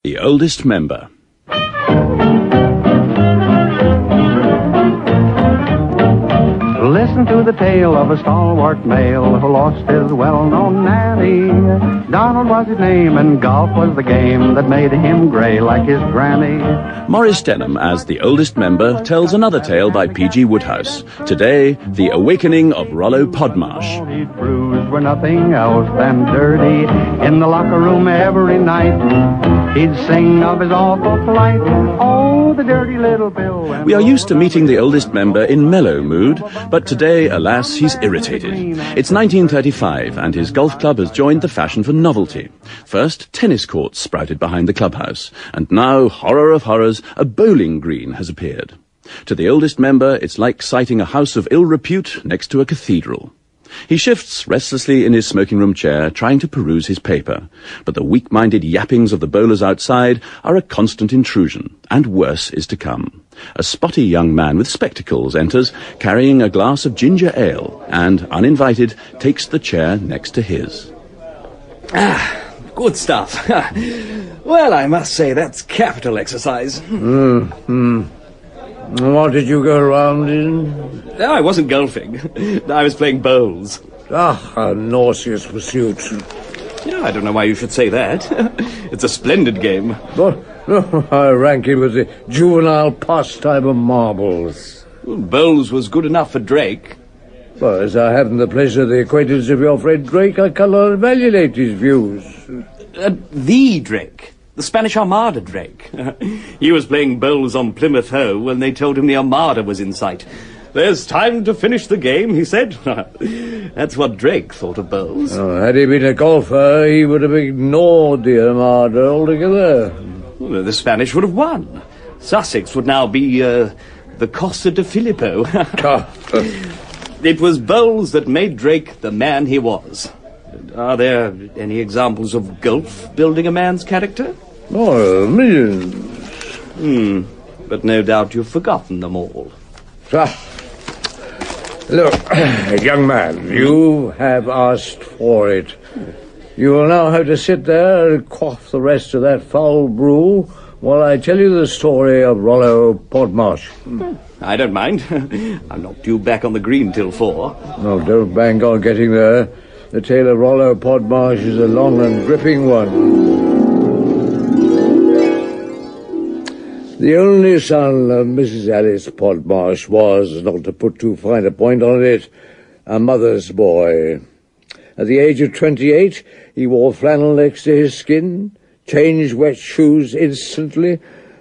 The oldest member. Listen to the tale of a stalwart male who lost his well-known nanny. Donald was his name and golf was the game that made him grey like his granny. Maurice Denham, as the oldest member, tells another tale by PG Wodehouse. Today, the awakening of Rollo Podmarsh. All he'd bruised were nothing else than dirty. In the locker room every night, he'd sing of his awful plight. Oh, the dirty little Bill. We are used to meeting the oldest member in mellow mood, but today, alas, he's irritated. It's 1935, and his golf club has joined the fashion for novelty. First, tennis courts sprouted behind the clubhouse, and now, horror of horrors, a bowling green has appeared. To the oldest member, it's like sighting a house of ill repute next to a cathedral. He shifts restlessly in his smoking room chair, trying to peruse his paper. But the weak-minded yappings of the bowlers outside are a constant intrusion, and worse is to come. A spotty young man with spectacles enters, carrying a glass of ginger ale, and, uninvited, takes the chair next to his. Ah, good stuff. Well, I must say that's capital exercise. What did you go around in? No, I wasn't golfing. I was playing bowls. Ah, a nauseous pursuit. Yeah, I don't know why you should say that. It's a splendid game. But no, I rank it with the juvenile pastime of marbles. Well, bowls was good enough for Drake. Well, as I haven't the pleasure of the acquaintance of your friend Drake, I cannot evaluate his views. The Drake. The Spanish Armada Drake. He was playing bowls on Plymouth Hoe when they told him the Armada was in sight. There's time to finish the game, he said. That's what Drake thought of bowls. Oh, had he been a golfer, he would have ignored the Armada altogether. Well, the Spanish would have won. Sussex would now be the Costa de Filippo. It was bowls that made Drake the man he was. Are there any examples of golf building a man's character? Oh, millions. But no doubt you've forgotten them all. Look, young man, you have asked for it. You will now have to sit there and quaff the rest of that foul brew while I tell you the story of Rollo Podmarsh. I don't mind. I'm not due back on the green till 4. No, don't bank on getting there. The tale of Rollo Podmarsh is a long and gripping one. The only son of Mrs. Alice Podmarsh was, not to put too fine a point on it, a mother's boy. At the age of 28, he wore flannel next to his skin, changed wet shoes instantly,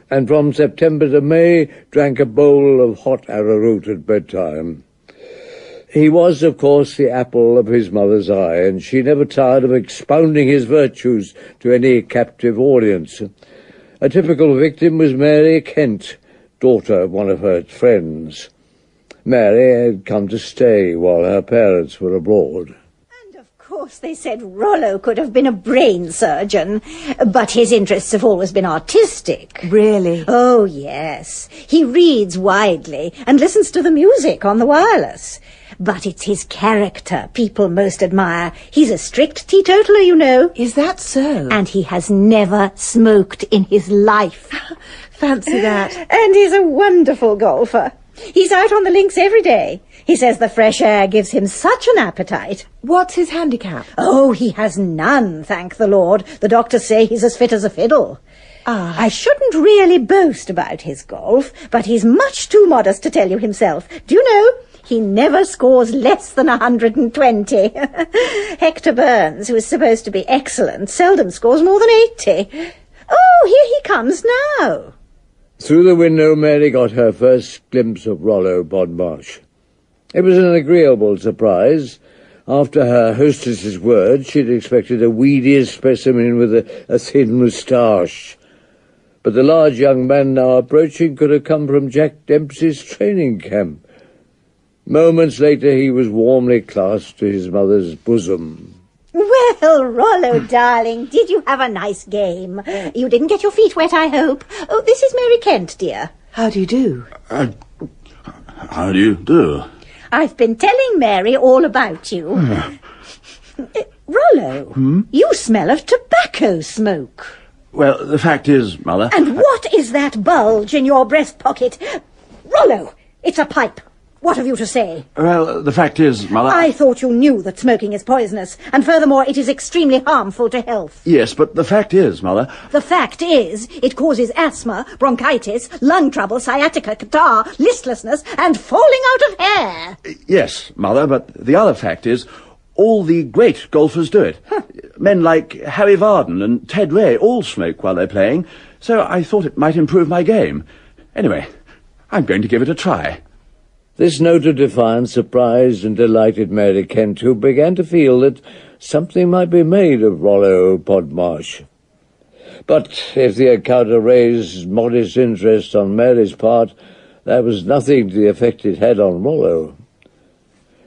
and from September to May drank a bowl of hot arrowroot at bedtime. He was, of course, the apple of his mother's eye, and she never tired of expounding his virtues to any captive audience. A typical victim was Mary Kent, daughter of one of her friends. Mary had come to stay while her parents were abroad. And of course they said Rollo could have been a brain surgeon, but his interests have always been artistic. Really? Oh, yes. He reads widely and listens to the music on the wireless. But it's his character people most admire. He's a strict teetotaler, you know. Is that so? And he has never smoked in his life. Fancy that. And he's a wonderful golfer. He's out on the links every day. He says the fresh air gives him such an appetite. What's his handicap? Oh, he has none, thank the Lord. The doctors say he's as fit as a fiddle. I shouldn't really boast about his golf, but he's much too modest to tell you himself. Do you know, he never scores less than 120. Hector Burns, who is supposed to be excellent, seldom scores more than 80. Oh, here he comes now. Through the window, Mary got her first glimpse of Rollo Podmarsh. It was an agreeable surprise. After her hostess's words, she'd expected a weedy specimen with a thin moustache. But the large young man now approaching could have come from Jack Dempsey's training camp. Moments later, he was warmly clasped to his mother's bosom. Well, Rollo, darling, did you have a nice game? You didn't get your feet wet, I hope. Oh, this is Mary Kent, dear. How do you do? How do you do? I've been telling Mary all about you. Rollo, you smell of tobacco smoke. Well, the fact is, Mother... And what is that bulge in your breast pocket? Rollo, it's a pipe. What have you to say? Well, the fact is, Mother... I thought you knew that smoking is poisonous, and furthermore, it is extremely harmful to health. Yes, but the fact is, Mother... The fact is, it causes asthma, bronchitis, lung trouble, sciatica, catarrh, listlessness, and falling out of hair. Yes, Mother, but the other fact is, all the great golfers do it. Men like Harry Varden and Ted Ray all smoke while they're playing, so I thought it might improve my game. Anyway, I'm going to give it a try. This note of defiance surprised and delighted Mary Kent, who began to feel that something might be made of Rollo Podmarsh. But if the encounter raised modest interest on Mary's part, that was nothing to the effect it had on Rollo.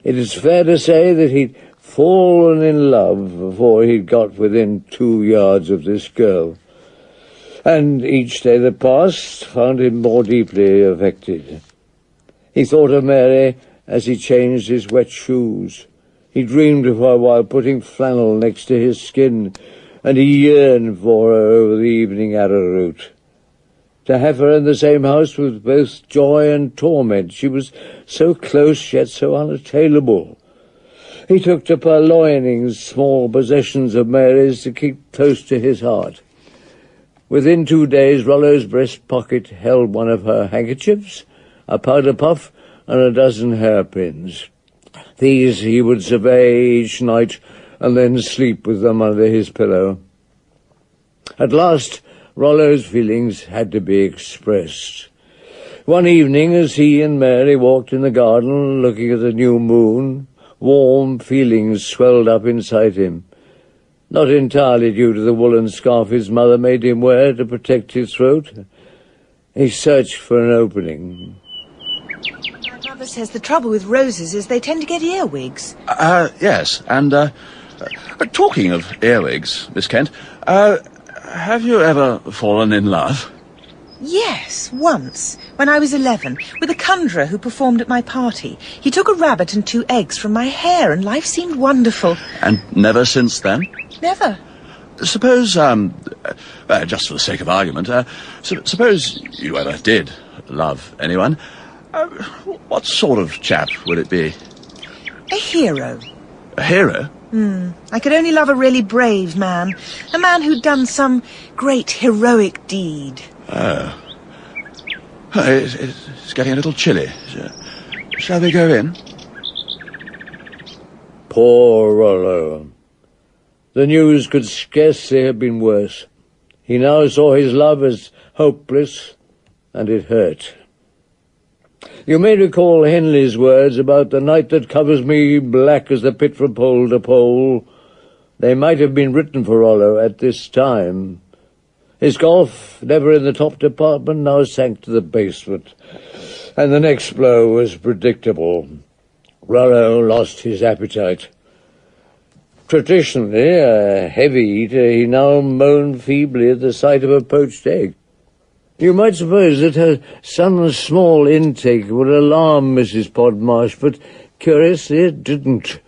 It is fair to say that he'd fallen in love before he'd got within 2 yards of this girl, and each day that passed found him more deeply affected. He thought of Mary as he changed his wet shoes. He dreamed of her while putting flannel next to his skin, and he yearned for her over the evening arrowroot. To have her in the same house was both joy and torment. She was so close yet so unattainable. He took to purloining small possessions of Mary's to keep close to his heart. Within 2 days, Rollo's breast pocket held one of her handkerchiefs, a powder puff, and a dozen hairpins. These he would survey each night and then sleep with them under his pillow. At last, Rollo's feelings had to be expressed. One evening, as he and Mary walked in the garden looking at the new moon, warm feelings swelled up inside him. Not entirely due to the woolen scarf his mother made him wear to protect his throat. He searched for an opening. My mother says the trouble with roses is they tend to get earwigs. Yes, and, talking of earwigs, Miss Kent, have you ever fallen in love? Yes, once, when I was 11, with a conjurer who performed at my party. He took a rabbit and 2 eggs from my hair, and life seemed wonderful. And never since then? Never. Suppose, just for the sake of argument, suppose you ever did love anyone, what sort of chap would it be? A hero. A hero? I could only love a really brave man. A man who'd done some great heroic deed. Oh. It's getting a little chilly. Shall we go in? Poor Rollo. The news could scarcely have been worse. He now saw his love as hopeless, and it hurt. You may recall Henley's words about the night that covers me black as the pit from pole to pole. They might have been written for Rollo at this time. His golf, never in the top department, now sank to the basement, and the next blow was predictable. Rollo lost his appetite. Traditionally a heavy eater, he now moaned feebly at the sight of a poached egg. You might suppose that her son's small intake would alarm Mrs. Podmarsh, but curiously it didn't.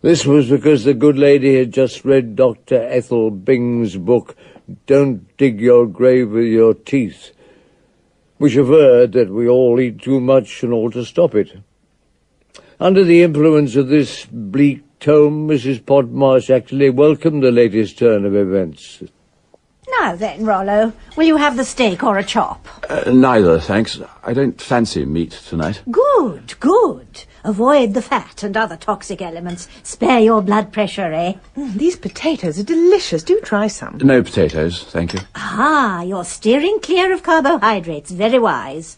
This was because the good lady had just read Dr. Ethel Bing's book, Don't Dig Your Grave with Your Teeth, which averred that we all eat too much and ought to stop it. Under the influence of this bleak tome, Mrs. Podmarsh actually welcomed the latest turn of events. Now then, Rollo, will you have the steak or a chop? Neither, thanks. I don't fancy meat tonight. Good, good. Avoid the fat and other toxic elements. Spare your blood pressure, eh? These potatoes are delicious. Do try some. No potatoes, thank you. Ah, you're steering clear of carbohydrates. Very wise.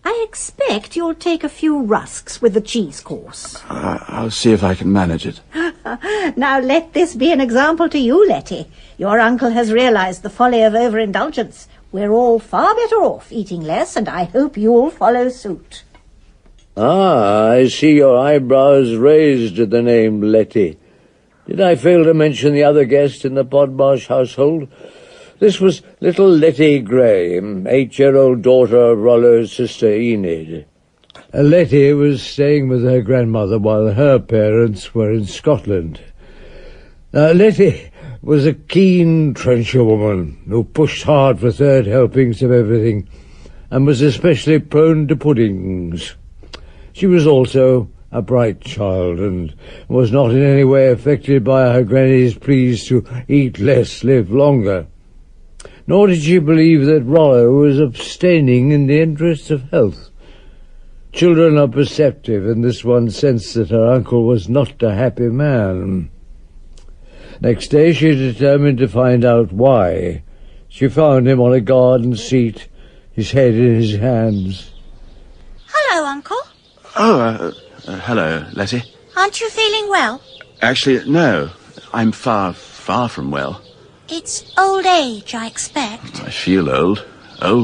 I expect you'll take a few rusks with the cheese course. I'll see if I can manage it. Now let this be an example to you, Letty. Your uncle has realized the folly of overindulgence. We're all far better off eating less, and I hope you'll follow suit. Ah, I see your eyebrows raised at the name Letty. Did I fail to mention the other guest in the Podmarsh household? This was little Letty Gray, 8-year-old daughter of Rollo's sister Enid. Letty was staying with her grandmother while her parents were in Scotland. Letty was a keen trencherwoman who pushed hard for third helpings of everything and was especially prone to puddings. She was also a bright child and was not in any way affected by her granny's pleas to eat less, live longer. Nor did she believe that Rollo was abstaining in the interests of health. Children are perceptive, and this one sensed that her uncle was not a happy man. Next day she determined to find out why. She found him on a garden seat, his head in his hands. Hello, Uncle. Oh, hello, Letty. Aren't you feeling well? Actually, no. I'm far from well. It's old age, I expect. I feel old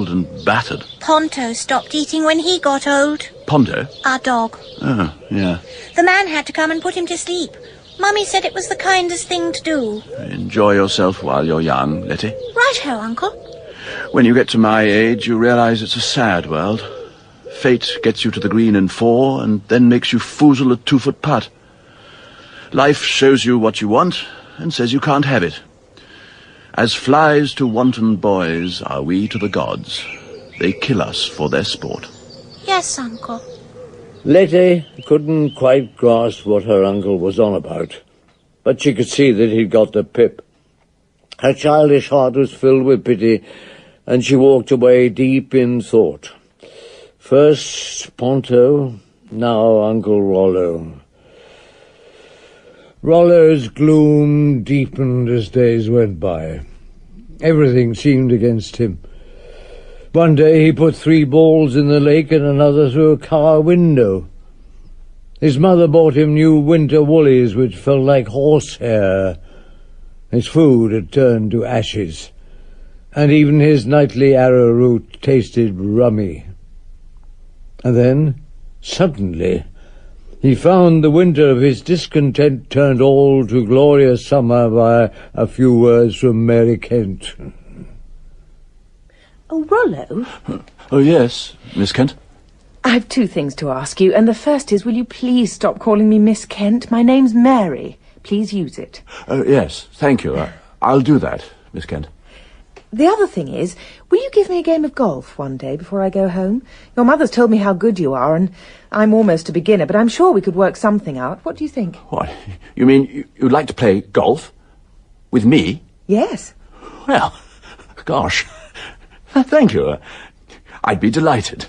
and battered. Ponto stopped eating when he got old. Ponto? Our dog. Oh, yeah. The man had to come and put him to sleep. Mummy said it was the kindest thing to do. Enjoy yourself while you're young, Letty. Right-ho, Uncle. When you get to my age, you realise it's a sad world. Fate gets you to the green in 4 and then makes you foozle a 2-foot putt. Life shows you what you want and says you can't have it. As flies to wanton boys are we to the gods. They kill us for their sport. Yes, Uncle. Letty couldn't quite grasp what her uncle was on about, but she could see that he'd got the pip. Her childish heart was filled with pity, and she walked away deep in thought. First Ponto, now Uncle Rollo. Rollo's gloom deepened as days went by. Everything seemed against him. One day he put 3 balls in the lake and another through a car window. His mother bought him new winter woolies which felt like horsehair. His food had turned to ashes, and even his nightly arrowroot tasted rummy. And then, suddenly, he found the winter of his discontent turned all to glorious summer by a few words from Mary Kent. Oh, Rollo? Oh, yes, Miss Kent? I've 2 things to ask you, and the first is, will you please stop calling me Miss Kent? My name's Mary. Please use it. Oh, yes, thank you. I'll do that, Miss Kent. The other thing is, will you give me a game of golf one day before I go home? Your mother's told me how good you are, and I'm almost a beginner, but I'm sure we could work something out. What do you think? What? You mean you'd like to play golf? With me? Yes. Well, gosh. Thank you. I'd be delighted.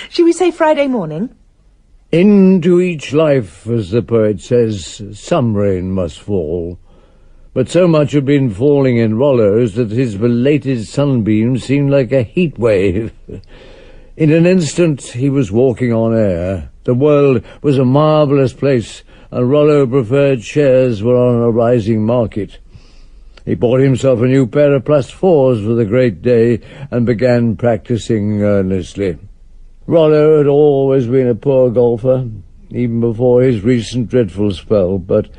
Shall we say Friday morning? Into each life, as the poet says, some rain must fall. But so much had been falling in Rollo's that his belated sunbeam seemed like a heat wave. In an instant he was walking on air. The world was a marvellous place, and Rollo preferred shares were on a rising market. He bought himself a new pair of +4s for the great day and began practising earnestly. Rollo had always been a poor golfer, even before his recent dreadful spell, but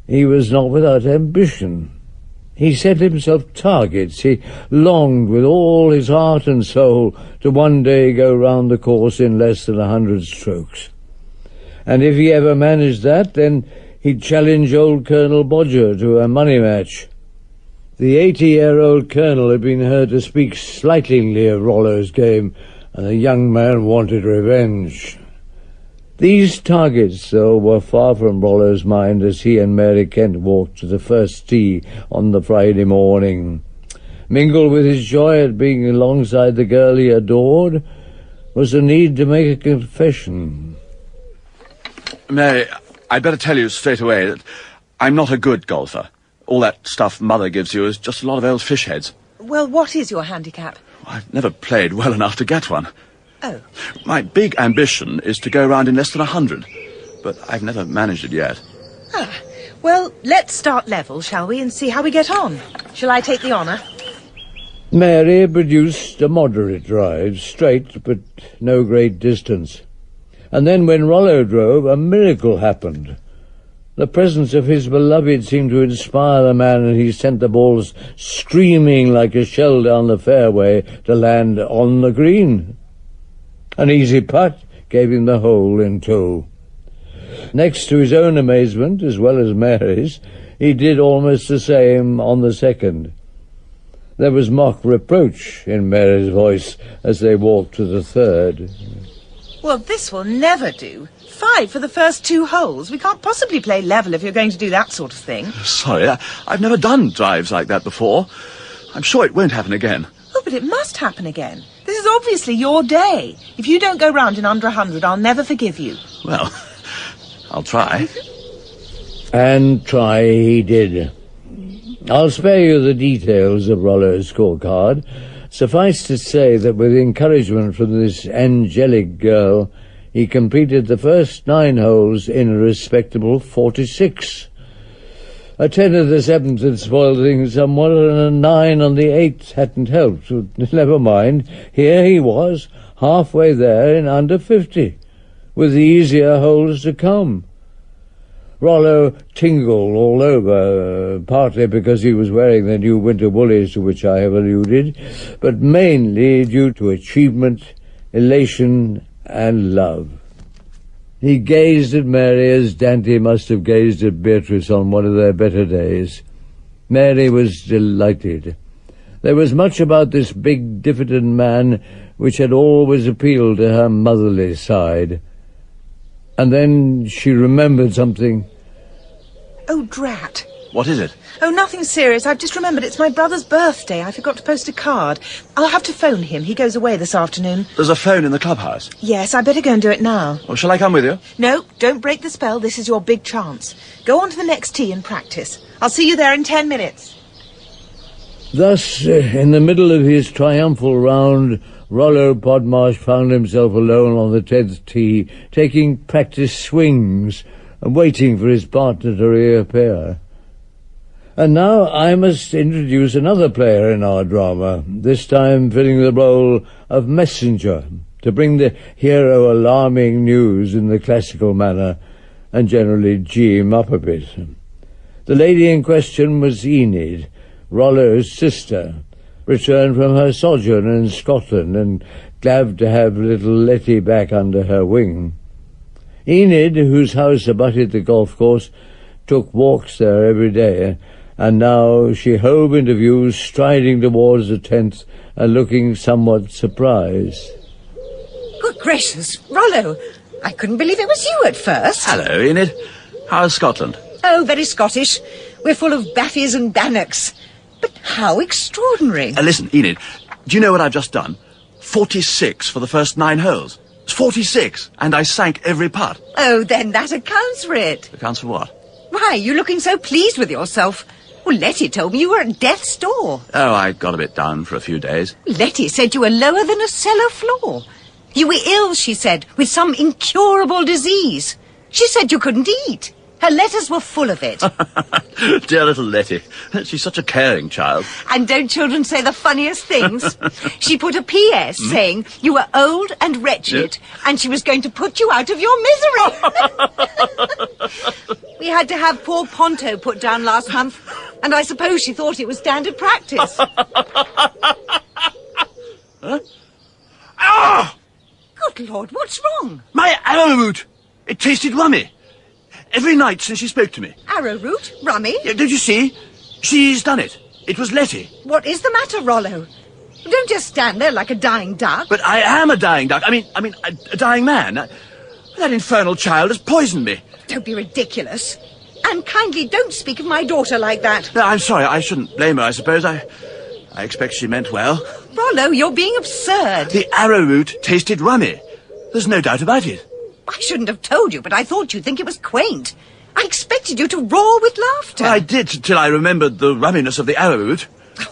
he was not without ambition. He set himself targets. He longed with all his heart and soul to one day go round the course in less than 100 strokes. And if he ever managed that, then he'd challenge old Colonel Bodger to a money match. The 80-year-old colonel had been heard to speak slightingly of Rollo's game, and the young man wanted revenge. These targets, though, were far from Rollo's mind as he and Mary Kent walked to the first tee on the Friday morning. Mingled with his joy at being alongside the girl he adored was the need to make a confession. Mary, I'd better tell you straight away that I'm not a good golfer. All that stuff Mother gives you is just a lot of old fish heads. Well, what is your handicap? I've never played well enough to get one. Oh. My big ambition is to go round in less than 100, but I've never managed it yet. Ah, well, let's start level, shall we, and see how we get on. Shall I take the honour? Mary produced a moderate drive, straight, but no great distance. And then when Rollo drove, a miracle happened. The presence of his beloved seemed to inspire the man, and he sent the balls streaming like a shell down the fairway to land on the green. An easy putt gave him the hole in tow. Next to his own amazement, as well as Mary's, he did almost the same on the second. There was mock reproach in Mary's voice as they walked to the third. Well, this will never do. 5 for the first 2 holes. We can't possibly play level if you're going to do that sort of thing. Sorry, I've never done drives like that before. I'm sure it won't happen again. Oh, but it must happen again. This is obviously your day. If you don't go round in under 100, I'll never forgive you. Well, I'll try. And try he did. I'll spare you the details of Rollo's scorecard. Suffice to say that with encouragement from this angelic girl, he completed the first 9 holes in a respectable 46. A 10 of the 7th had spoiled things somewhat, and a 9 on the 8th hadn't helped. Never mind, here he was, halfway there in under 50, with the easier holes to come. Rollo tingled all over, partly because he was wearing the new winter woolies to which I have alluded, but mainly due to achievement, elation, and love. He gazed at Mary as Dante must have gazed at Beatrice on one of their better days. Mary was delighted. There was much about this big, diffident man which had always appealed to her motherly side. And then she remembered something. Oh, drat. What is it? Oh, nothing serious. I've just remembered it's my brother's birthday. I forgot to post a card. I'll have to phone him. He goes away this afternoon. There's a phone in the clubhouse. Yes, I better go and do it now. Well, shall I come with you? No, don't break the spell. This is your big chance. Go on to the next tee and practice. I'll see you there in 10 minutes. Thus, in the middle of his triumphal round, Rollo Podmarsh found himself alone on the 10th tee, taking practice swings and waiting for his partner to reappear. And now I must introduce another player in our drama, this time filling the role of messenger, to bring the hero alarming news in the classical manner, and generally gee him up a bit. The lady in question was Enid, Rollo's sister, returned from her sojourn in Scotland and glad to have little Letty back under her wing. Enid, whose house abutted the golf course, took walks there every day, and now she hove into view, striding towards the 10th and looking somewhat surprised. Good gracious, Rollo! I couldn't believe it was you at first. Hello, Enid. How's Scotland? Oh, very Scottish. We're full of Baffys and Bannocks. But how extraordinary. Listen, Enid, do you know what I've just done? 46 for the first 9 holes. It's 46, and I sank every putt. Oh, then that accounts for it. Accounts for what? Why, you're looking so pleased with yourself. Well, Letty told me you were at death's door. Oh, I got a bit down for a few days. Letty said you were lower than a cellar floor. You were ill, she said, with some incurable disease. She said you couldn't eat. Her letters were full of it. Dear little Letty. She's such a caring child. And don't children say the funniest things? She put a P.S. saying you were old and wretched, and she was going to put you out of your misery. We had to have poor Ponto put down last month, and I suppose she thought it was standard practice. Huh? Oh! Good Lord, what's wrong? My arrowroot! It tasted rummy. Every night since she spoke to me. Arrowroot? Rummy? Yeah, don't you see? She's done it. It was Letty. What is the matter, Rollo? Don't just stand there like a dying duck. But I am a dying duck. I mean, a dying man. That infernal child has poisoned me. Don't be ridiculous. And kindly don't speak of my daughter like that. No, I'm sorry. I shouldn't blame her, I suppose. I expect she meant well. Rollo, you're being absurd. The arrowroot tasted rummy. There's no doubt about it. I shouldn't have told you, but I thought you'd think it was quaint. I expected you to roar with laughter. Well, I did, till I remembered the rumminess of the arrowroot.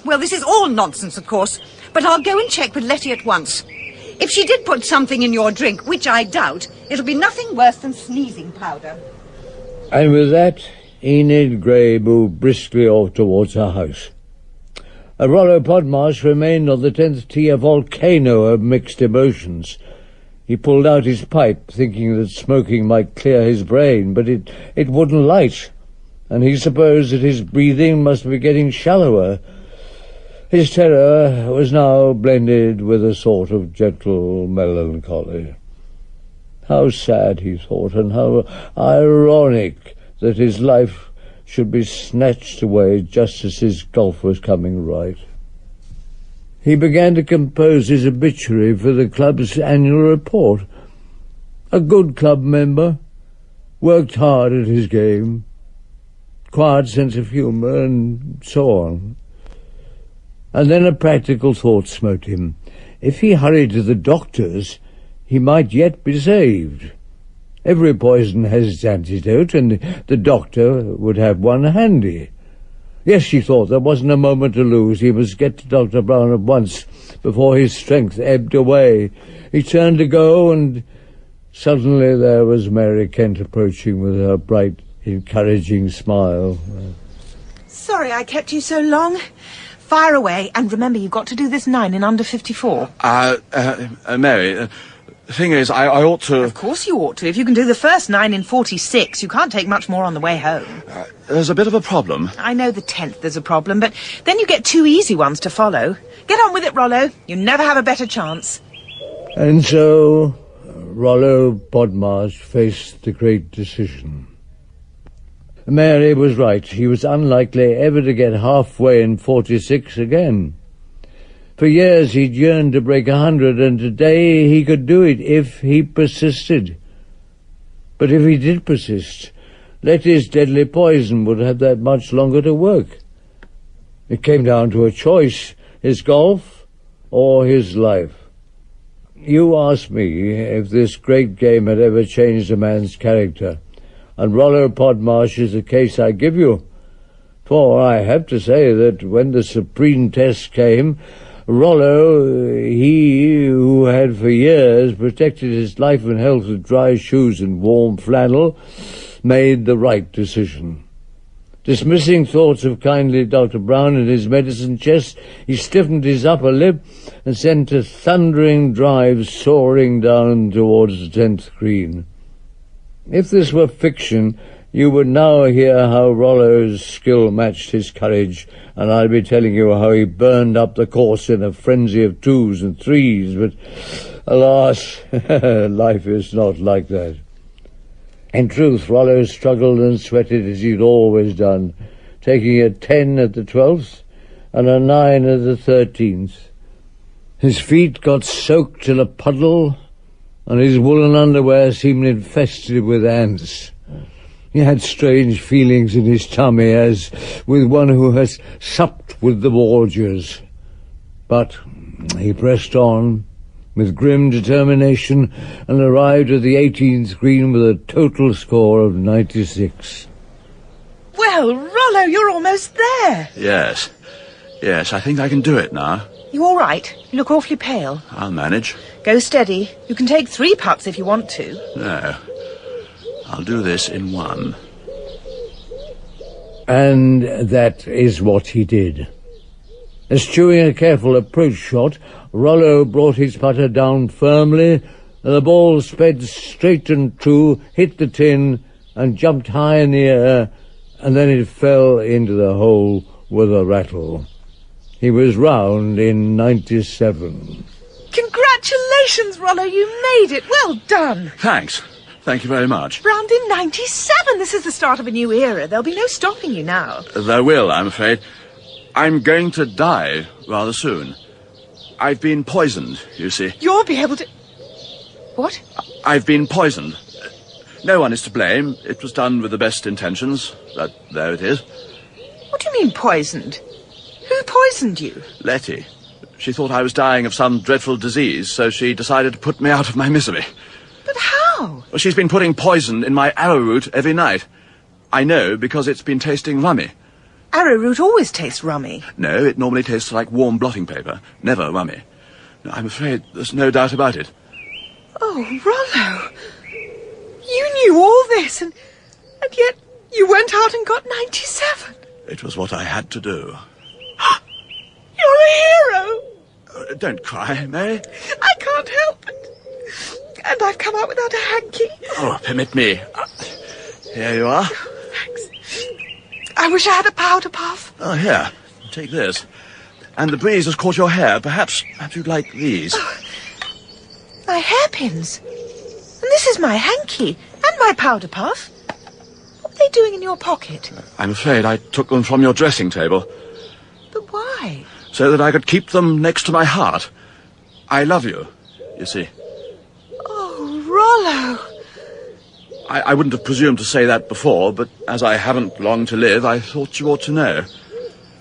Well, this is all nonsense, of course, but I'll go and check with Letty at once. If she did put something in your drink, which I doubt, it'll be nothing worse than sneezing powder. And with that, Enid Grey moved briskly off towards her house. Rollo Podmarsh remained on the 10th tee, a volcano of mixed emotions. He pulled out his pipe, thinking that smoking might clear his brain, but it wouldn't light, and he supposed that his breathing must be getting shallower. His terror was now blended with a sort of gentle melancholy. How sad, he thought, and how ironic that his life should be snatched away just as his golf was coming right. He began to compose his obituary for the club's annual report. A good club member, worked hard at his game, quiet sense of humour, and so on. And then a practical thought smote him. If he hurried to the doctor's, he might yet be saved. Every poison has its antidote, and the doctor would have one handy. Yes, she thought, there wasn't a moment to lose. He must get to Dr. Brown at once, before his strength ebbed away. He turned to go, and suddenly there was Mary Kent approaching with her bright, encouraging smile. Sorry I kept you so long. Fire away, and remember, you've got to do this 9 in under 54. Mary, the thing is, I ought to... Of course you ought to. If you can do the first 9 in 46, you can't take much more on the way home. There's a bit of a problem. I know the 10th there's a problem, but then you get 2 easy ones to follow. Get on with it, Rollo. You never have a better chance. And so, Rollo Podmarsh faced the great decision. Mary was right. He was unlikely ever to get halfway in 46 again. For years he'd yearned to break 100, and today he could do it if he persisted. But if he did persist, Letty's deadly poison would have that much longer to work. It came down to a choice, his golf or his life. You ask me if this great game had ever changed a man's character, and Rollo Podmarsh is the case I give you. For I have to say that when the supreme test came, Rollo, he who had for years protected his life and health with dry shoes and warm flannel, made the right decision. Dismissing thoughts of kindly Dr. Brown and his medicine chest, he stiffened his upper lip and sent a thundering drive soaring down towards the 10th green. If this were fiction, you would now hear how Rollo's skill matched his courage, and I'd be telling you how he burned up the course in a frenzy of 2s and 3s, but alas, life is not like that. In truth, Rollo struggled and sweated as he'd always done, taking a 10 at the 12th and a 9 at the 13th. His feet got soaked till a puddle, and his woolen underwear seemed infested with ants. He had strange feelings in his tummy, as with one who has supped with the Borgias. But he pressed on with grim determination and arrived at the 18th green with a total score of 96. Well, Rollo, you're almost there. Yes, I think I can do it now. You all right? You look awfully pale. I'll manage. Go steady. You can take 3 putts if you want to. No, I'll do this in 1. And that is what he did. Eschewing a careful approach shot, Rollo brought his putter down firmly, and the ball sped straight and true, hit the tin, and jumped high in the air, and then it fell into the hole with a rattle. He was round in 97. Congratulations, Rollo, you made it. Well done. Thanks. Thank you very much. Round in 97. This is the start of a new era. There'll be no stopping you now. There will, I'm afraid. I'm going to die rather soon. I've been poisoned, you see. You'll be able to... What? I've been poisoned. No one is to blame. It was done with the best intentions. But there it is. What do you mean, poisoned? Who poisoned you? Letty. She thought I was dying of some dreadful disease, so she decided to put me out of my misery. But how? Well, she's been putting poison in my arrowroot every night. I know because it's been tasting rummy. Arrowroot always tastes rummy. No, it normally tastes like warm blotting paper, never rummy. No, I'm afraid there's no doubt about it. Oh, Rollo, you knew all this, and yet you went out and got 97. It was what I had to do. You're a hero. Don't cry, Mary. I can't help it. And I've come out without a hanky. Oh, permit me. Here you are. Thanks. I wish I had a powder puff. Oh, here. Take this. And the breeze has caught your hair. Perhaps you'd like these. Oh, my hairpins. And this is my hanky. And my powder puff. What are they doing in your pocket? I'm afraid I took them from your dressing table. But why? So that I could keep them next to my heart. I love you, you see. Oh, Rollo. I wouldn't have presumed to say that before, but as I haven't long to live, I thought you ought to know.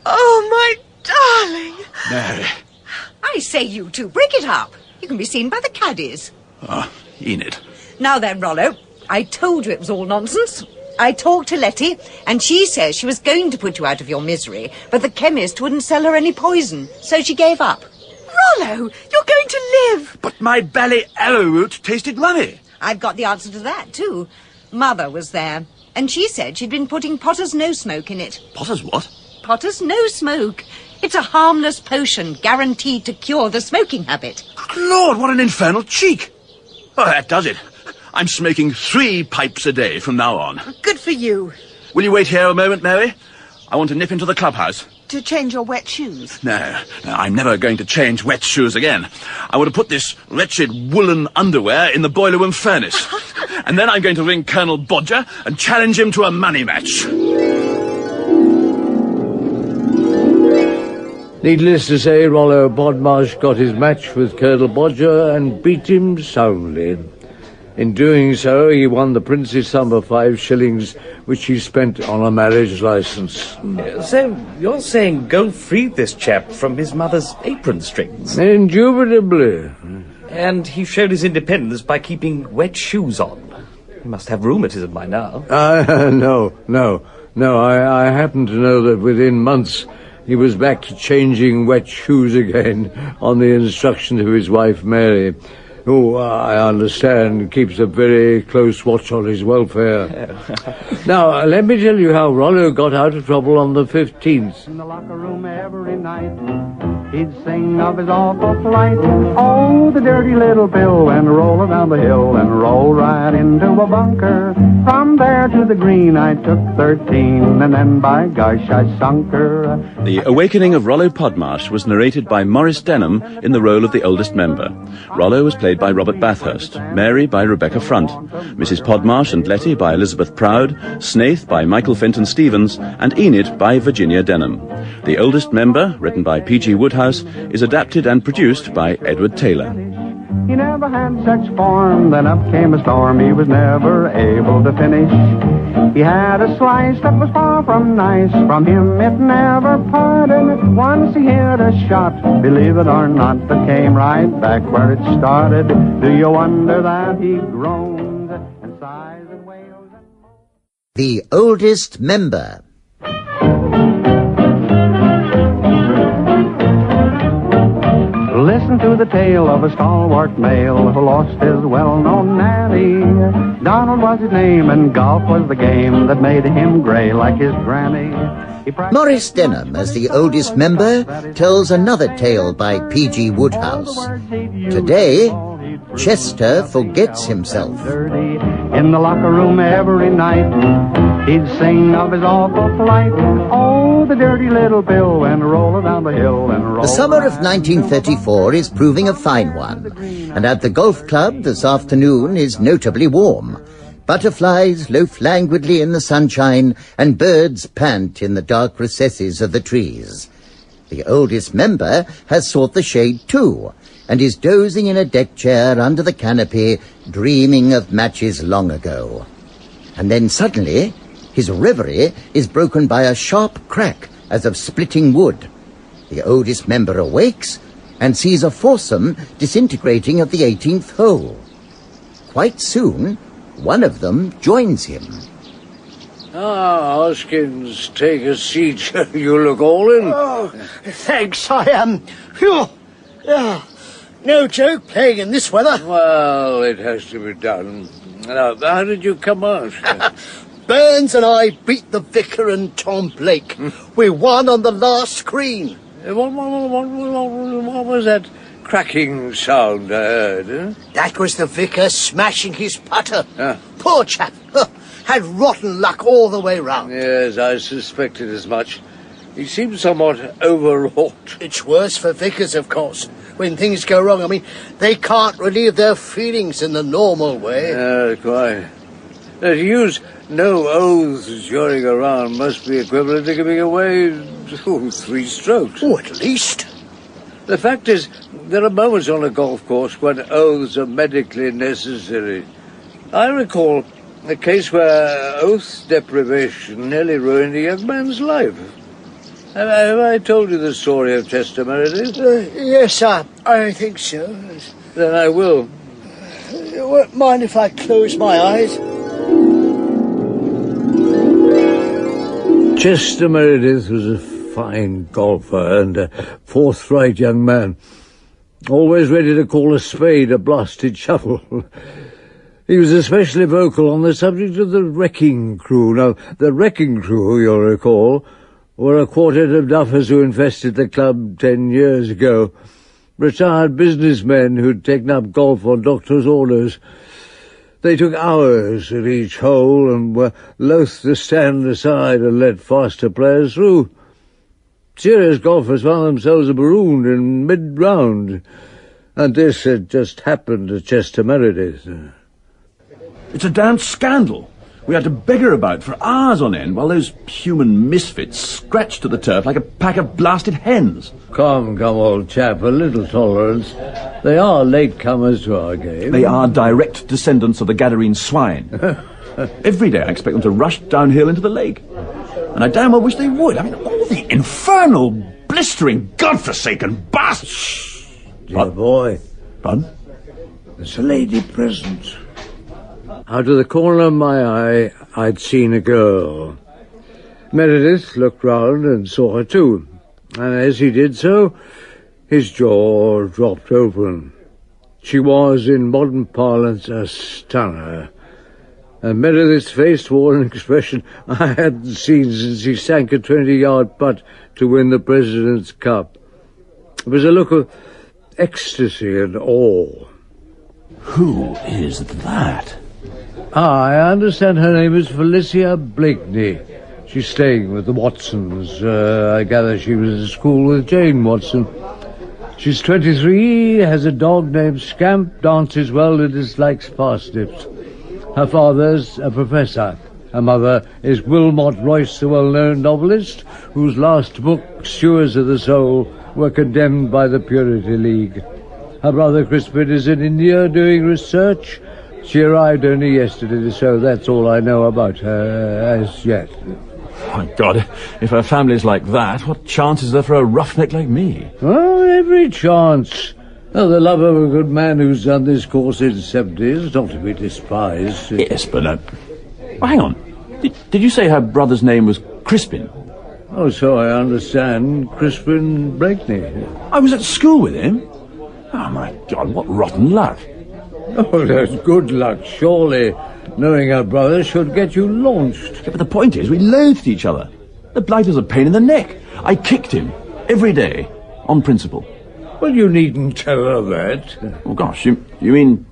Oh, my darling. Mary. I say, you two, break it up. You can be seen by the caddies. Ah, Enid. Now then, Rollo, I told you it was all nonsense. I talked to Letty, and she says she was going to put you out of your misery, but the chemist wouldn't sell her any poison, so she gave up. Rollo, you're going to live. But my bally arrowroot tasted rummy. I've got the answer to that, too. Mother was there, and she said she'd been putting Potter's No Smoke in it. Potter's what? Potter's No Smoke. It's a harmless potion guaranteed to cure the smoking habit. Lord, what an infernal cheek! Oh, that does it. I'm smoking 3 pipes a day from now on. Good for you. Will you wait here a moment, Mary? I want to nip into the clubhouse. To change your wet shoes? No, I'm never going to change wet shoes again. I want to put this wretched woolen underwear in the boiler room furnace. And then I'm going to ring Colonel Bodger and challenge him to a money match. Needless to say, Rollo Podmarsh got his match with Colonel Bodger and beat him soundly. In doing so, he won the princely sum of 5 shillings, which he spent on a marriage licence. So, you're saying Golf freed this chap from his mother's apron strings? Indubitably. And he showed his independence by keeping wet shoes on. He must have rheumatism by now. No. I happen to know that within months he was back to changing wet shoes again on the instruction of his wife Mary, who, I understand, keeps a very close watch on his welfare. Now, let me tell you how Rollo got out of trouble on the 15th. In the locker room every night, he'd sing of his awful plight. Oh, the dirty little Bill went rolling down the hill and rolled right into a bunker. From there to the green I took 13, and then by gosh I sunk her. The Awakening of Rollo Podmarsh was narrated by Maurice Denham in the role of the oldest member. Rollo was played by Robert Bathurst, Mary by Rebecca Front, Mrs. Podmarsh and Letty by Elizabeth Proud, Snaith by Michael Fenton Stevens, and Enid by Virginia Denham. The oldest member, written by PG Wodehouse, is adapted and produced by Edward Taylor. He never had such form, then up came a storm he was never able to finish. He had a slice that was far from nice, from him it never parted. Once he hit a shot, believe it or not, that came right back where it started. Do you wonder that he groans and sighs and wails? The oldest member. Listen to the tale of a stalwart male who lost his well-known nanny. Donald was his name and golf was the game that made him grey like his granny. Maurice Denham, as the oldest member, tells another tale by PG Wodehouse. Today, Chester forgets himself. In the locker room every night, he'd sing of his awful plight. Oh, the dirty little Bill went rolling down the hill and rolled. The summer of 1934 is proving a fine one, and at the golf club this afternoon is notably warm. Butterflies loaf languidly in the sunshine, and birds pant in the dark recesses of the trees. The oldest member has sought the shade too, and is dozing in a deck chair under the canopy, dreaming of matches long ago. And then suddenly, his reverie is broken by a sharp crack as of splitting wood. The oldest member awakes and sees a foursome disintegrating at the 18th hole. Quite soon, one of them joins him. Hoskins, take a seat. You look all in. Oh, thanks, I am. Phew. No joke playing in this weather. Well, it has to be done. Now, how did you come out? Burns and I beat the vicar and Tom Blake. We won on the last green. What was that cracking sound I heard? That was the vicar smashing his putter. Poor chap. Had rotten luck all the way round. Yes, I suspected as much. He seemed somewhat overwrought. It's worse for vicars, of course. When things go wrong, I mean, they can't relieve their feelings in the normal way. Yeah, quite. To use no oaths during a round must be equivalent to giving away 3 strokes. Oh, at least. The fact is, there are moments on a golf course when oaths are medically necessary. I recall a case where oath deprivation nearly ruined a young man's life. Have I told you the story of Chester Meredith? Yes, I think so. Then I will. You won't mind if I close my eyes? Chester Meredith was a fine golfer and a forthright young man, always ready to call a spade a blasted shovel. He was especially vocal on the subject of the wrecking crew. Now, the wrecking crew, you'll recall, were a quartet of duffers who infested the club 10 years ago. Retired businessmen who'd taken up golf on doctor's orders. They took hours at each hole and were loath to stand aside and let faster players through. Serious golfers found themselves marooned in mid-round, and this had just happened to Chester Meredith. It's a damned scandal. We had to beggar about for hours on end while those human misfits scratched to the turf like a pack of blasted hens. Come, old chap, a little tolerance. They are latecomers to our game. They are direct descendants of the Gadarene swine. Every day I expect them to rush downhill into the lake. And I damn well wish they would. I mean, all the infernal, blistering, godforsaken bastards. Dear boy. Pardon? There's a lady present. Out of the corner of my eye, I'd seen a girl. Meredith looked round and saw her too, and as he did so, his jaw dropped open. She was, in modern parlance, a stunner, and Meredith's face wore an expression I hadn't seen since he sank a 20-yard putt to win the President's Cup. It was a look of ecstasy and awe. Who is that? I understand her name is Felicia Blakeney. She's staying with the Watsons. I gather she was at school with Jane Watson. She's 23, has a dog named Scamp, dances well and dislikes parsnips. Her father's a professor. Her mother is Wilmot Royce, the well-known novelist, whose last book, Stewards of the Soul, were condemned by the Purity League. Her brother Crispin is in India doing research. She arrived only yesterday, so that's all I know about her as yet. My God, if her family's like that, what chance is there for a roughneck like me? Oh, every chance. Oh, the love of a good man who's done this course in 70 is not to be despised. Yes, but hang on. Did you say her brother's name was Crispin? Oh, so I understand. Crispin Blakeney. I was at school with him. Oh, my God, what rotten luck. Oh, that's good luck, surely. Knowing her brother should get you launched. Yeah, but the point is, we loathed each other. The blighter's a pain in the neck. I kicked him every day, on principle. Well, you needn't tell her that. Oh, gosh, do you mean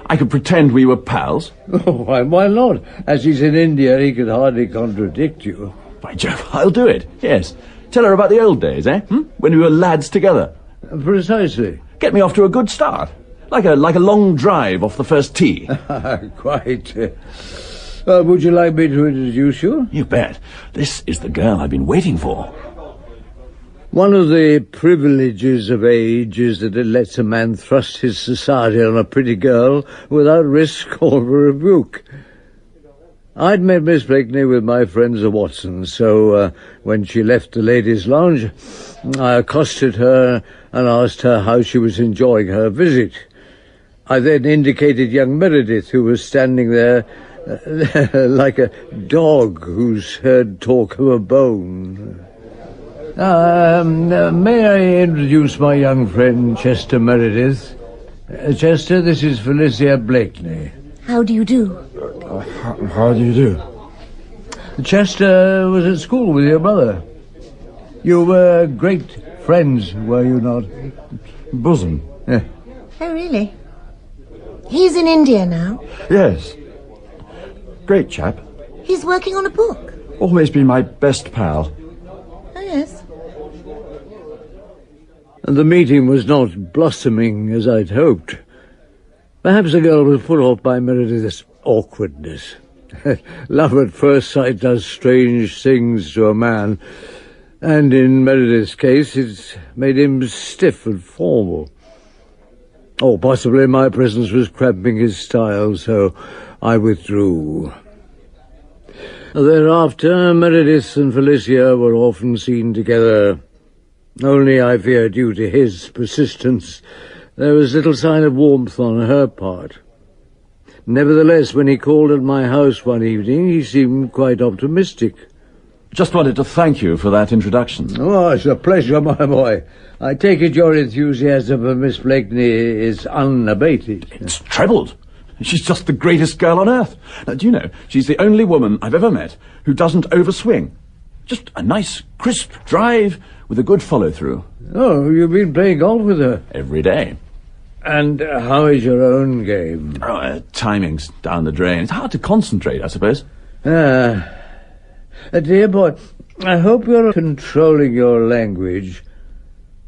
I could pretend we were pals? Oh, why not? As he's in India, he could hardly contradict you. By Jove, I'll do it, yes. Tell her about the old days, when we were lads together. Precisely. Get me off to a good start. Like a long drive off the first tee. Quite. Would you like me to introduce you? You bet. This is the girl I've been waiting for. One of the privileges of age is that it lets a man thrust his society on a pretty girl without risk or rebuke. I'd met Miss Blakeney with my friends the Watsons, so when she left the ladies' lounge, I accosted her and asked her how she was enjoying her visit. I then indicated young Meredith, who was standing there like a dog who's heard talk of a bone. May I introduce my young friend, Chester Meredith? Chester, this is Felicia Blakeney. How do you do? How do you do? Chester was at school with your brother. You were great friends, were you not? Bosom. Yeah. Oh, really? He's in India now? Yes. Great chap. He's working on a book? Always been my best pal. Oh, yes. And the meeting was not blossoming as I'd hoped. Perhaps the girl was put off by Meredith's awkwardness. Love at first sight does strange things to a man, and in Meredith's case it's made him stiff and formal. Or possibly my presence was cramping his style, so I withdrew. Thereafter, Meredith and Felicia were often seen together. Only, I fear, due to his persistence, there was little sign of warmth on her part. Nevertheless, when he called at my house one evening, he seemed quite optimistic. Just wanted to thank you for that introduction. Oh, it's a pleasure, my boy. I take it your enthusiasm for Miss Blakeney is unabated. It's trebled. She's just the greatest girl on earth. Now, do you know, she's the only woman I've ever met who doesn't overswing. Just a nice, crisp drive with a good follow-through. Oh, you've been playing golf with her? Every day. And how is your own game? Oh, timing's down the drain. It's hard to concentrate, I suppose. Dear boy, I hope you're controlling your language.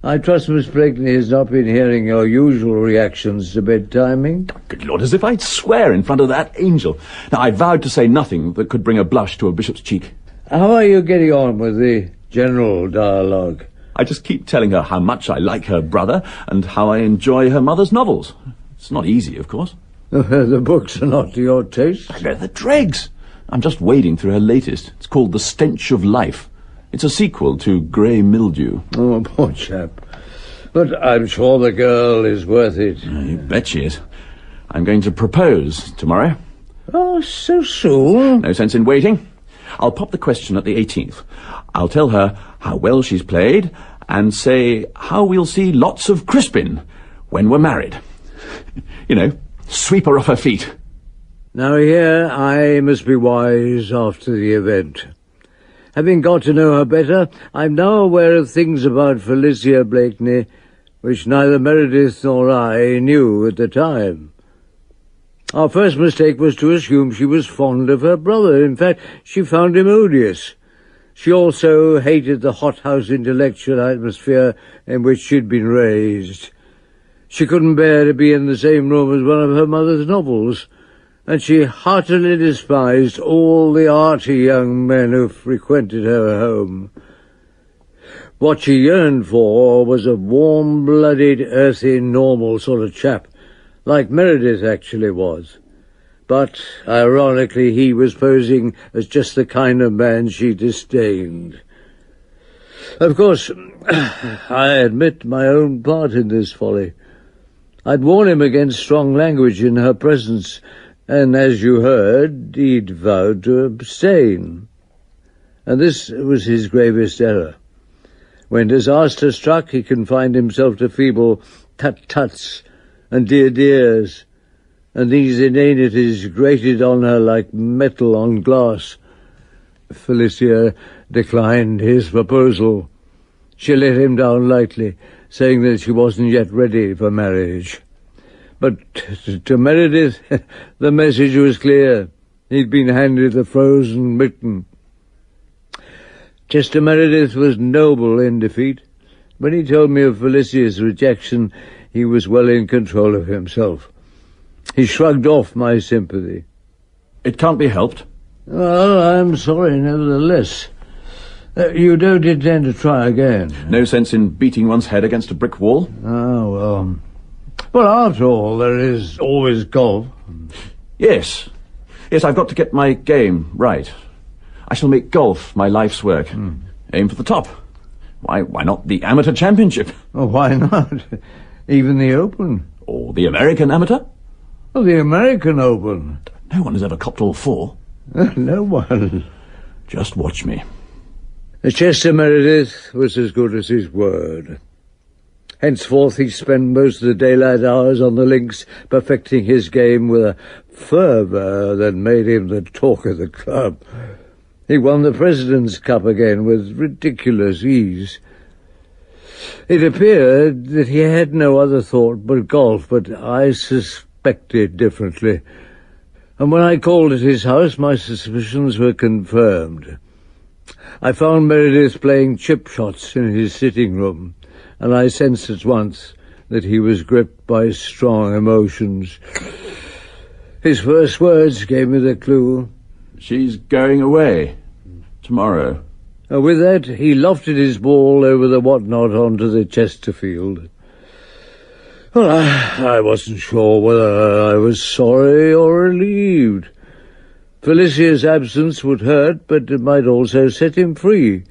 I trust Miss Blakeney has not been hearing your usual reactions to bedtiming. Good Lord, as if I'd swear in front of that angel. Now, I vowed to say nothing that could bring a blush to a bishop's cheek. How are you getting on with the general dialogue? I just keep telling her how much I like her brother and how I enjoy her mother's novels. It's not easy, of course. The books are not to your taste? They're the dregs. I'm just wading through her latest. It's called The Stench of Life. It's a sequel to Grey Mildew. Oh, poor chap. But I'm sure the girl is worth it. You bet she is. I'm going to propose tomorrow. Oh, so soon? No sense in waiting. I'll pop the question at the 18th. I'll tell her how well she's played and say how we'll see lots of Crispin when we're married. You know, sweep her off her feet. Now here I must be wise after the event. Having got to know her better, I'm now aware of things about Felicia Blakeney which neither Meredith nor I knew at the time. Our first mistake was to assume she was fond of her brother. In fact, she found him odious. She also hated the hothouse intellectual atmosphere in which she'd been raised. She couldn't bear to be in the same room as one of her mother's novels, and she heartily despised all the arty young men who frequented her home. What she yearned for was a warm-blooded, earthy, normal sort of chap, like Meredith actually was. But, ironically, he was posing as just the kind of man she disdained. Of course, I admit my own part in this folly. I'd warned him against strong language in her presence, and as you heard, he'd vowed to abstain. And this was his gravest error. When disaster struck, he confined himself to feeble tut-tuts and dear-dears, and these inanities grated on her like metal on glass. Felicia declined his proposal. She let him down lightly, saying that she wasn't yet ready for marriage. But to Meredith, the message was clear. He'd been handed the frozen mitten. Chester Meredith was noble in defeat. When he told me of Felicia's rejection, he was well in control of himself. He shrugged off my sympathy. It can't be helped. Well, I'm sorry nevertheless. You don't intend to try again? No sense in beating one's head against a brick wall. Oh, well. Well, after all, there is always golf. Yes. Yes, I've got to get my game right. I shall make golf my life's work. Aim for the top. Why not the amateur championship? Oh, why not? Even the Open? Or the American amateur? Oh, the American Open. No one has ever copped all four. No one. Just watch me. Chester Meredith was as good as his word. Henceforth he spent most of the daylight hours on the links, perfecting his game with a fervour that made him the talk of the club. He won the President's Cup again with ridiculous ease. It appeared that he had no other thought but golf, but I suspected differently. And when I called at his house, my suspicions were confirmed. I found Meredith playing chip shots in his sitting room, and I sensed at once that he was gripped by strong emotions. His first words gave me the clue. She's going away tomorrow. With that, he lofted his ball over the whatnot onto the Chesterfield. Well, I wasn't sure whether I was sorry or relieved. Felicia's absence would hurt, but it might also set him free.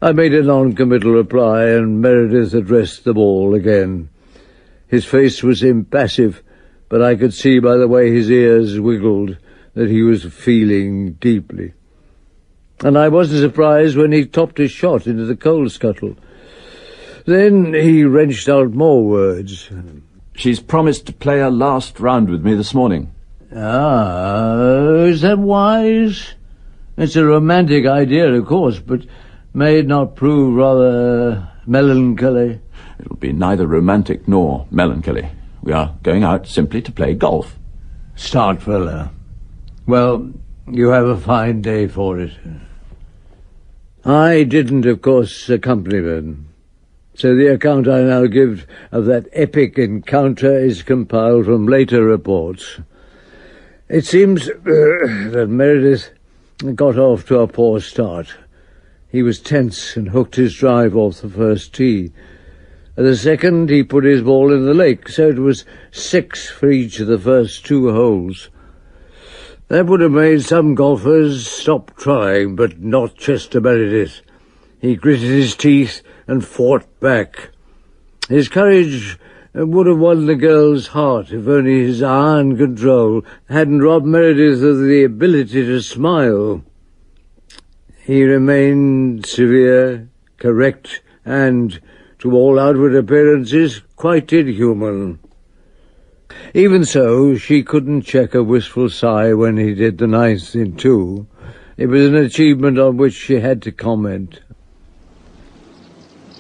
I made a non-committal reply, and Meredith addressed the ball again. His face was impassive, but I could see by the way his ears wiggled that he was feeling deeply. And I wasn't surprised when he topped his shot into the coal scuttle. Then he wrenched out more words. She's promised to play her last round with me this morning. Is that wise? It's a romantic idea, of course, but may it not prove rather melancholy? It'll be neither romantic nor melancholy. We are going out simply to play golf. Start fella. Well, you have a fine day for it. I didn't, of course, accompany them. So the account I now give of that epic encounter is compiled from later reports. It seems that Meredith got off to a poor start. He was tense and hooked his drive off the first tee. At the second, he put his ball in the lake, so it was 6 for each of the first 2 holes. That would have made some golfers stop trying, but not Chester Meredith. He gritted his teeth and fought back. His courage would have won the girl's heart if only his iron control hadn't robbed Meredith of the ability to smile. He remained severe, correct, and, to all outward appearances, quite inhuman. Even so, she couldn't check a wistful sigh when he did the 9th in 2. It was an achievement on which she had to comment.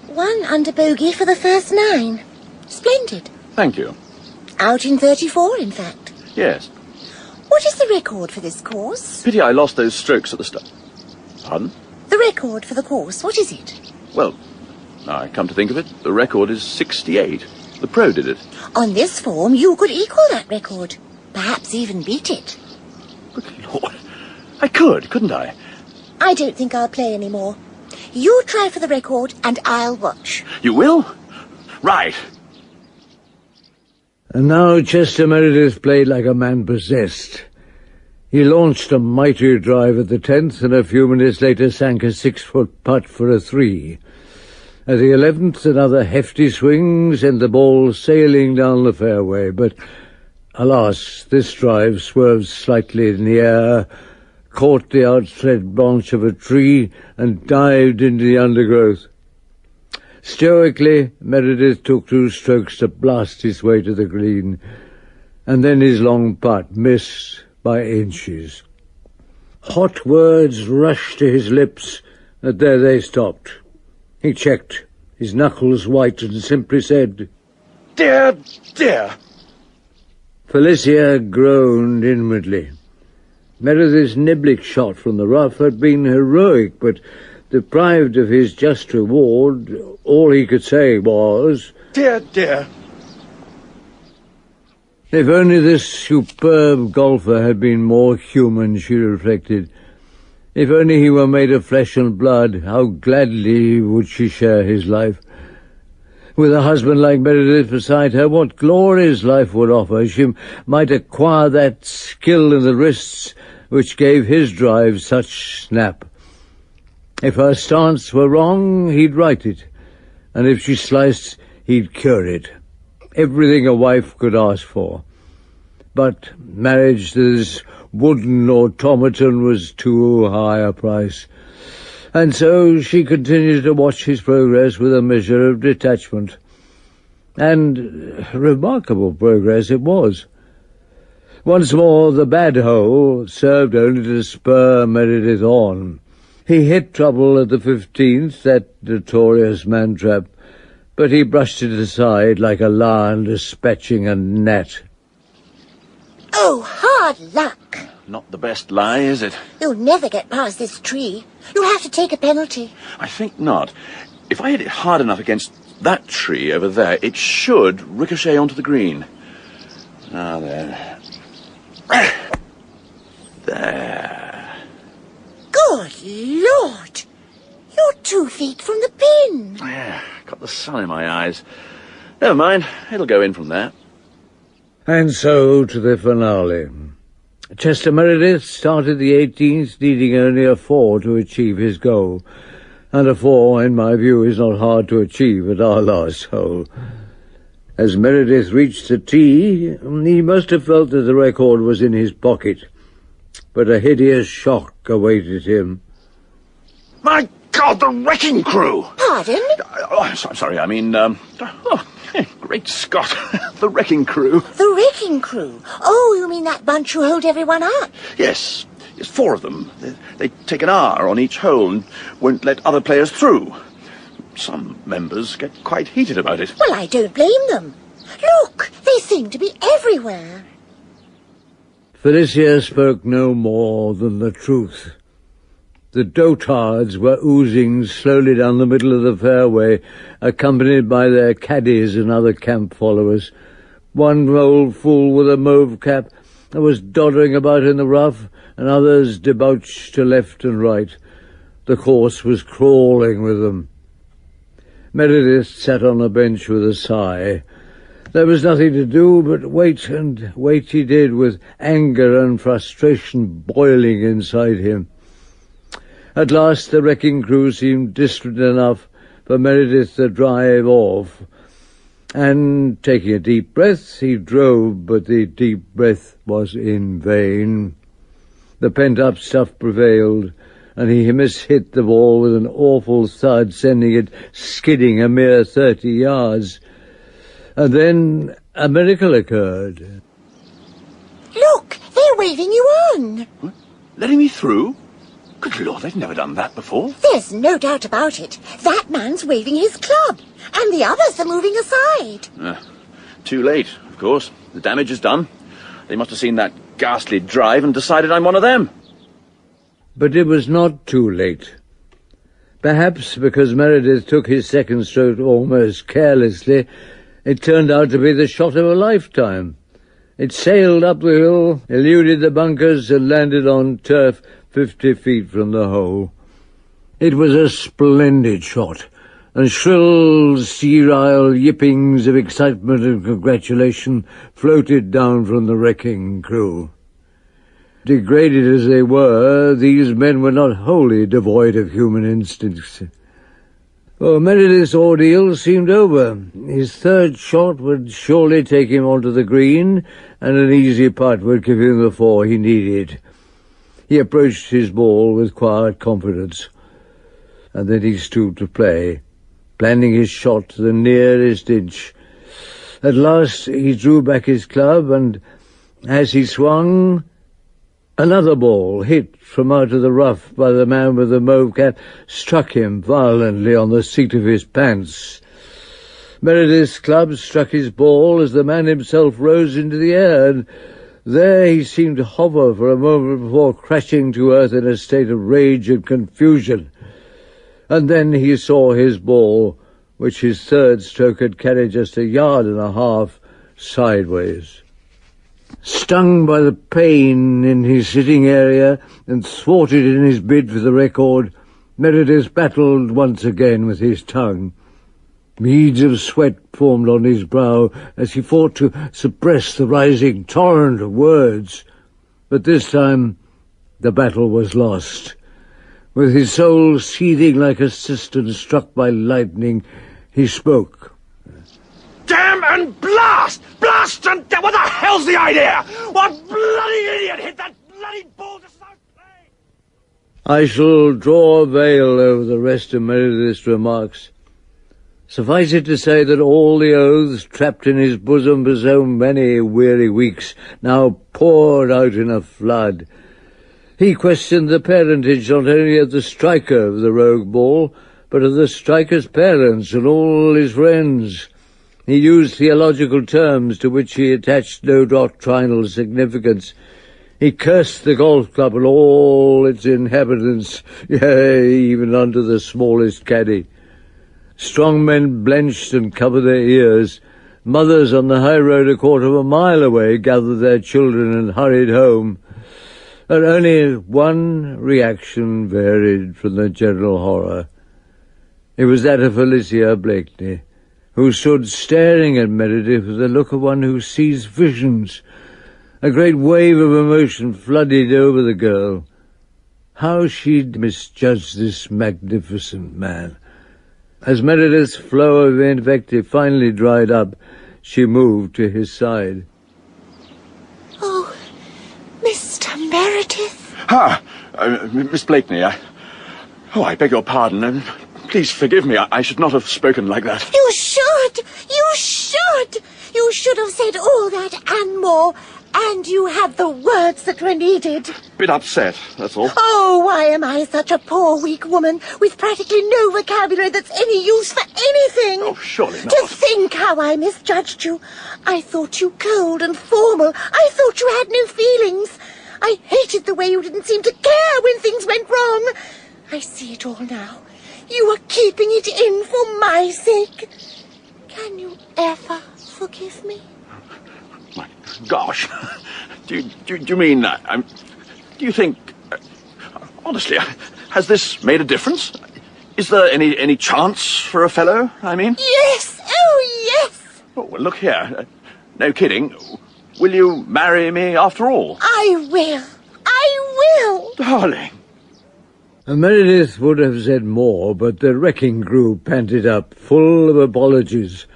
1 under bogey for the first 9. Splendid. Thank you. Out in 34, in fact. Yes. What is the record for this course? Pity I lost those strokes at the start. Pardon? The record for the course, what is it? Well, now I come to think of it, the record is 68. The pro did it. On this form, you could equal that record. Perhaps even beat it. Good Lord. I could, couldn't I? I don't think I'll play any more. You try for the record, and I'll watch. You will? Right. And now Chester Meredith played like a man possessed. He launched a mighty drive at the 10th, and a few minutes later sank a 6-foot putt for a 3. At the 11th, another hefty swing sent the ball sailing down the fairway, but, alas, this drive swerved slightly in the air, caught the outspread branch of a tree, and dived into the undergrowth. Stoically, Meredith took 2 strokes to blast his way to the green, and then his long putt missed by inches. Hot words rushed to his lips, but there they stopped. He checked, his knuckles white, and simply said, "Dear, dear." Felicia groaned inwardly. Meredith's niblick shot from the rough had been heroic, but deprived of his just reward, all he could say was, "Dear, dear." If only this superb golfer had been more human, she reflected. If only he were made of flesh and blood, how gladly would she share his life. With a husband like Meredith beside her, what glories life would offer. She might acquire that skill in the wrists which gave his drive such snap. If her stance were wrong, he'd right it, and if she sliced, he'd cure it. Everything a wife could ask for. But marriage to this wooden automaton was too high a price, and so she continued to watch his progress with a measure of detachment. And remarkable progress it was. Once more, the bad hole served only to spur Meredith on. He hit trouble at the 15th, that notorious man-trap, but he brushed it aside like a lion dispatching a gnat. Oh, hard luck. Not the best lie, is it? You'll never get past this tree. You'll have to take a penalty. I think not. If I hit it hard enough against that tree over there, it should ricochet onto the green. Ah, there. There. Good Lord! You're 2 feet from the pin. Yeah, got the sun in my eyes. Never mind, it'll go in from there. And so to the finale. Chester Meredith started the 18th, needing only a 4 to achieve his goal. And a 4, in my view, is not hard to achieve at our last hole. As Meredith reached the tee, he must have felt that the record was in his pocket. But a hideous shock awaited him. My God, the wrecking crew! Pardon? I'm sorry, I mean, great Scott, the wrecking crew. The wrecking crew? Oh, you mean that bunch who hold everyone up? Yes, 4 of them. They take an hour on each hole and won't let other players through. Some members get quite heated about it. Well, I don't blame them. Look, they seem to be everywhere. Felicia spoke no more than the truth. The dotards were oozing slowly down the middle of the fairway, accompanied by their caddies and other camp followers. One old fool with a mauve cap was doddering about in the rough, and others debauched to left and right. The course was crawling with them. Meredith sat on a bench with a sigh. There was nothing to do but wait, and wait he did, with anger and frustration boiling inside him. At last the wrecking crew seemed distant enough for Meredith to drive off, and, taking a deep breath, he drove, but the deep breath was in vain. The pent-up stuff prevailed, and he mishit the ball with an awful thud, sending it skidding a mere 30 yards. And then a miracle occurred. Look, they're waving you on. What? Letting me through? Good Lord, they've never done that before. There's no doubt about it. That man's waving his club, and the others are moving aside. Too late, of course. The damage is done. They must have seen that ghastly drive and decided I'm one of them. But it was not too late. Perhaps because Meredith took his second stroke almost carelessly, it turned out to be the shot of a lifetime. It sailed up the hill, eluded the bunkers, and landed on turf 50 feet from the hole. It was a splendid shot, and shrill, sterile yippings of excitement and congratulation floated down from the wrecking crew. Degraded as they were, these men were not wholly devoid of human instincts. Well, Meredith's ordeal seemed over. His third shot would surely take him onto the green, and an easy putt would give him the 4 he needed. He approached his ball with quiet confidence, and then he stooped to play, planning his shot to the nearest inch. At last he drew back his club, and as he swung, another ball, hit from out of the rough by the man with the mauve cap, struck him violently on the seat of his pants. Meredith's club struck his ball as the man himself rose into the air, and there he seemed to hover for a moment before crashing to earth in a state of rage and confusion. And then he saw his ball, which his third stroke had carried just 1.5 yards, sideways. Stung by the pain in his sitting area and thwarted in his bid for the record, Meredith battled once again with his tongue. Beads of sweat formed on his brow as he fought to suppress the rising torrent of words. But this time the battle was lost. With his soul seething like a cistern struck by lightning, he spoke. Damn and blast! Blast and what the hell's the idea? What bloody idiot hit that bloody ball just without playing? I shall draw a veil over the rest of Meredith's remarks. Suffice it to say that all the oaths trapped in his bosom for so many weary weeks now poured out in a flood. He questioned the parentage not only of the striker of the rogue ball, but of the striker's parents and all his friends. He used theological terms to which he attached no doctrinal significance. He cursed the golf club and all its inhabitants, yea, even unto the smallest caddy. Strong men blenched and covered their ears, Mothers on the high road a quarter of a mile away gathered their children and hurried home. And only one reaction varied from the general horror. It was that of Felicia Blakeney, who stood staring at Meredith with the look of one who sees visions. A great wave of emotion flooded over the girl. How she'd misjudged this magnificent man. As Meredith's flow of invective finally dried up, she moved to his side. Oh, Mr. Meredith. Miss Blakeney, I beg your pardon. Please forgive me. I should not have spoken like that. You should! You should! You should have said all that and more. And you had the words that were needed. Bit upset, that's all. Oh, why am I such a poor, weak woman with practically no vocabulary that's any use for anything? Oh, surely not. To think how I misjudged you. I thought you cold and formal. I thought you had no feelings. I hated the way you didn't seem to care when things went wrong. I see it all now. You were keeping it in for my sake. Can you ever forgive me? My gosh. Do you mean... do you think... honestly, has this made a difference? Is there any chance for a fellow, I mean? Yes! Oh, yes! Oh, well, look here. No kidding. Will you marry me after all? I will. I will. Darling. Meredith would have said more, but the wrecking crew panted up, full of apologies.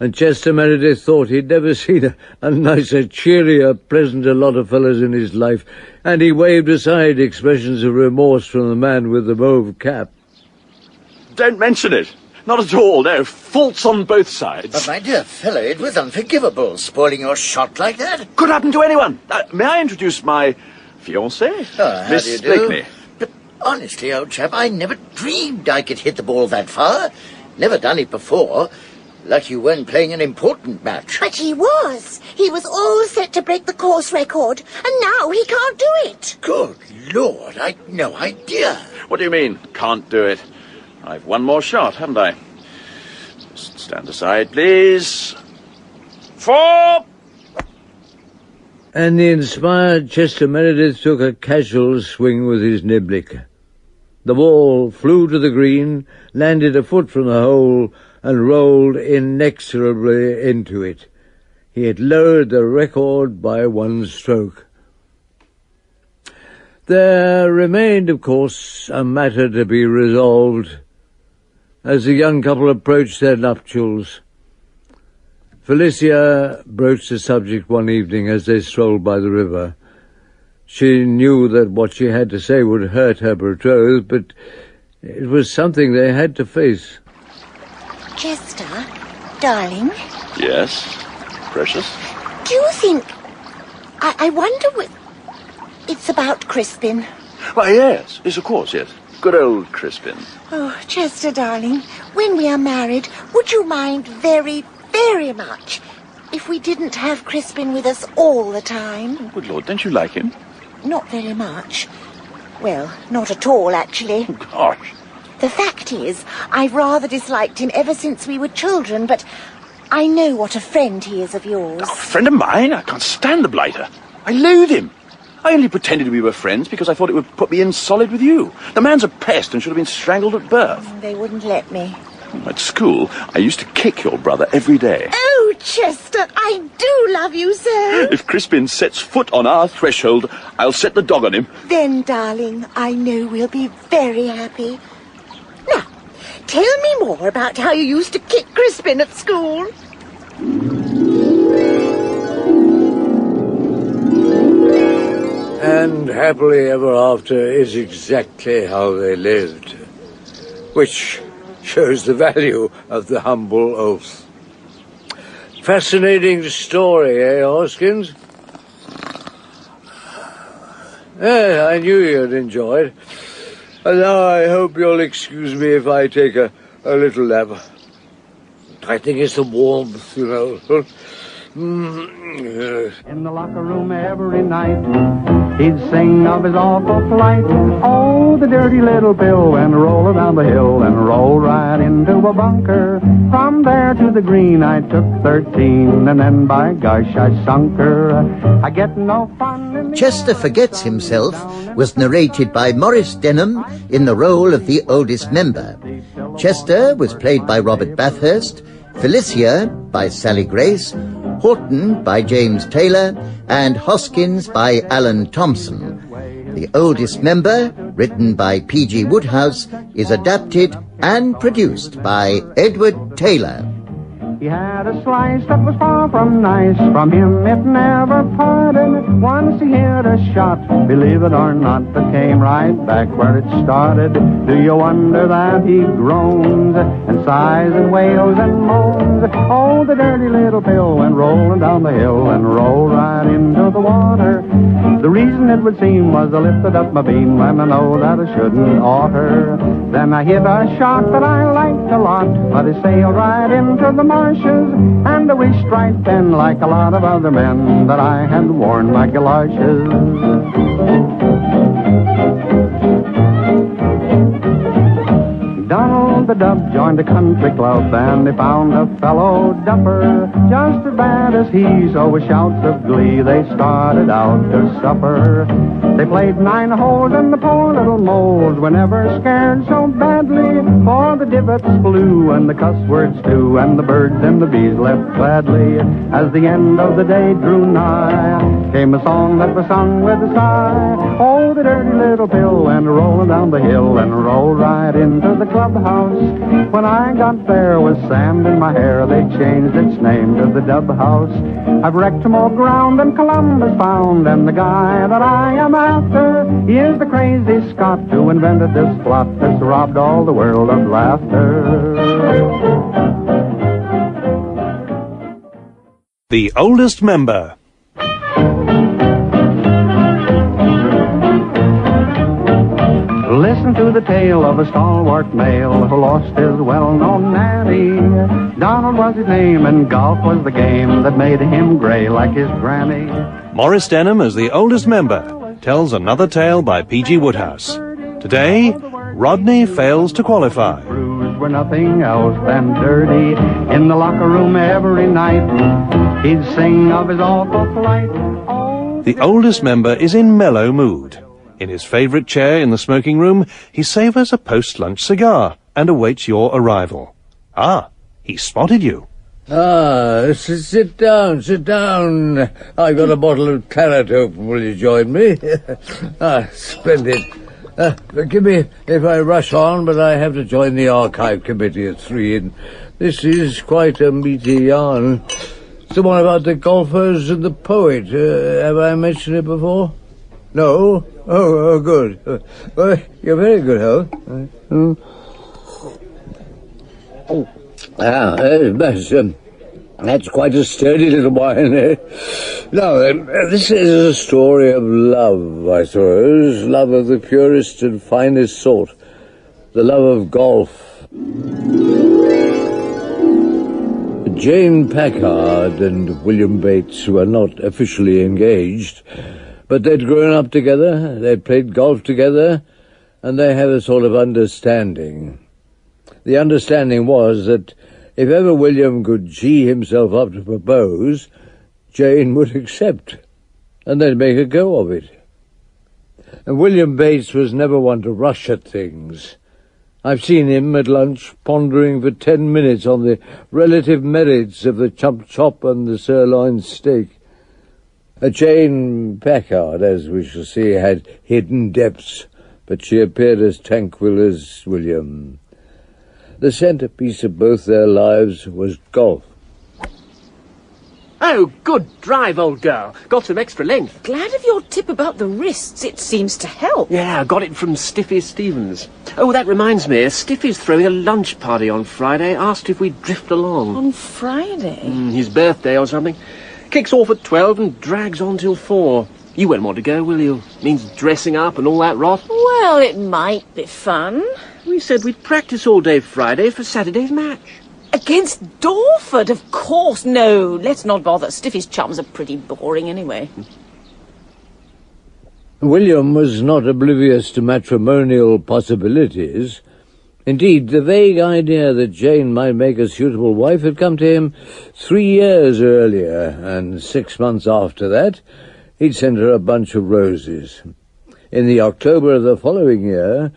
And Chester Meredith thought he'd never seen a nicer, cheerier, pleasanter lot of fellows in his life, and he waved aside expressions of remorse from the man with the mauve cap. Don't mention it. Not at all, no. Faults on both sides. But, my dear fellow, it was unforgivable, spoiling your shot like that. Could happen to anyone. May I introduce my fiancée? Miss Blakeney. But honestly, old chap, I never dreamed I could hit the ball that far. Never done it before. Lucky you weren't playing an important match. But he was. He was all set to break the course record, and now he can't do it. Good Lord, I'd no idea. What do you mean, can't do it? I've one more shot, haven't I? Just stand aside, please. 4! And the inspired Chester Meredith took a casual swing with his niblick. The ball flew to the green, landed a foot from the hole, and rolled inexorably into it. He had lowered the record by one stroke. There remained, of course, a matter to be resolved as the young couple approached their nuptials. Felicia broached the subject one evening as they strolled by the river. She knew that what she had to say would hurt her betrothed, but it was something they had to face. Chester, darling. Yes, precious? Do you think... I wonder what... It's about Crispin. Why, yes, of course, yes. Good old Crispin. Oh, Chester, darling, when we are married, would you mind very, very much if we didn't have Crispin with us all the time? Oh, good Lord, don't you like him? Not very much. Well, not at all, actually. Oh, gosh. The fact is, I've rather disliked him ever since we were children, but I know what a friend he is of yours. A friend of mine? I can't stand the blighter. I loathe him. I only pretended we were friends because I thought it would put me in solid with you. The man's a pest and should have been strangled at birth. They wouldn't let me. At school, I used to kick your brother every day. Oh, Chester, I do love you so. If Crispin sets foot on our threshold, I'll set the dog on him. Then, darling, I know we'll be very happy. Now, tell me more about how you used to kick Crispin at school. And happily ever after is exactly how they lived, which shows the value of the humble oath. Fascinating story, eh, Hoskins? I knew you'd enjoy it. And now I hope you'll excuse me if I take a little nap. I think it's the warmth, you know. In the locker room every night, he'd sing of his awful flight. Oh, the dirty little Bill went rolling down the hill and rolled right into a bunker. From there to the green I took 13, and then by gosh I sunk her. I get no fun in the Chester Forgets Himself was narrated by Maurice Denham in the role of the oldest member. Chester was played by Robert Bathurst, Felicia by Sally Grace, Horton by James Taylor, and Hoskins by Alan Thompson. The oldest member, written by PG Wodehouse, is adapted and produced by Edward Taylor. He had a slice that was far from nice. From him it never parted. Once he hit a shot, believe it or not, that came right back where it started. Do you wonder that he groans and sighs and wails and moans? Oh, the dirty little Bill went rolling down the hill and rolled right into the water. The reason it would seem was I lifted up my beam and I know that I shouldn't oughter. Then I hit a shot that I liked a lot, but it sailed right into the marshes, and I wished right then, like a lot of other men, that I had worn my galoshes. Donald the Dub joined a country club, and they found a fellow duffer just as bad as he, so with shouts of glee they started out to supper. They played 9 holes, and the poor little moles were never scared so badly, for the divots flew and the cuss words too, and the birds and the bees left gladly. As the end of the day drew nigh, came a song that was sung with a sigh. Oh, the dirty little Bill went rolling down the hill and rolled right into the clubhouse. When I got there with sand in my hair, they changed its name to the Dub House. I've wrecked more ground than Columbus found, and the guy that I am after is the crazy Scot who invented this plot that's robbed all the world of laughter. The oldest member. Listen to the tale of a stalwart male who lost his well-known nanny. Donald was his name, and golf was the game that made him grey like his granny. Maurice Denham as the oldest member tells another tale by PG Wodehouse. Today, Rodney fails to qualify. Bruised were nothing else than dirty. In the locker room every night, he'd sing of his awful flight. The oldest member is in mellow mood. In his favourite chair in the smoking room, he savours a post-lunch cigar and awaits your arrival. Ah, he spotted you. Sit down, sit down. I've got a bottle of claret open. Will you join me? Splendid. Forgive me if I rush on, but I have to join the archive committee at 3, and this is quite a meaty yarn. It's the one about the golfers and the poet. Have I mentioned it before? No? Oh, good. Well, you're very good, Hal. That's quite a sturdy little wine. Now, this is a story of love, I suppose. Love of the purest and finest sort. The love of golf. Jane Packard and William Bates were not officially engaged, but they'd grown up together, they'd played golf together, and they had a sort of understanding. The understanding was that if ever William could gee himself up to propose, Jane would accept, and they'd make a go of it. And William Bates was never one to rush at things. I've seen him at lunch pondering for 10 minutes on the relative merits of the chump chop and the sirloin steak. Jane Packard, as we shall see, had hidden depths, but she appeared as tranquil as William. The centrepiece of both their lives was golf. Oh, good drive, old girl. Got some extra length. Glad of your tip about the wrists. It seems to help. Yeah, I got it from Stiffy Stevens. Oh, that reminds me. Stiffy's throwing a lunch party on Friday. Asked if we'd drift along. On Friday? His birthday or something. Kicks off at 12 and drags on till 4. You won't want to go, will you? Means dressing up and all that rot. Well, it might be fun. We said we'd practice all day Friday for Saturday's match. Against Dorford, of course. No, let's not bother. Stiffy's chums are pretty boring anyway. William was not oblivious to matrimonial possibilities. Indeed, the vague idea that Jane might make a suitable wife had come to him 3 years earlier, and 6 months after that, he'd sent her a bunch of roses. In the October of the following year,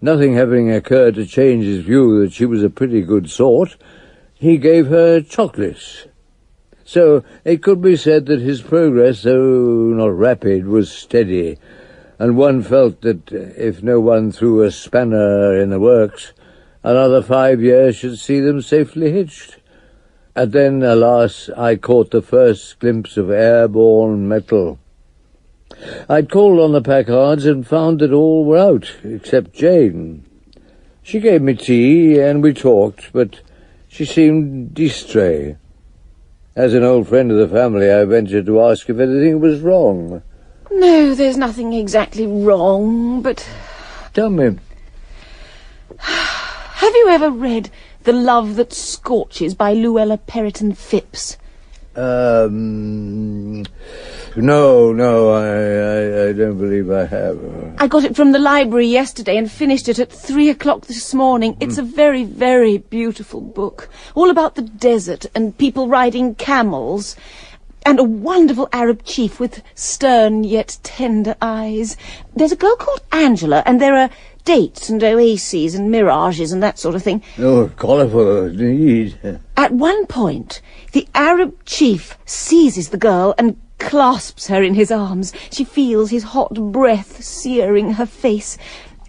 nothing having occurred to change his view that she was a pretty good sort, he gave her chocolates. So it could be said that his progress, though not rapid, was steady, and one felt that if no one threw a spanner in the works, another 5 years should see them safely hitched. And then, alas, I caught the first glimpse of airborne metal. I'd called on the Packards and found that all were out, except Jane. She gave me tea, and we talked, but she seemed distrait. As an old friend of the family, I ventured to ask if anything was wrong. No, there's nothing exactly wrong, but... Tell me. Have you ever read The Love That Scorches by Luella Perriton Phipps? No, I don't believe I have. I got it from the library yesterday and finished it at 3 o'clock this morning. It's a very, very beautiful book, all about the desert and people riding camels, and a wonderful Arab chief with stern yet tender eyes. There's a girl called Angela, and there are dates and oases and mirages and that sort of thing. Oh, colourful indeed. At one point, the Arab chief seizes the girl and clasps her in his arms. She feels his hot breath searing her face,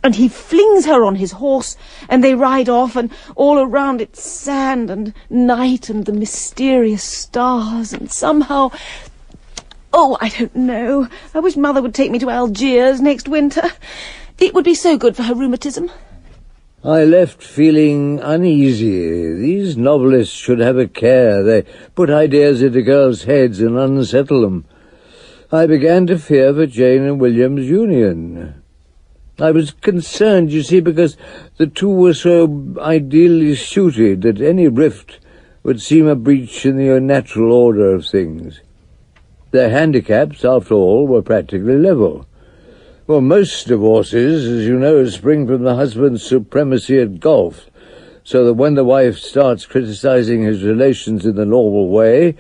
and he flings her on his horse, and they ride off, and all around it's sand and night and the mysterious stars, and somehow... Oh, I don't know. I wish Mother would take me to Algiers next winter. It would be so good for her rheumatism. I left feeling uneasy. These novelists should have a care. They put ideas into girls' heads and unsettle them. I began to fear for Jane and William's union. I was concerned, you see, because the two were so ideally suited that any rift would seem a breach in the natural order of things. Their handicaps, after all, were practically level. Well, most divorces, as you know, spring from the husband's supremacy at golf, so that when the wife starts criticizing his relations in the normal way,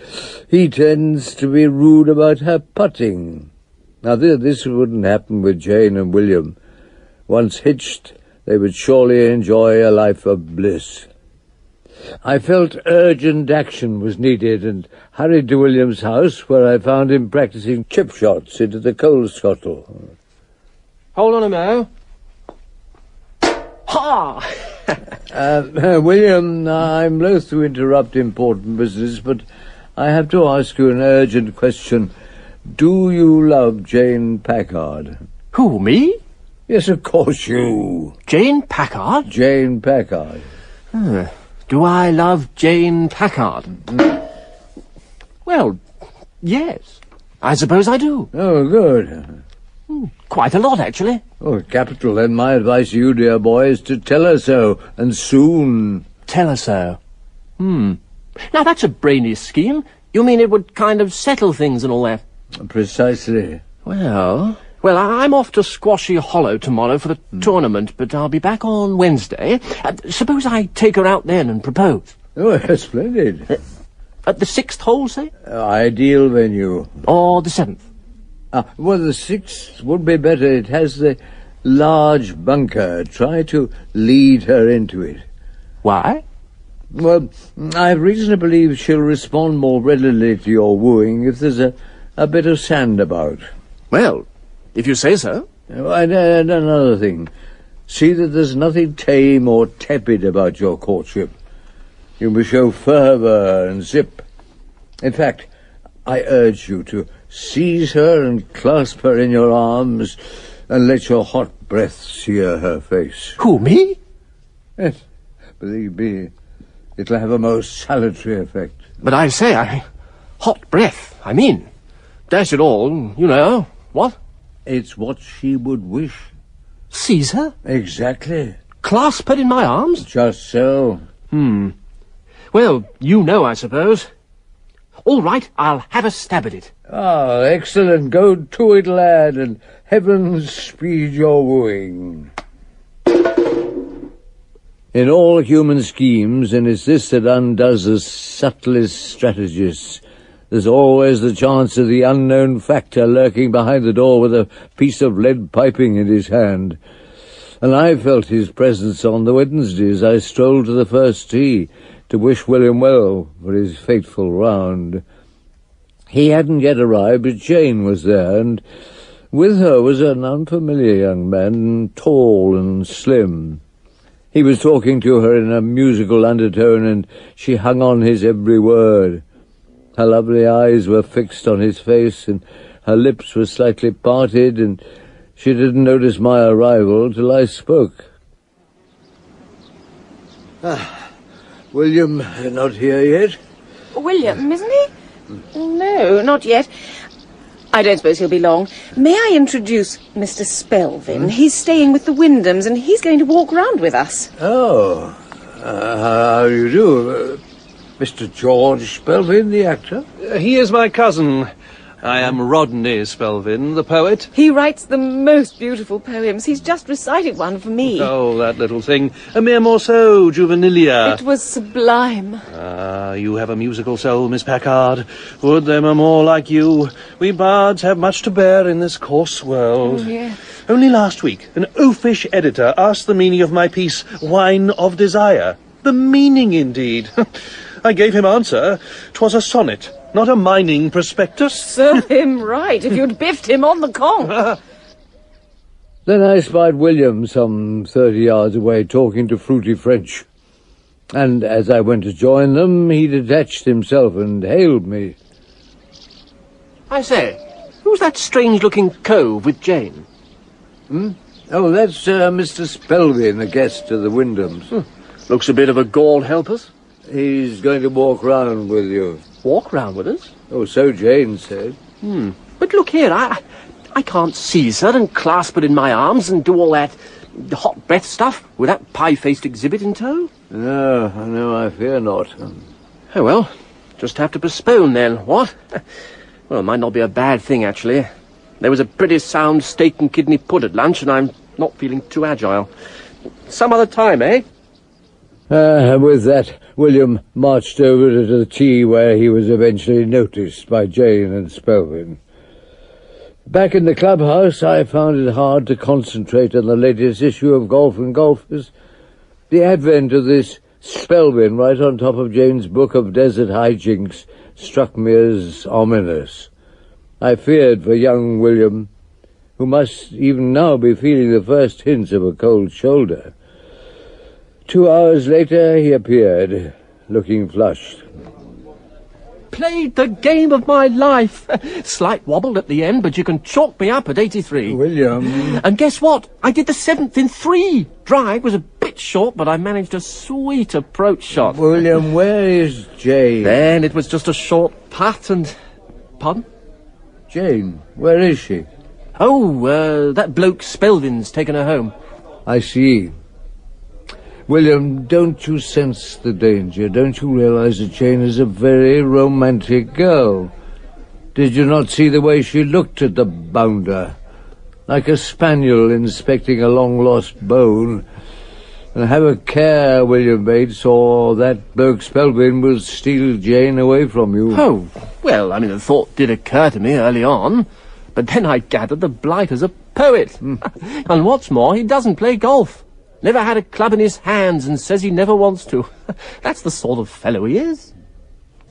he tends to be rude about her putting. Now, this wouldn't happen with Jane and William. Once hitched, they would surely enjoy a life of bliss. I felt urgent action was needed and hurried to William's house, where I found him practicing chip shots into the coal scuttle. Hold on a mo. Ha! William, I'm loath to interrupt important business, but I have to ask you an urgent question. Do you love Jane Packard? Who, me? Yes, of course you. Jane Packard? Jane Packard. Do I love Jane Packard? Well, yes. I suppose I do. Oh, good. Quite a lot, actually. Oh, capital. Then my advice to you, dear boy, is to tell her so, and soon. Tell her so. Now, that's a brainy scheme. You mean it would kind of settle things and all that? Precisely. Well, I'm off to Squashy Hollow tomorrow for the tournament, but I'll be back on Wednesday. Suppose I take her out then and propose? Oh, that's splendid. At the 6th hole, say? Ideal venue. Or the 7th? Well, the 6th would be better. It has the large bunker. Try to lead her into it. Why? Well, I have reason to believe she'll respond more readily to your wooing if there's a bit of sand about. Well, if you say so. And another thing. See that there's nothing tame or tepid about your courtship. You must show fervour and zip. In fact, I urge you to seize her and clasp her in your arms and let your hot breath sear her face. Who, me? Yes, believe me, it'll have a most salutary effect. But I say, hot breath, I mean. Dash it all, you know. What? It's what she would wish. Seize her? Exactly. Clasp her in my arms? Just so. Well, you know, I suppose. All right, I'll have a stab at it. Ah, excellent. Go to it, lad, and heaven speed your wooing. In all human schemes, and it's this that undoes the subtlest strategists, there's always the chance of the unknown factor lurking behind the door with a piece of lead piping in his hand. And I felt his presence on the Wednesday as I strolled to the first tee to wish William well for his fateful round. He hadn't yet arrived, but Jane was there, and with her was an unfamiliar young man, tall and slim. He was talking to her in a musical undertone, and she hung on his every word. Her lovely eyes were fixed on his face, and her lips were slightly parted, and she didn't notice my arrival till I spoke. William not here yet? William, isn't he? No, not yet. I don't suppose he'll be long. May I introduce Mr. Spelvin? He's staying with the Wyndhams, and he's going to walk round with us. Oh, how do you do? Mr. George Spelvin, the actor? He is my cousin. I am Rodney Spelvin, the poet. He writes the most beautiful poems. He's just recited one for me. Oh, that little thing. A mere morceau, juvenilia. It was sublime. Ah, you have a musical soul, Miss Packard. Would there were more like you. We bards have much to bear in this coarse world. Oh, yeah. Only last week, an oafish editor asked the meaning of my piece, Wine of Desire. The meaning, indeed. I gave him answer. 'Twas a sonnet, not a mining prospectus. Serve him right, if you'd biffed him on the conch. Then I spied William some 30 yards away talking to Fruity French. And as I went to join them, he detached himself and hailed me. I say, who's that strange-looking cove with Jane? Oh, that's Mr. Spelvin, a guest to the Wyndhams. Looks a bit of a gall helpers. He's going to walk round with you. Walk round with us? Oh, so Jane said. But look here, I can't seize her and clasp her in my arms and do all that hot breath stuff with that pie-faced exhibit in tow. No, I fear not. Oh, well, just have to postpone then, what? Well, it might not be a bad thing, actually. There was a pretty sound steak and kidney pud at lunch, and I'm not feeling too agile. Some other time, eh? With that, William marched over to the tee where he was eventually noticed by Jane and Spelvin. Back in the clubhouse, I found it hard to concentrate on the latest issue of Golf and Golfers. The advent of this Spelvin right on top of Jane's book of desert hijinks struck me as ominous. I feared for young William, who must even now be feeling the first hints of a cold shoulder. 2 hours later, he appeared, looking flushed. Played the game of my life. Slight wobble at the end, but you can chalk me up at 83. William. And guess what? I did the 7th in 3. Drive was a bit short, but I managed a sweet approach shot. William, where is Jane? Then it was just a short putt and... Pardon? Jane, where is she? Oh, that bloke Spelvin's taken her home. I see. William, don't you sense the danger? Don't you realize that Jane is a very romantic girl? Did you not see the way she looked at the bounder? Like a spaniel inspecting a long-lost bone. And have a care, William Bates, or that bloke Spelvin will steal Jane away from you. Oh, well, I mean, the thought did occur to me early on. But then I gathered the Blighter's a poet. And what's more, he doesn't play golf. Never had a club in his hands and says he never wants to. That's the sort of fellow he is.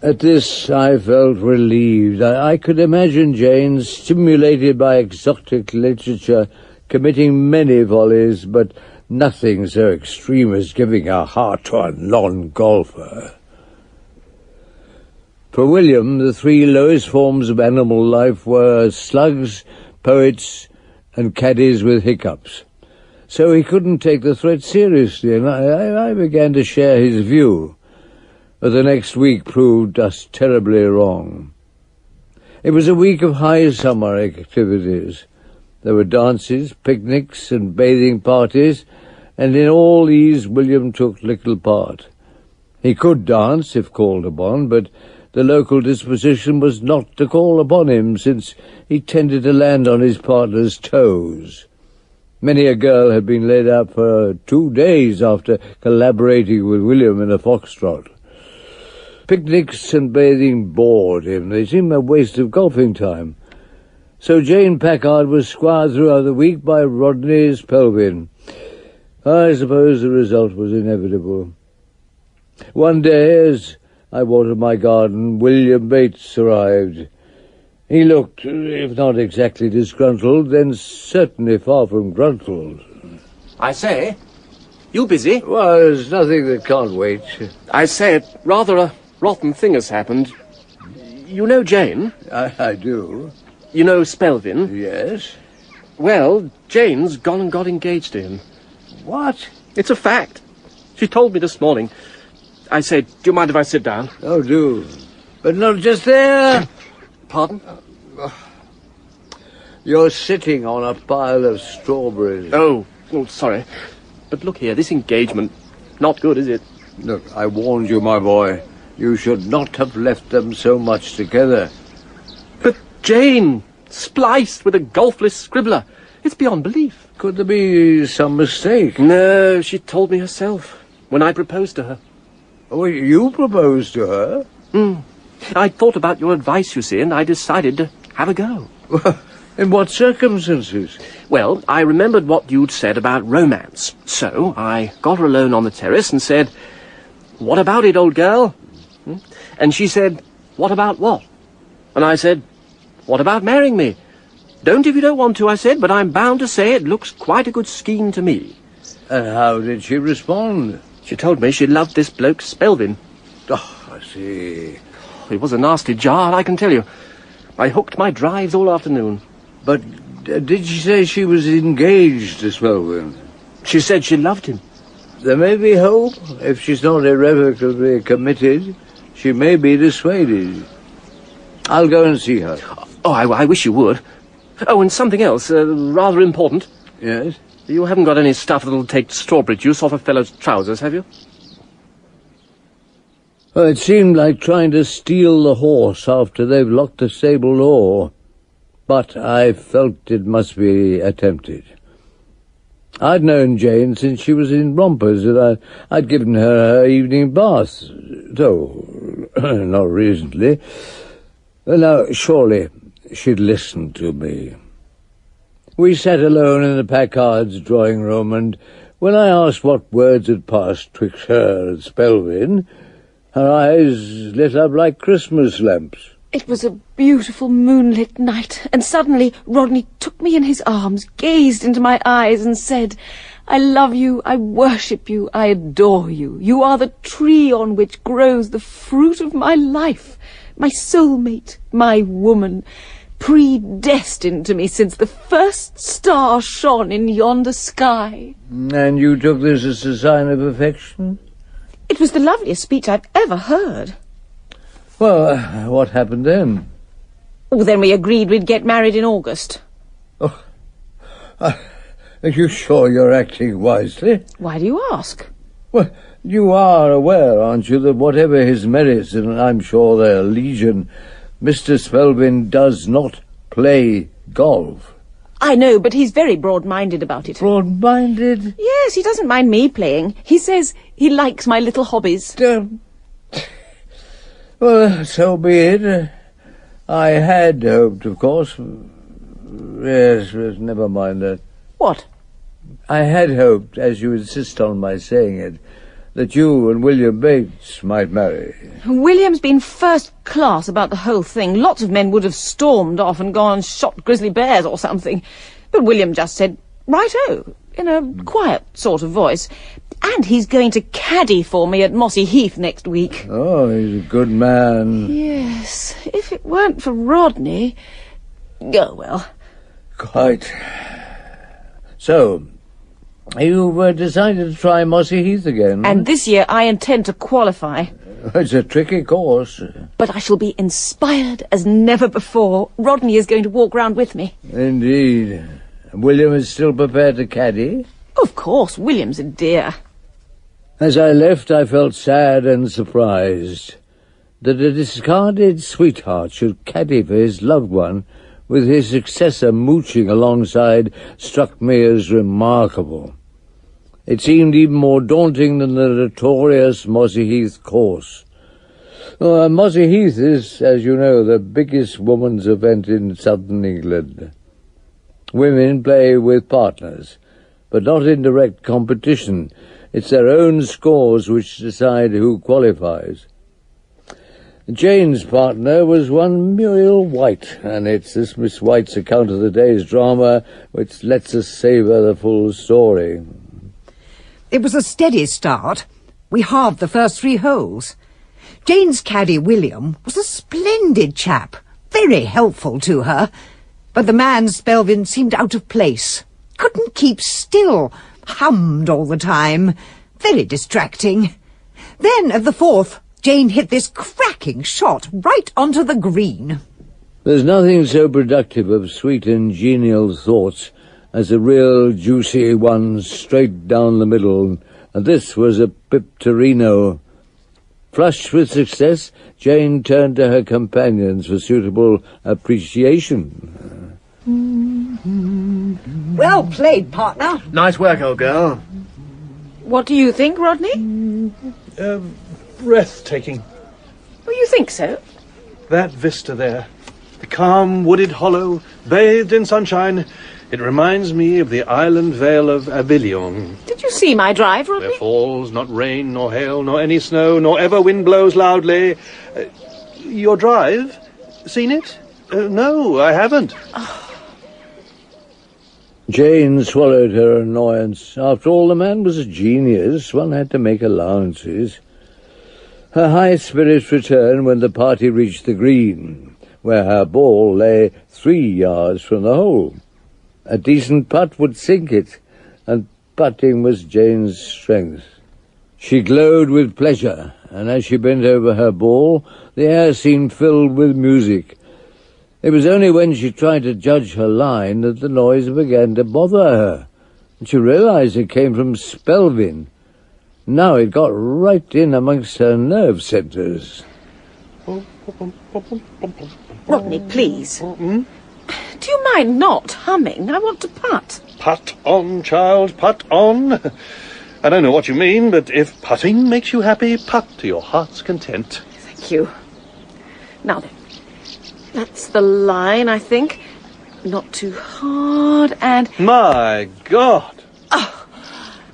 At this, I felt relieved. I could imagine Jane, stimulated by exotic literature, committing many volleys, but nothing so extreme as giving her heart to a non-golfer. For William, the 3 lowest forms of animal life were slugs, poets, and caddies with hiccups. So he couldn't take the threat seriously, and I began to share his view. But the next week proved us terribly wrong. It was a week of high summer activities. There were dances, picnics, and bathing parties, and in all these William took little part. He could dance if called upon, but the local disposition was not to call upon him, since he tended to land on his partner's toes. Many a girl had been laid up for 2 days after collaborating with William in a foxtrot. Picnics and bathing bored him. They seemed a waste of golfing time. So Jane Packard was squired throughout the week by Rodney's Pelvin. I suppose the result was inevitable. One day, as I watered my garden, William Bates arrived. He looked, if not exactly disgruntled, then certainly far from gruntled. I say, you busy? Well, there's nothing that can't wait. I say, rather a rotten thing has happened. You know Jane? I do. You know Spelvin? Yes. Well, Jane's gone and got engaged to him. What? It's a fact. She told me this morning. I say, do you mind if I sit down? Oh, do. But not just there. Pardon? You're sitting on a pile of strawberries. Oh, sorry. But look here, this engagement, not good, is it? Look, I warned you, my boy. You should not have left them so much together. But Jane, spliced with a golfless scribbler. It's beyond belief. Could there be some mistake? No, she told me herself when I proposed to her. Oh, you proposed to her? I thought about your advice, you see, and I decided to have a go. In what circumstances? Well, I remembered what you'd said about romance. So I got her alone on the terrace and said, "What about it, old girl?" And she said, "What about what?" And I said, "What about marrying me?" "Don't if you don't want to," I said, "but I'm bound to say it looks quite a good scheme to me." And how did she respond? She told me she loved this bloke Spelvin. Oh, I see. It was a nasty jar, I can tell you. I hooked my drives all afternoon. But did she say she was engaged to Spelvin? She said she loved him. There may be hope. If she's not irrevocably committed, she may be dissuaded. I'll go and see her. Oh, I wish you would. Oh, and something else, rather important. Yes? You haven't got any stuff that'll take strawberry juice off a fellow's trousers, have you? Well, it seemed like trying to steal the horse after they've locked the stable door. But I felt it must be attempted. I'd known Jane since she was in rompers, and I'd given her evening bath. Though, not recently. Now, surely she'd listen to me. We sat alone in the Packard's drawing-room, and when I asked what words had passed twixt her and Spelvin, her eyes lit up like Christmas lamps. It was a beautiful moonlit night, and suddenly Rodney took me in his arms, gazed into my eyes, and said, "I love you, I worship you, I adore you. You are the tree on which grows the fruit of my life, my soulmate, my woman, predestined to me since the first star shone in yonder sky." And you took this as a sign of affection? It was the loveliest speech I've ever heard. Well, what happened then? Oh, then we agreed we'd get married in August. Oh, are you sure you're acting wisely? Why do you ask? Well, you are aware, aren't you, that whatever his merits, and I'm sure they're legion, Mr. Spelvin does not play golf. I know, but he's very broad-minded about it. Broad-minded? Yes, he doesn't mind me playing. He says he likes my little hobbies. Well, so be it. I had hoped, of course. Yes, never mind that. What? I had hoped, as you insist on my saying it, that you and William Bates might marry. William's been first class about the whole thing. Lots of men would have stormed off and gone and shot grizzly bears or something. But William just said, "Righto," in a quiet sort of voice. And he's going to caddy for me at Mossy Heath next week. Oh, he's a good man. Yes, if it weren't for Rodney... Oh, well. Quite. So, you've decided to try Mossy Heath again? And this year I intend to qualify. It's a tricky course. But I shall be inspired as never before. Rodney is going to walk round with me. Indeed. William is still prepared to caddy? Of course, William's a dear. As I left, I felt sad and surprised that a discarded sweetheart should caddy for his loved one with his successor mooching alongside struck me as remarkable. It seemed even more daunting than the notorious Mossy Heath course. Mossy Heath is, as you know, the biggest women's event in southern England. Women play with partners, but not in direct competition. It's their own scores which decide who qualifies. Jane's partner was one Muriel White, and it's this Miss White's account of the day's drama which lets us savour the full story. It was a steady start. We halved the first 3 holes. Jane's caddy, William, was a splendid chap, very helpful to her, but the man Spelvin seemed out of place. Couldn't keep still, hummed all the time. Very distracting. Then, at the 4th, Jane hit this cracking shot right onto the green. There's nothing so productive of sweet and genial thoughts as a real juicy one straight down the middle, and this was a Piptorino. Flushed with success, Jane turned to her companions for suitable appreciation. Well played, partner. Nice work, old girl. What do you think, Rodney? Breathtaking. Oh, you think so? That vista there, the calm wooded hollow, bathed in sunshine, it reminds me of the island vale of Avilion. Did you see my drive, Rodney? Where falls not rain, nor hail, nor any snow, nor ever wind blows loudly. Your drive? Seen it? No, I haven't. Jane swallowed her annoyance. After all, the man was a genius. One had to make allowances. Her high spirits returned when the party reached the green, where her ball lay 3 yards from the hole. A decent putt would sink it, and putting was Jane's strength. She glowed with pleasure, and as she bent over her ball, the air seemed filled with music. It was only when she tried to judge her line that the noise began to bother her, and she realized it came from Spelvin. Now it got right in amongst her nerve centres. Rodney, please. Do you mind not humming? I want to putt. Putt on, child, putt on. I don't know what you mean, but if putting makes you happy, putt to your heart's content. Thank you. Now then, that's the line, I think. Not too hard, and... My God!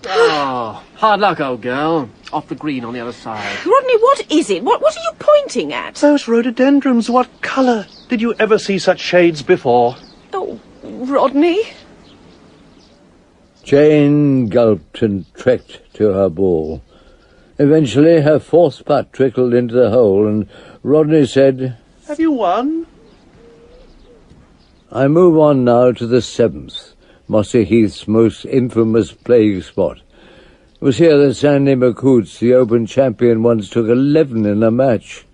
Oh, hard luck, old girl. Off the green on the other side. Rodney, what is it? What are you pointing at? Those rhododendrons, what colour? Did you ever see such shades before? Oh, Rodney? Jane gulped and trekked to her ball. Eventually her 4th putt trickled into the hole, and Rodney said, "Have you won?" I move on now to the 7th, Mossy Heath's most infamous plague spot. It was here that Sandy McCoots, the Open champion, once took 11 in a match.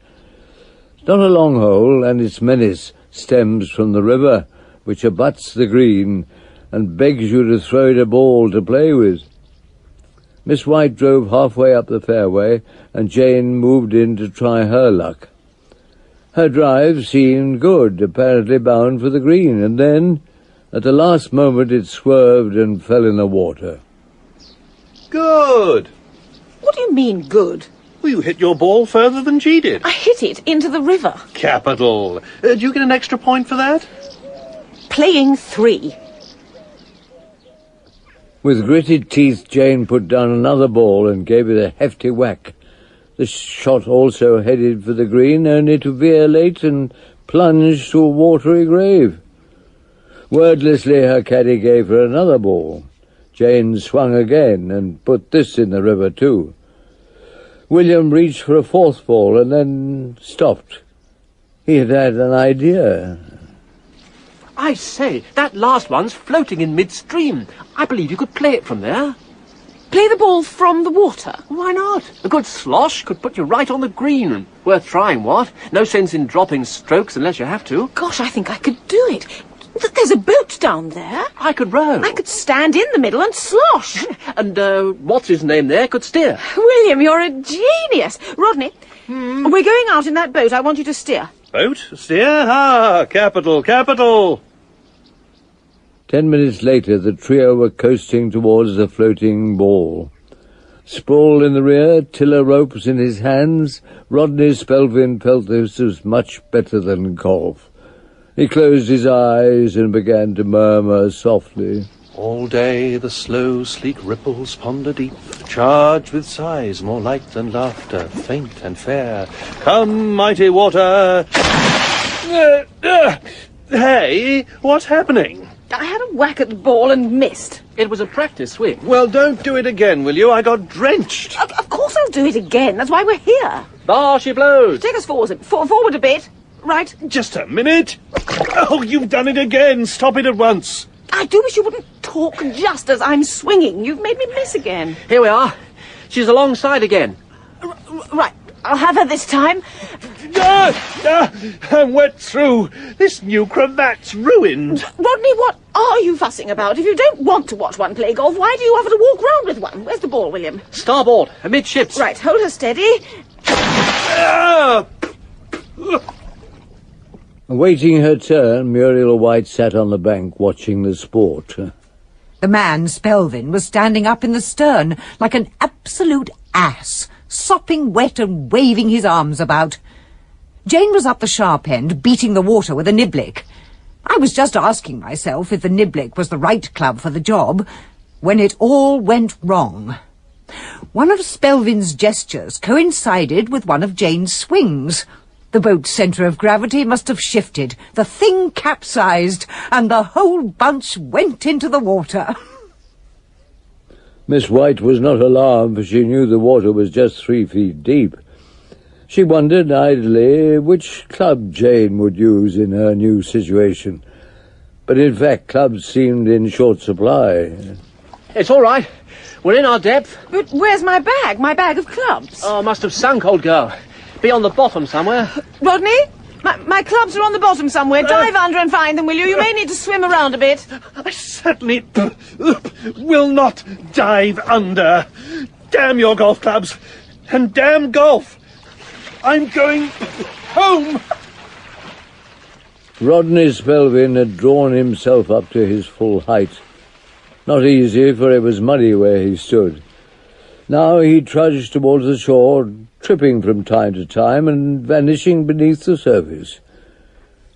It's not a long hole, and its menace stems from the river, which abuts the green and begs you to throw it a ball to play with. Miss White drove halfway up the fairway, and Jane moved in to try her luck. Her drive seemed good, apparently bound for the green, and then, at the last moment, it swerved and fell in the water. Good! What do you mean, good? Well, you hit your ball further than G did. I hit it into the river. Capital. Do you get an extra point for that? Playing 3. With gritted teeth, Jane put down another ball and gave it a hefty whack. The shot also headed for the green, only to veer late and plunge to a watery grave. Wordlessly, her caddy gave her another ball. Jane swung again and put this in the river too. William reached for a 4th ball and then stopped. He had had an idea. I say, that last one's floating in midstream. I believe you could play it from there. Play the ball from the water? Why not? A good slosh could put you right on the green. Worth trying, what? No sense in dropping strokes unless you have to. Gosh, I think I could do it. There's a boat down there. I could row. I could stand in the middle and slosh. And, what's his name there could steer. William, you're a genius. Rodney, we're going out in that boat. I want you to steer. Boat? Steer? Ah, capital, capital! 10 minutes later, the trio were coasting towards the floating ball. Sprawled in the rear, tiller ropes in his hands, Rodney Spelvin felt this was much better than golf. He closed his eyes and began to murmur softly. All day the slow, sleek ripples ponder deep, charged with sighs more light than laughter, faint and fair. Come, mighty water! Hey, what's happening? I had a whack at the ball and missed. It was a practice swing. Well, don't do it again, will you? I got drenched. Of course I'll do it again. That's why we're here. Bar she blows. Take us forward a bit. Right. Just a minute. Oh, you've done it again. Stop it at once. I do wish you wouldn't talk just as I'm swinging. You've made me miss again. Here we are. She's alongside again. Right. I'll have her this time. I'm wet through. This new cravat's ruined. Rodney, what are you fussing about? If you don't want to watch one play golf, why do you offer to walk round with one? Where's the ball, William? Starboard, amidships. Right, hold her steady. Awaiting her turn, Muriel White sat on the bank watching the sport. The man, Spelvin, was standing up in the stern like an absolute ass, sopping wet and waving his arms about. Jane was up the sharp end, beating the water with a niblick. I was just asking myself if the niblick was the right club for the job, when it all went wrong. One of Spelvin's gestures coincided with one of Jane's swings. The boat's centre of gravity must have shifted. The thing capsized, and the whole bunch went into the water. Miss White was not alarmed, for she knew the water was just 3 feet deep. She wondered idly which club Jane would use in her new situation. But in fact, clubs seemed in short supply. It's all right. We're in our depth. But where's my bag? My bag of clubs? Oh, must have sunk, old girl. Be on the bottom somewhere. Rodney? My clubs are on the bottom somewhere. Dive under and find them, will you? You may need to swim around a bit. I certainly will not dive under. Damn your golf clubs. And damn golf. I'm going home. Rodney Spelvin had drawn himself up to his full height. Not easy, for it was muddy where he stood. Now he trudged towards the shore, tripping from time to time and vanishing beneath the surface.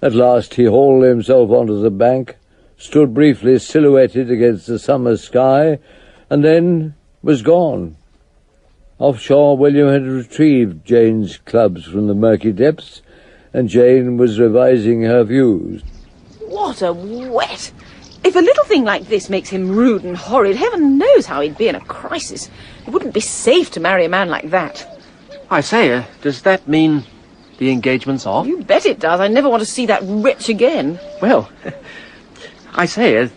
At last he hauled himself onto the bank, stood briefly silhouetted against the summer sky, and then was gone. Offshore, William had retrieved Jane's clubs from the murky depths, and Jane was revising her views. What a wet! If a little thing like this makes him rude and horrid, heaven knows how he'd be in a crisis. It wouldn't be safe to marry a man like that. I say, does that mean the engagement's off? You bet it does. I never want to see that wretch again. Well, I say,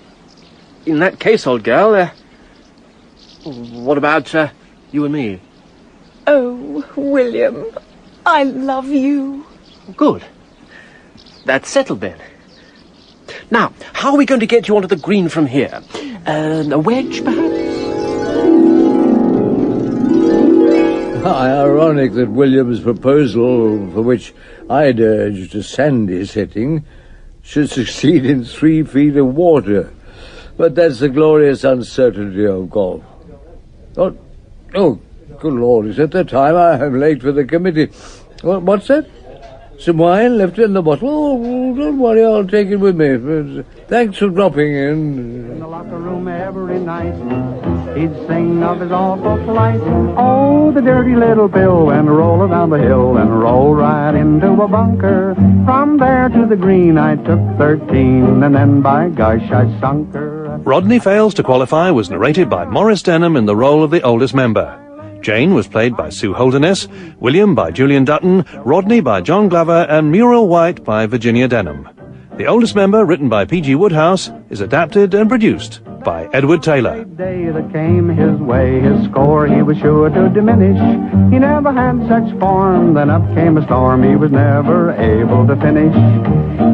in that case, old girl, what about you and me? Oh, William, I love you. Good. That's settled then. Now, how are we going to get you onto the green from here? A wedge, perhaps? Ironic that William's proposal, for which I'd urged a sandy setting, should succeed in 3 feet of water. But that's the glorious uncertainty of golf. Oh, good Lord, it's at the time I'm late for the committee. What's that? Some wine left in the bottle? Oh, don't worry, I'll take it with me. Thanks for dropping in. In the locker room every night, he'd sing of his awful plight. Oh, the dirty little Bill went rolling down the hill and rolled right into a bunker. From there to the green I took 13, and then by gosh I sunk her. Rodney Fails to Qualify was narrated by Maurice Denham in the role of the oldest member. Jane was played by Sue Holderness, William by Julian Dutton, Rodney by John Glover, and Muriel White by Virginia Denham. The Oldest Member, written by PG Wodehouse, is adapted and produced by Edward Taylor. Day that came his way, his score he was sure to diminish. He never had such form, then up came a storm he was never able to finish.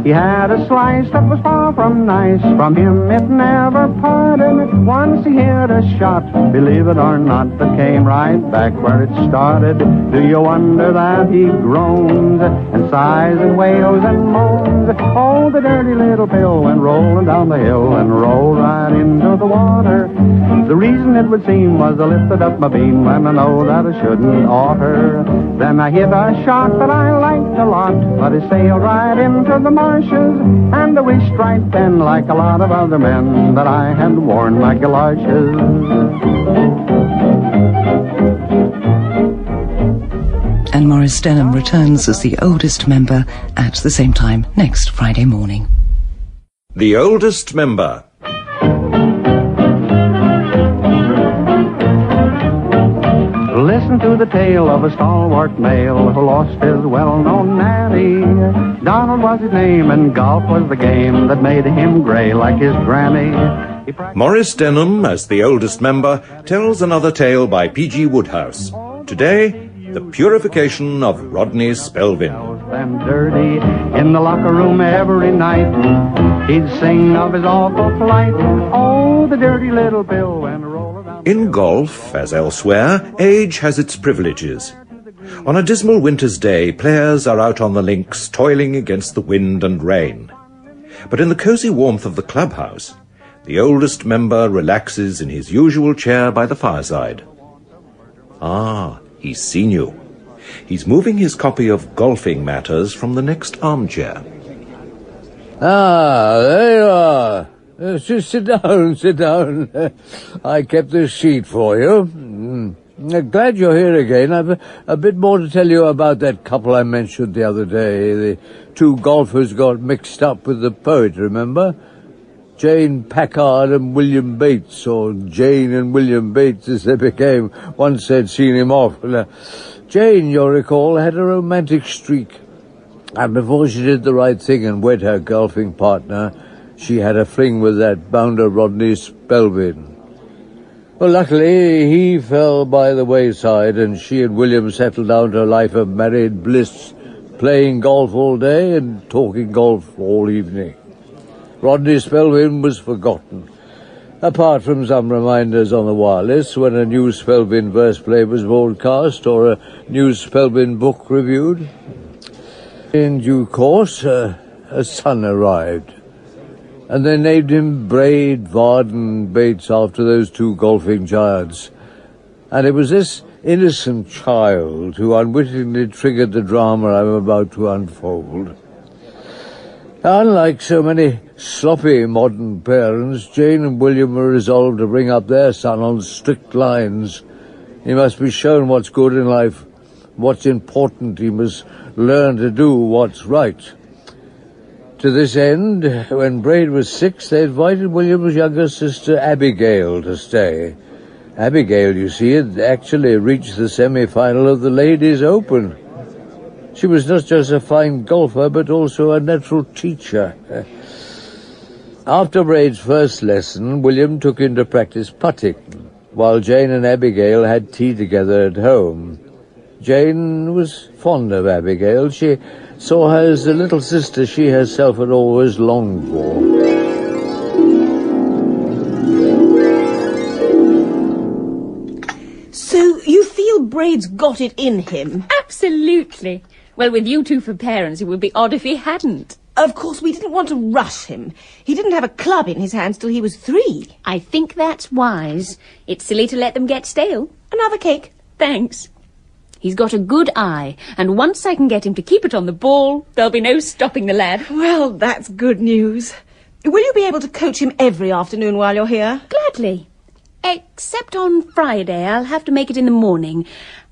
He had a slice that was far from nice, from him it never parted. Once he hit a shot, believe it or not, that came right back where it started. Do you wonder that he groans and sighs and wails and moans? Oh, the dirty little pill went rolling down the hill and rolled right into the water. The reason it would seem was I lifted up my beam when I know that I shouldn't oughter. Then I hit a shot that I liked a lot, but it sailed right into the marshes, and I wished right then, like a lot of other men, that I had worn my galoshes. And Maurice Denham returns as the oldest member at the same time next Friday morning. The oldest member. Listen to the tale of a stalwart male who lost his well-known nanny. Donald was his name and golf was the game that made him grey like his granny. Maurice Denham, as the oldest member, tells another tale by PG Wodehouse. Today, the purification of Rodney Spelvin. And dirty in the locker room every night. He'd sing of his awful plight. Oh, the dirty little bill went rolling down. In golf, as elsewhere, age has its privileges. On a dismal winter's day, players are out on the links, toiling against the wind and rain. But in the cosy warmth of the clubhouse, the oldest member relaxes in his usual chair by the fireside. Ah, he's seen you. He's moving his copy of Golfing Matters from the next armchair. Ah, there you are. Sit down. I kept this sheet for you. Glad you're here again. I've a bit more to tell you about that couple I mentioned the other day. The two golfers got mixed up with the poet, remember? Jane Packard and William Bates, or Jane and William Bates as they became, once they'd seen him off. Jane, you'll recall, had a romantic streak. And before she did the right thing and wed her golfing partner, she had a fling with that bounder Rodney Spelvin. Well, luckily, he fell by the wayside, and she and William settled down to a life of married bliss, playing golf all day and talking golf all evening. Rodney Spelvin was forgotten, apart from some reminders on the wireless when a new Spelvin verse play was broadcast or a new Spelvin book reviewed. In due course, a son arrived, and they named him Braid Varden Bates after those two golfing giants. And it was this innocent child who unwittingly triggered the drama I'm about to unfold. Unlike so many sloppy modern parents, Jane and William were resolved to bring up their son on strict lines. He must be shown what's good in life, what's important. He must learn to do what's right. To this end, when Braid was 6, they invited William's younger sister Abigail to stay. Abigail, you see, had actually reached the semi-final of the Ladies' Open. She was not just a fine golfer, but also a natural teacher. After Braid's first lesson, William took him to practice putting, while Jane and Abigail had tea together at home. Jane was fond of Abigail. She saw her as the little sister she herself had always longed for. So you feel Braid's got it in him? Absolutely. Well, with you two for parents, it would be odd if he hadn't. Of course, we didn't want to rush him. He didn't have a club in his hands till he was 3. I think that's wise. It's silly to let them get stale. Another cake? Thanks. He's got a good eye, and once I can get him to keep it on the ball, there'll be no stopping the lad. Well, that's good news. Will you be able to coach him every afternoon while you're here? Gladly. Except on Friday. I'll have to make it in the morning.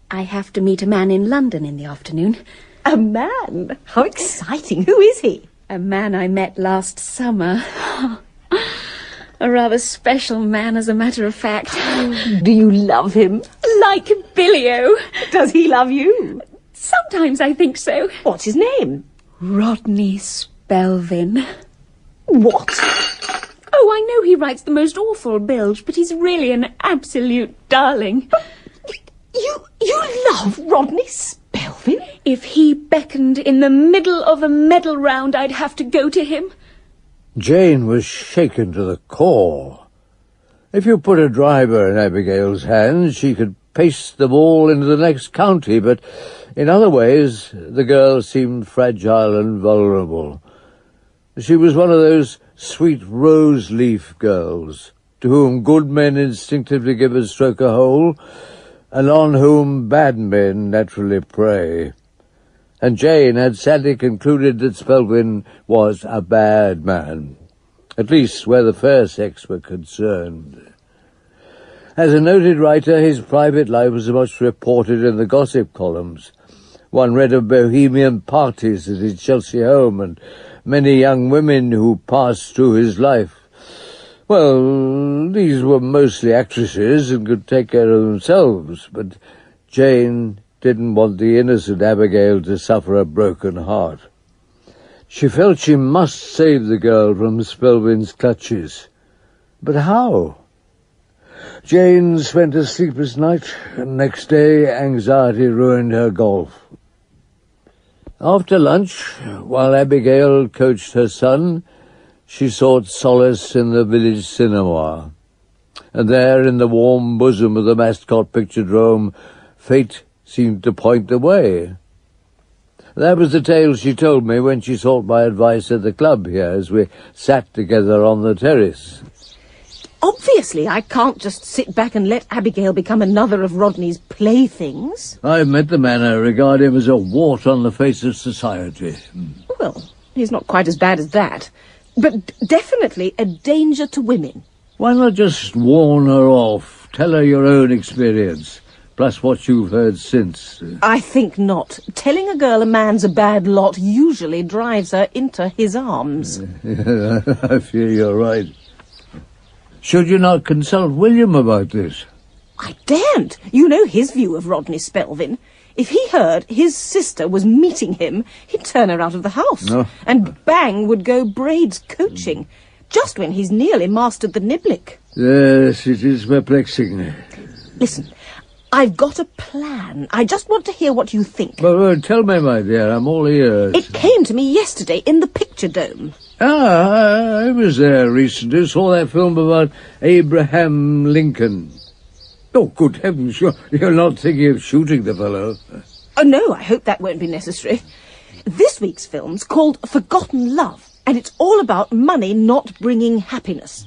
I have to meet a man in London in the afternoon. A man? How exciting. Who is he? A man I met last summer. A rather special man, as a matter of fact. Do you love him? Like Billy-o. Does he love you? Sometimes I think so. What's his name? Rodney Spelvin. What? Oh, Oh, I know he writes the most awful bilge, but he's really an absolute darling. You love Rodney Spelvin? If he beckoned in the middle of a medal round, I'd have to go to him. Jane was shaken to the core. If you put a driver in Abigail's hands, she could pace the ball into the next county, but in other ways the girl seemed fragile and vulnerable. She was one of those sweet rose-leaf girls, to whom good men instinctively give a stroke a hole, and on whom bad men naturally prey. And Jane had sadly concluded that Spelvin was a bad man, at least where the fair sex were concerned. As a noted writer, his private life was much reported in the gossip columns. One read of bohemian parties at his Chelsea home and many young women who passed through his life. Well, these were mostly actresses and could take care of themselves, but Jane didn't want the innocent Abigail to suffer a broken heart. She felt she must save the girl from Spelvin's clutches. But how? Jane spent a sleepless night, and next day anxiety ruined her golf. After lunch, while Abigail coached her son, she sought solace in the village cinema. And there, in the warm bosom of the mascot picturedrome, fate seemed to point the way. That was the tale she told me when she sought my advice at the club here as we sat together on the terrace. Obviously, I can't just sit back and let Abigail become another of Rodney's playthings. I've met the man. I regard him as a wart on the face of society. Well, he's not quite as bad as that, but definitely a danger to women. Why not just warn her off? Tell her your own experience, plus what you've heard since. I think not. Telling a girl a man's a bad lot usually drives her into his arms. I fear you're right. Should you not consult William about this? I daren't. You know his view of Rodney Spelvin. If he heard his sister was meeting him, he'd turn her out of the house. No. And bang would go Braid's coaching, just when he's nearly mastered the niblick. Yes, it is perplexing. Listen, I've got a plan. I just want to hear what you think. Well, tell me, my dear, I'm all ears. It came to me yesterday in the Picture Dome. I was there recently, saw that film about Abraham Lincoln. Oh, good heavens, you're not thinking of shooting the fellow. Oh, no, I hope that won't be necessary. This week's film's called Forgotten Love, and it's all about money not bringing happiness.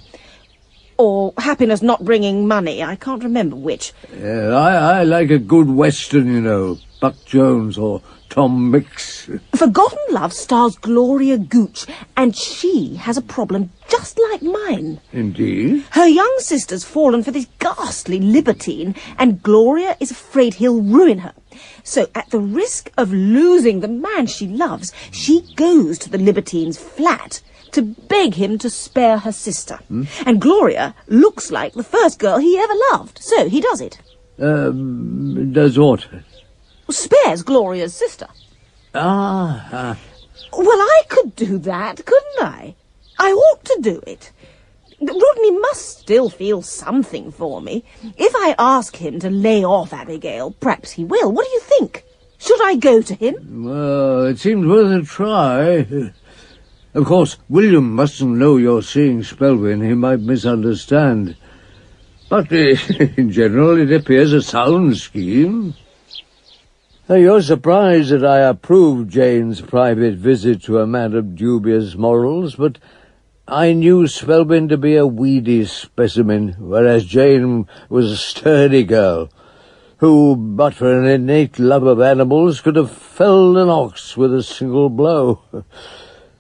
Or happiness not bringing money, I can't remember which. Yeah, I like a good western, you know, Buck Jones or Tom Mix. Forgotten Love stars Gloria Gooch, and she has a problem just like mine. Indeed? Her young sister's fallen for this ghastly libertine, and Gloria is afraid he'll ruin her. So, at the risk of losing the man she loves, she goes to the libertine's flat to beg him to spare her sister. And Gloria looks like the first girl he ever loved, so he does it. Does what? Spares Gloria's sister. Ah. Well, I could do that, couldn't I? I ought to do it. Rodney must still feel something for me. If I ask him to lay off Abigail, perhaps he will. What do you think? Should I go to him? Well, it seems worth a try. Of course, William mustn't know you're seeing Spelvin. He might misunderstand. But in general, it appears a sound scheme. You're surprised that I approved Jane's private visit to a man of dubious morals, but I knew Spelvin to be a weedy specimen, whereas Jane was a sturdy girl, who, but for an innate love of animals, could have felled an ox with a single blow.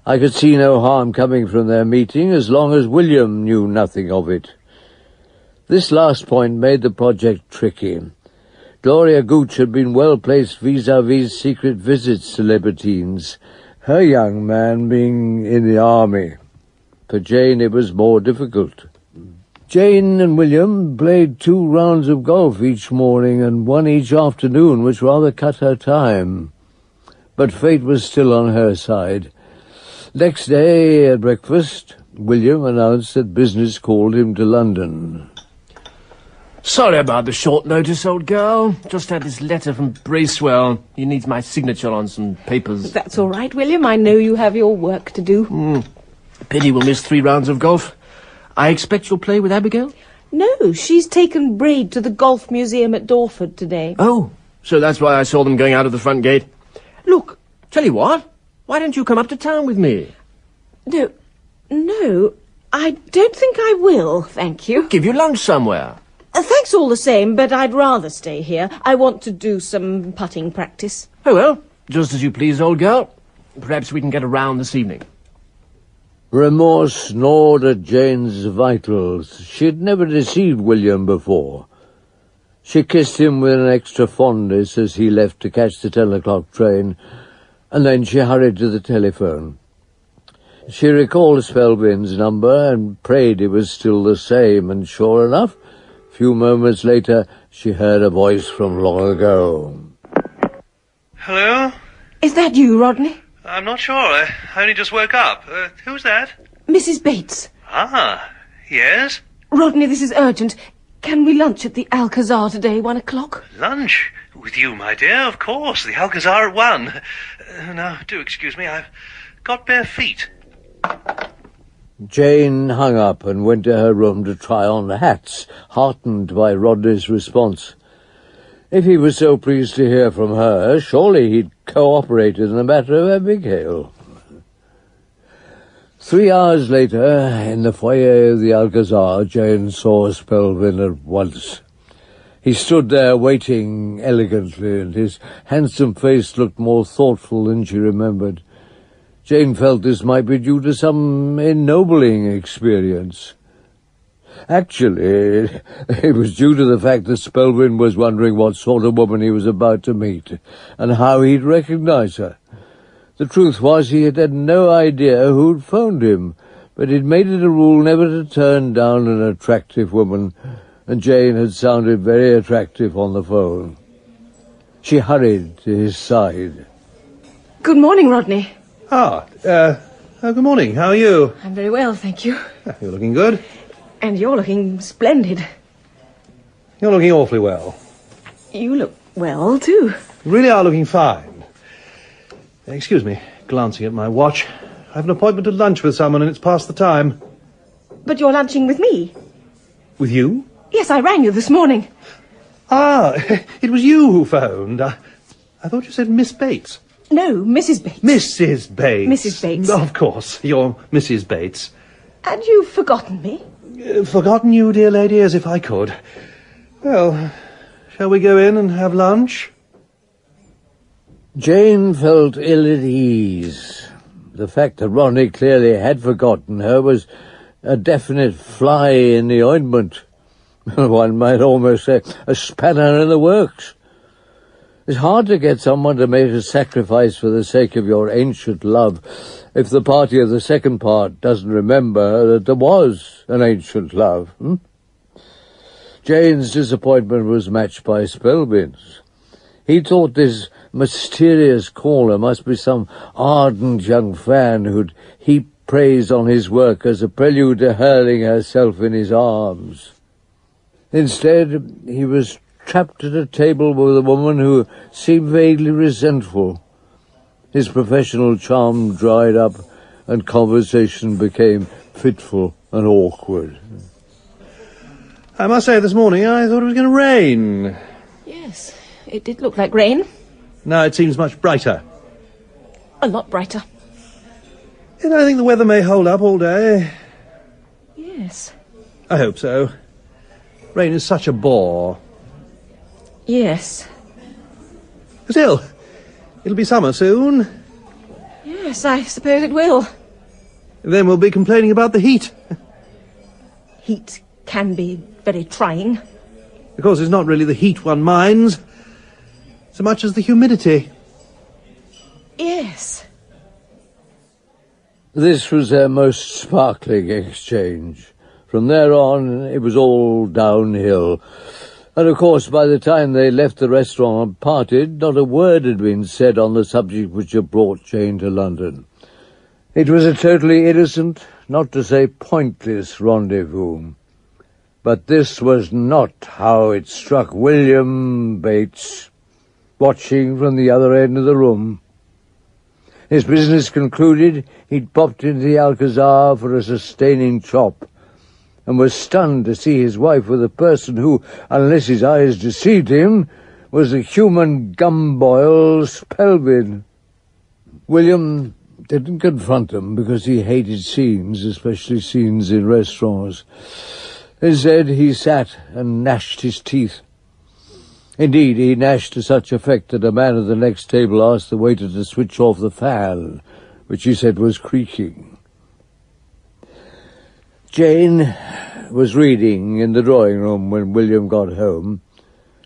I could see no harm coming from their meeting as long as William knew nothing of it. This last point made the project tricky. Gloria Gooch had been well placed vis-à-vis secret visits to libertines, her young man being in the army. For Jane it was more difficult. Jane and William played 2 rounds of golf each morning and 1 each afternoon, which rather cut her time. But fate was still on her side. Next day at breakfast, William announced that business called him to London. Sorry about the short notice, old girl. Just had this letter from Bracewell. He needs my signature on some papers. That's all right, William. I know you have your work to do. Pity we'll miss 3 rounds of golf. I expect you'll play with Abigail? No, she's taken Braid to the Golf Museum at Dorford today. Oh, so that's why I saw them going out of the front gate. Look, tell you what, why don't you come up to town with me? No, I don't think I will, thank you. Give you lunch somewhere. Thanks all the same, but I'd rather stay here. I want to do some putting practice. Oh, well, just as you please, old girl. Perhaps we can get a round this evening. Remorse gnawed at Jane's vitals. She'd never deceived William before. She kissed him with an extra fondness as he left to catch the 10 o'clock train, and then she hurried to the telephone. She recalled Spelvin's number and prayed it was still the same, and sure enough, a few moments later, she heard a voice from long ago. Hello? Is that you, Rodney? I'm not sure. I only just woke up. Who's that? Mrs. Bates. Ah, yes? Rodney, this is urgent. Can we lunch at the Alcazar today, 1 o'clock? Lunch? With you, my dear, of course. The Alcazar at 1. Now, do excuse me, I've got bare feet. Jane hung up and went to her room to try on hats, heartened by Rodney's response. If he was so pleased to hear from her, surely he'd cooperated in the matter of Abigail. 3 hours later, in the foyer of the Alcazar, Jane saw Spelvin at once. He stood there waiting elegantly, and his handsome face looked more thoughtful than she remembered. Jane felt this might be due to some ennobling experience. Actually, it was due to the fact that Spelvin was wondering what sort of woman he was about to meet, and how he'd recognize her. The truth was he had had no idea who'd phoned him, but he'd made it a rule never to turn down an attractive woman, and Jane had sounded very attractive on the phone. She hurried to his side. Good morning, Rodney. Good morning. How are you? I'm very well, thank you. You're looking good. And you're looking splendid. You're looking awfully well. You look well, too. You really are looking fine. Excuse me, glancing at my watch. I have an appointment at lunch with someone and it's past the time. But you're lunching with me? With you? Yes, I rang you this morning. Ah, it was you who phoned. I thought you said Miss Bates. No, Mrs. Bates. Mrs. Bates. Mrs. Bates. Of course, you're Mrs. Bates. And you've forgotten me? Forgotten you, dear lady, as if I could. Well, shall we go in and have lunch? Jane felt ill at ease. The fact that Rodney clearly had forgotten her was a definite fly in the ointment. One might almost say a spanner in the works. It's hard to get someone to make a sacrifice for the sake of your ancient love if the party of the second part doesn't remember that there was an ancient love. Jane's disappointment was matched by Spelvin's. He thought this mysterious caller must be some ardent young fan who'd heap praise on his work as a prelude to hurling herself in his arms. Instead, he was trapped at a table with a woman who seemed vaguely resentful. His professional charm dried up, and conversation became fitful and awkward. I must say, this morning I thought it was going to rain. Yes, it did look like rain. Now it seems much brighter. A lot brighter. Yet I think the weather may hold up all day. Yes. I hope so. Rain is such a bore. Yes. Still, it'll be summer soon. Yes, I suppose it will. Then we'll be complaining about the heat. Heat can be very trying. Of course, it's not really the heat one minds, so much as the humidity. Yes. This was their most sparkling exchange. From there on, it was all downhill. And of course, by the time they left the restaurant and parted, not a word had been said on the subject which had brought Jane to London. It was a totally innocent not to say pointless rendezvous. But this was not how it struck William Bates, watching from the other end of the room. His business concluded, he'd popped into the Alcazar for a sustaining chop, and was stunned to see his wife with a person who, unless his eyes deceived him, was a human gumboil Spelvin. William didn't confront him because he hated scenes, especially scenes in restaurants. Instead, he sat and gnashed his teeth. Indeed, he gnashed to such effect that a man at the next table asked the waiter to switch off the fan, which he said was creaking. Jane was reading in the drawing-room when William got home,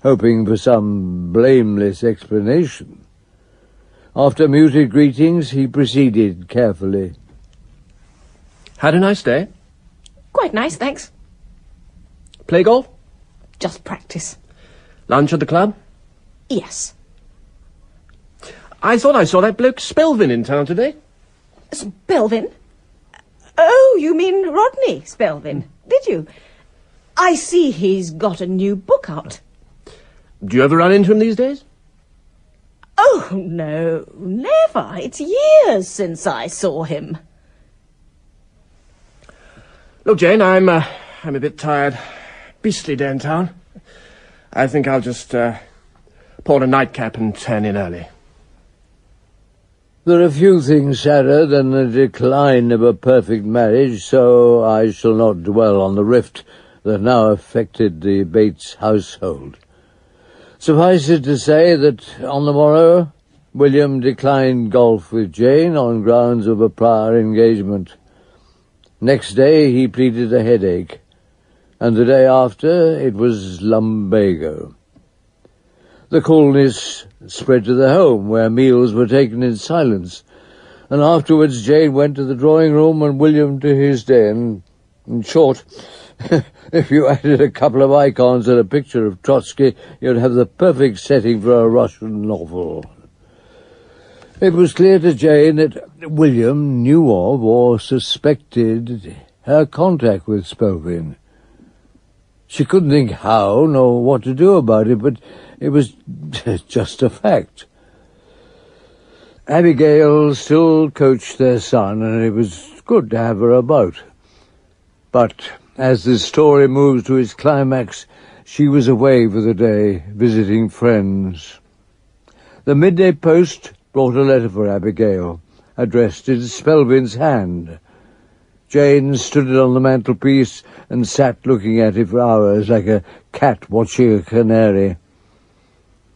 hoping for some blameless explanation. After muted greetings, he proceeded carefully. Had a nice day? Quite nice, thanks. Play golf? Just practice. Lunch at the club? Yes. I thought I saw that bloke Spelvin in town today. Spelvin? Oh, you mean Rodney Spelvin, did you? I see he's got a new book out. Do you ever run into him these days? Oh, no, never. It's years since I saw him. Look, Jane, I'm a bit tired. Beastly day in town. I think I'll just pull a nightcap and turn in early. There are few things sadder than the decline of a perfect marriage, so I shall not dwell on the rift that now affected the Bates household. Suffice it to say that on the morrow, William declined golf with Jane on grounds of a prior engagement. Next day he pleaded a headache, and the day after it was lumbago. The coolness spread to the home, where meals were taken in silence, and afterwards Jane went to the drawing-room and William to his den. In short, if you added a couple of icons and a picture of Trotsky, you'd have the perfect setting for a Russian novel. It was clear to Jane that William knew of or suspected her contact with Spelvin. She couldn't think how nor what to do about it, but it was just a fact. Abigail still coached their son, and it was good to have her about. But as the story moves to its climax, she was away for the day, visiting friends. The midday post brought a letter for Abigail, addressed in Spelvin's hand. Jane stood it on the mantelpiece and sat looking at it for hours like a cat watching a canary.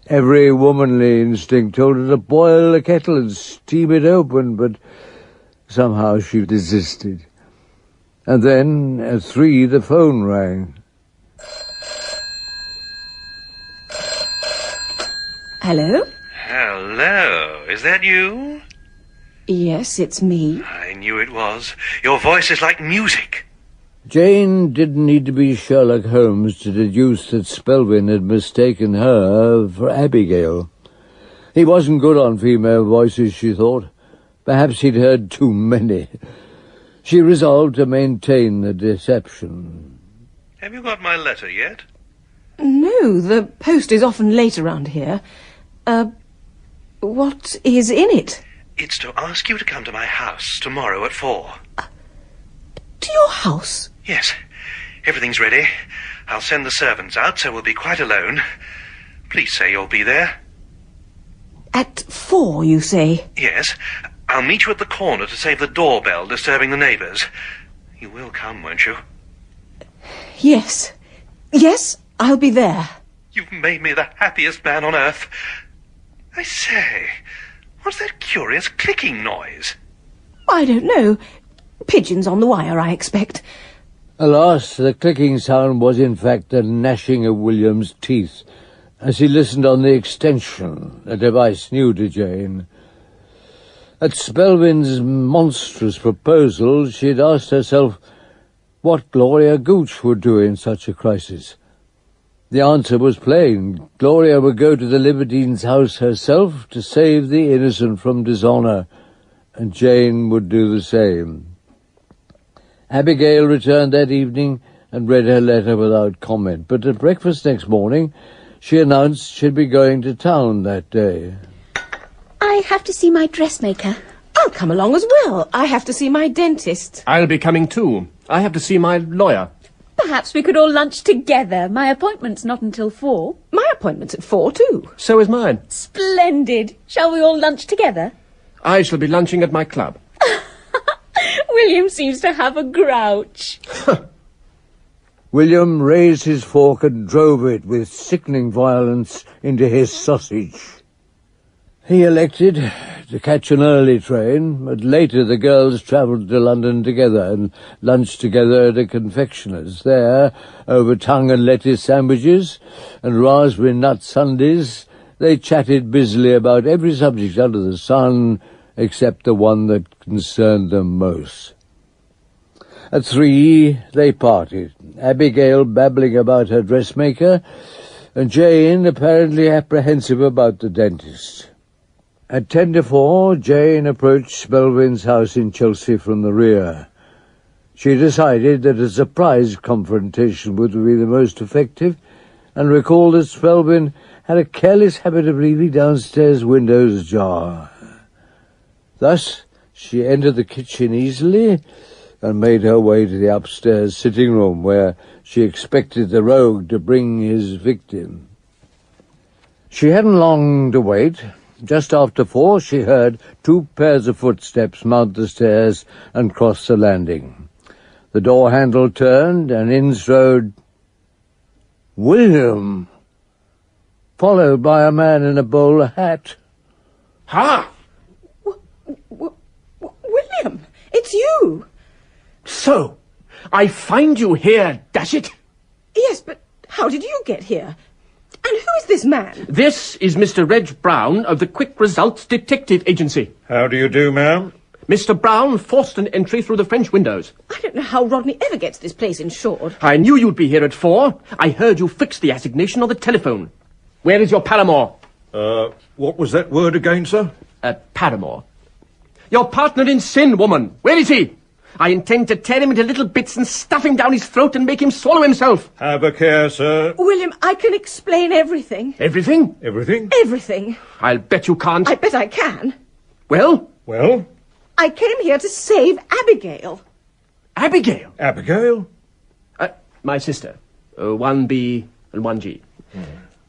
Every womanly instinct told her to boil the kettle and steam it open, but somehow she desisted. And then, at 3, the phone rang. Hello? Hello, is that you? Yes, it's me. I knew it was. Your voice is like music. Jane didn't need to be Sherlock Holmes to deduce that Spelvin had mistaken her for Abigail. He wasn't good on female voices, she thought. Perhaps he'd heard too many. She resolved to maintain the deception. Have you got my letter yet? No, the post is often late around here. What is in it? It's to ask you to come to my house tomorrow at 4. To your house? Yes. Everything's ready. I'll send the servants out, so we'll be quite alone. Please say you'll be there. At 4, you say? Yes. I'll meet you at the corner to save the doorbell disturbing the neighbours. You will come, won't you? Yes. Yes, I'll be there. You've made me the happiest man on earth. I say, what's that curious clicking noise? I don't know. Pigeons on the wire, I expect. Alas, the clicking sound was in fact the gnashing of William's teeth, as he listened on the extension, a device new to Jane. At Spelvin's monstrous proposal, she had asked herself what Gloria Gooch would do in such a crisis. The answer was plain. Gloria would go to the libertine's house herself to save the innocent from dishonour, and Jane would do the same. Abigail returned that evening and read her letter without comment, but at breakfast next morning she announced she'd be going to town that day. I have to see my dressmaker. I'll come along as well. I have to see my dentist. I'll be coming too. I have to see my lawyer. Perhaps we could all lunch together. My appointment's not until 4. My appointment's at 4 too. So is mine. Splendid. Shall we all lunch together? I shall be lunching at my club. William seems to have a grouch. William raised his fork and drove it with sickening violence into his sausage. He elected to catch an early train, but later the girls travelled to London together and lunched together at a confectioner's. There, over tongue and lettuce sandwiches and raspberry nut sundaes, they chatted busily about every subject under the sun except the one that concerned them most. At 3 they parted, Abigail babbling about her dressmaker and Jane apparently apprehensive about the dentist. At 10 to 4, Jane approached Spelvin's house in Chelsea from the rear. She decided that a surprise confrontation would be the most effective, and recalled that Spelvin had a careless habit of leaving downstairs windows ajar. Thus, she entered the kitchen easily and made her way to the upstairs sitting room, where she expected the rogue to bring his victim. She hadn't long to wait. Just after 4, she heard 2 pairs of footsteps mount the stairs and cross the landing. The door handle turned, and in strode William, followed by a man in a bowler hat. Ha! William, it's you! So, I find you here, dash it! Yes, but how did you get here? And who is this man? This is Mr. Reg Brown of the Quick Results Detective Agency. How do you do, ma'am? Mr. Brown forced an entry through the French windows. I don't know how Rodney ever gets this place insured. I knew you'd be here at 4. I heard you fixed the assignation on the telephone. Where is your paramour? What was that word again, sir? Paramour. Your partner in sin, woman. Where is he? I intend to tear him into little bits and stuff him down his throat and make him swallow himself. Have a care, sir. William, I can explain everything. Everything? Everything? Everything. I'll bet you can't. I bet I can. Well? Well? I came here to save Abigail. Abigail? Abigail? My sister. 1B and 1G.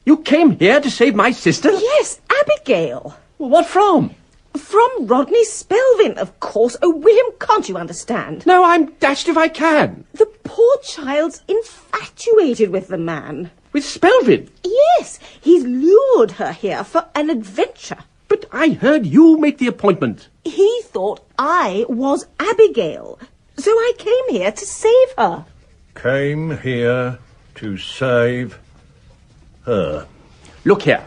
You came here to save my sister? Yes, Abigail. What from? From Rodney Spelvin, of course. Oh, William, can't you understand? No, I'm dashed if I can. The poor child's infatuated with the man. With Spelvin? Yes, he's lured her here for an adventure. But I heard you make the appointment. He thought I was Abigail, so I came here to save her. Came here to save her. Look here.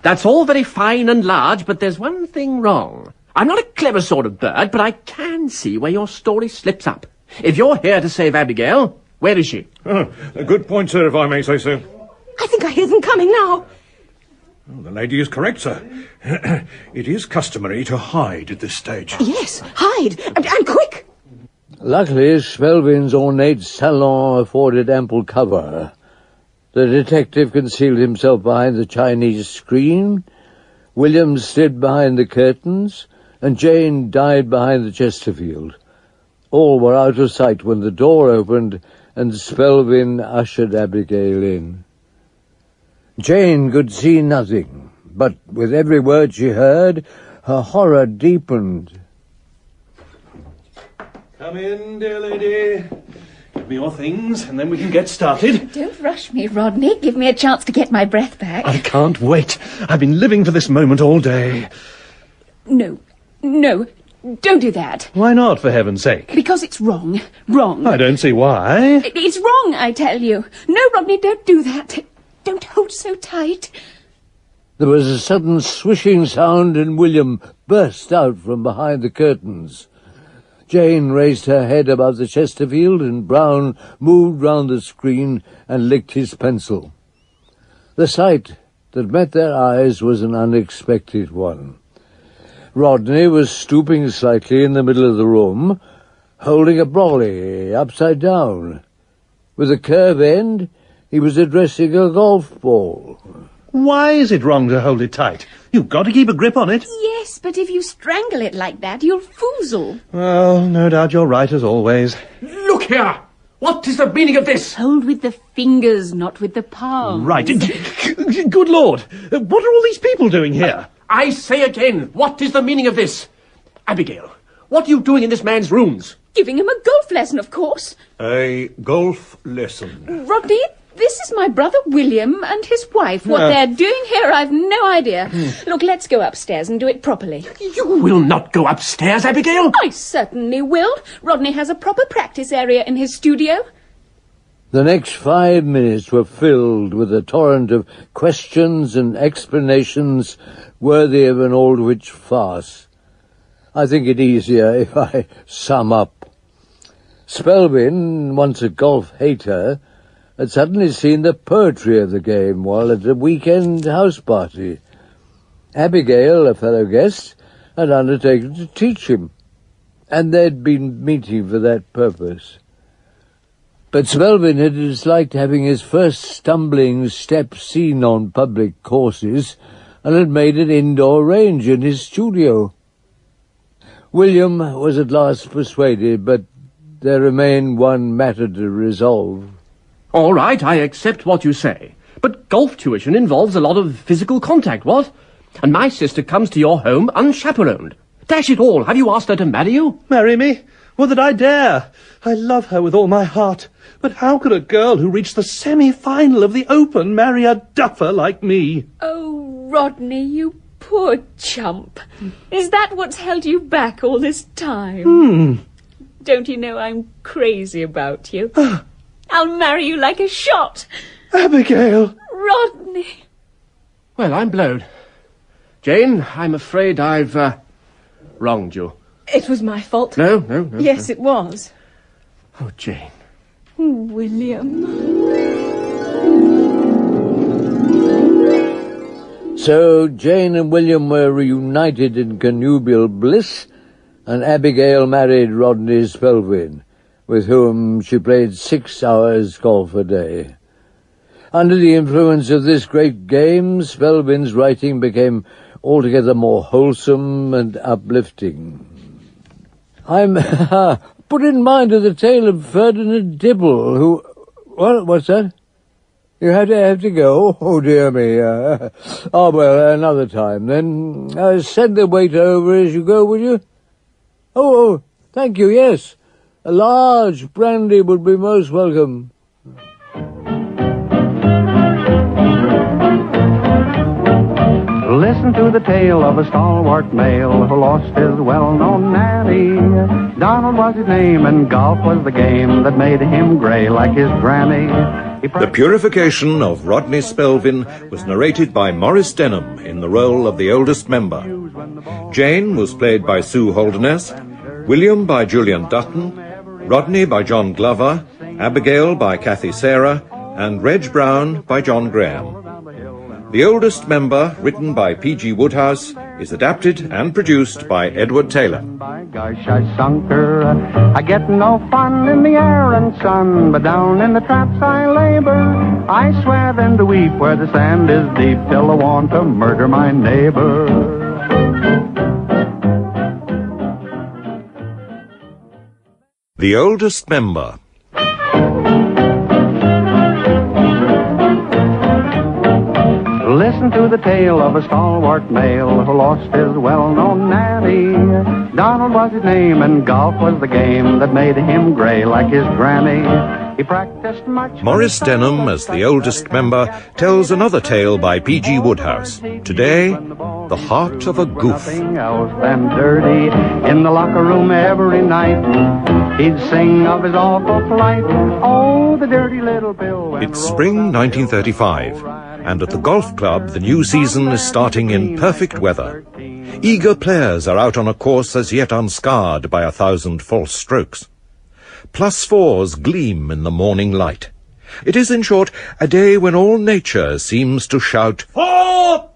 That's all very fine and large, but there's one thing wrong. I'm not a clever sort of bird, but I can see where your story slips up. If you're here to save Abigail, where is she? A good point, sir, if I may say so. I think I hear them coming now. The lady is correct, sir. It is customary to hide at this stage. Yes, hide, and quick. Luckily, Spelvin's ornate salon afforded ample cover. The detective concealed himself behind the Chinese screen, William slid behind the curtains, and Jane died behind the Chesterfield. All were out of sight when the door opened and Spelvin ushered Abigail in. Jane could see nothing, but with every word she heard, her horror deepened. Come in, dear lady. Give me your things, and then we can get started. Don't rush me, Rodney. Give me a chance to get my breath back. I can't wait. I've been living for this moment all day. No, don't do that. Why not, for heaven's sake? Because it's wrong. Wrong. I don't see why. It's wrong, I tell you. No, Rodney, don't do that. Don't hold so tight. There was a sudden swishing sound, and William burst out from behind the curtains. Jane raised her head above the Chesterfield, and Brown moved round the screen and licked his pencil. The sight that met their eyes was an unexpected one. Rodney was stooping slightly in the middle of the room, holding a brolly upside down. With a curve end, he was addressing a golf ball. Why is it wrong to hold it tight? You've got to keep a grip on it. Yes, but if you strangle it like that, you'll foozle. Well, no doubt you're right as always. Look here! What is the meaning of this? Hold with the fingers, not with the palms. Right. Good Lord. What are all these people doing here? I say again, what is the meaning of this? Abigail, what are you doing in this man's rooms? Giving him a golf lesson, of course. A golf lesson. Rodney, this is my brother William and his wife. What they're doing here, I've no idea. Look, let's go upstairs and do it properly. You will not go upstairs, Abigail. I certainly will. Rodney has a proper practice area in his studio. The next 5 minutes were filled with a torrent of questions and explanations worthy of an Aldwych farce. I think it easier if I sum up. Spelvin, once a golf hater, had suddenly seen the poetry of the game while at a weekend house party. Abigail, a fellow guest, had undertaken to teach him, and they'd been meeting for that purpose. But Spelvin had disliked having his first stumbling step seen on public courses, and had made an indoor range in his studio. William was at last persuaded, but there remained one matter to resolve. All right, I accept what you say. But golf tuition involves a lot of physical contact, what? And my sister comes to your home unchaperoned. Dash it all, have you asked her to marry you? Marry me? Well, that I dare. I love her with all my heart. But how could a girl who reached the semi-final of the Open marry a duffer like me? Oh, Rodney, you poor chump. Is that what's held you back all this time? Don't you know I'm crazy about you? I'll marry you like a shot. Abigail! Rodney! Well, I'm blowed. Jane, I'm afraid I've, wronged you. It was my fault. No. Yes, it was. Oh, Jane. William. So Jane and William were reunited in connubial bliss, and Abigail married Rodney Spelvin, with whom she played 6 hours golf a day. Under the influence of this great game, Spelvin's writing became altogether more wholesome and uplifting. I'm put in mind of the tale of Ferdinand Dibble, who... What's that? You have to go? Oh, dear me. Well, another time, then. Send the waiter over as you go, will you? Oh, thank you, yes. A large brandy would be most welcome. Listen to the tale of a stalwart male who lost his well-known nanny. Donald was his name, and golf was the game that made him grey like his granny. The Purification of Rodney Spelvin was narrated by Maurice Denham in the role of the oldest member. Jane was played by Sue Holderness, William by Julian Dutton, Rodney by John Glover, Abigail by Kathy Sarah, and Reg Brown by John Graham. The Oldest Member, written by PG Wodehouse, is adapted and produced by Edward Taylor. By gosh, I sunk her. I get no fun in the air and sun, but down in the traps I labor. I swear then to weep where the sand is deep, till I want to murder my neighbor. The Oldest Member. Listen to the tale of a stalwart male who lost his well-known nanny. Donald was his name, and golf was the game that made him grey like his granny. He practiced much. Maurice Denham, as the oldest member, tells another tale by PG Wodehouse. Today, The Heart of a Goof. Nothing else than dirty in the locker room every night. He'd sing of his awful plight. Oh, the dirty little Bill. It's spring 1935, and at the golf club the new season is starting in perfect weather. Eager players are out on a course as yet unscarred by 1,000 false strokes. +4s gleam in the morning light. It is, in short, a day when all nature seems to shout, "Four!"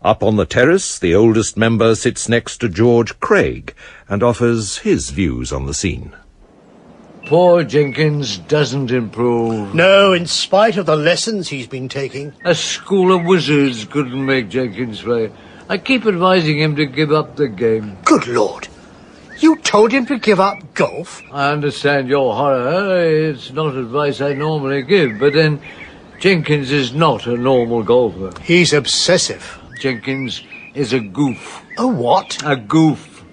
Up on the terrace, the oldest member sits next to George Craig and offers his views on the scene. Poor Jenkins doesn't improve. No, in spite of the lessons he's been taking. A school of wizards couldn't make Jenkins play. I keep advising him to give up the game. Good Lord. You told him to give up golf? I understand your horror. It's not advice I normally give, but then Jenkins is not a normal golfer. He's obsessive. Jenkins is a goof. A what? A goof.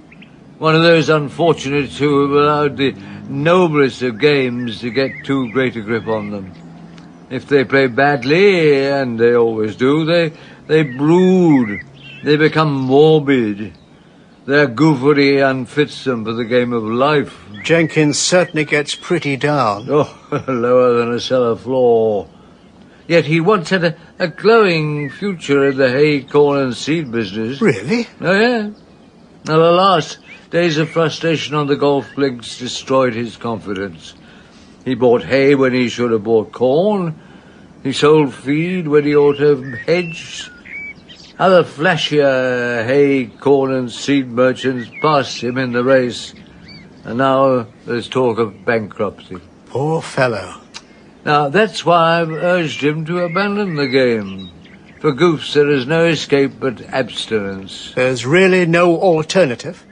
One of those unfortunates who have allowed the noblest of games to get too great a grip on them. If they play badly, and they always do, they brood. They become morbid. Their goofery unfits them for the game of life. Jenkins certainly gets pretty down. Oh, lower than a cellar floor. Yet he once had a glowing future in the hay, corn and seed business. Really? Oh, yeah. And alas, days of frustration on the golf links destroyed his confidence. He bought hay when he should have bought corn. He sold feed when he ought to have hedged. Other flashier hay, corn and seed merchants passed him in the race. And now there's talk of bankruptcy. Poor fellow. Now, that's why I've urged him to abandon the game. For goofs, there is no escape but abstinence. There's really no alternative?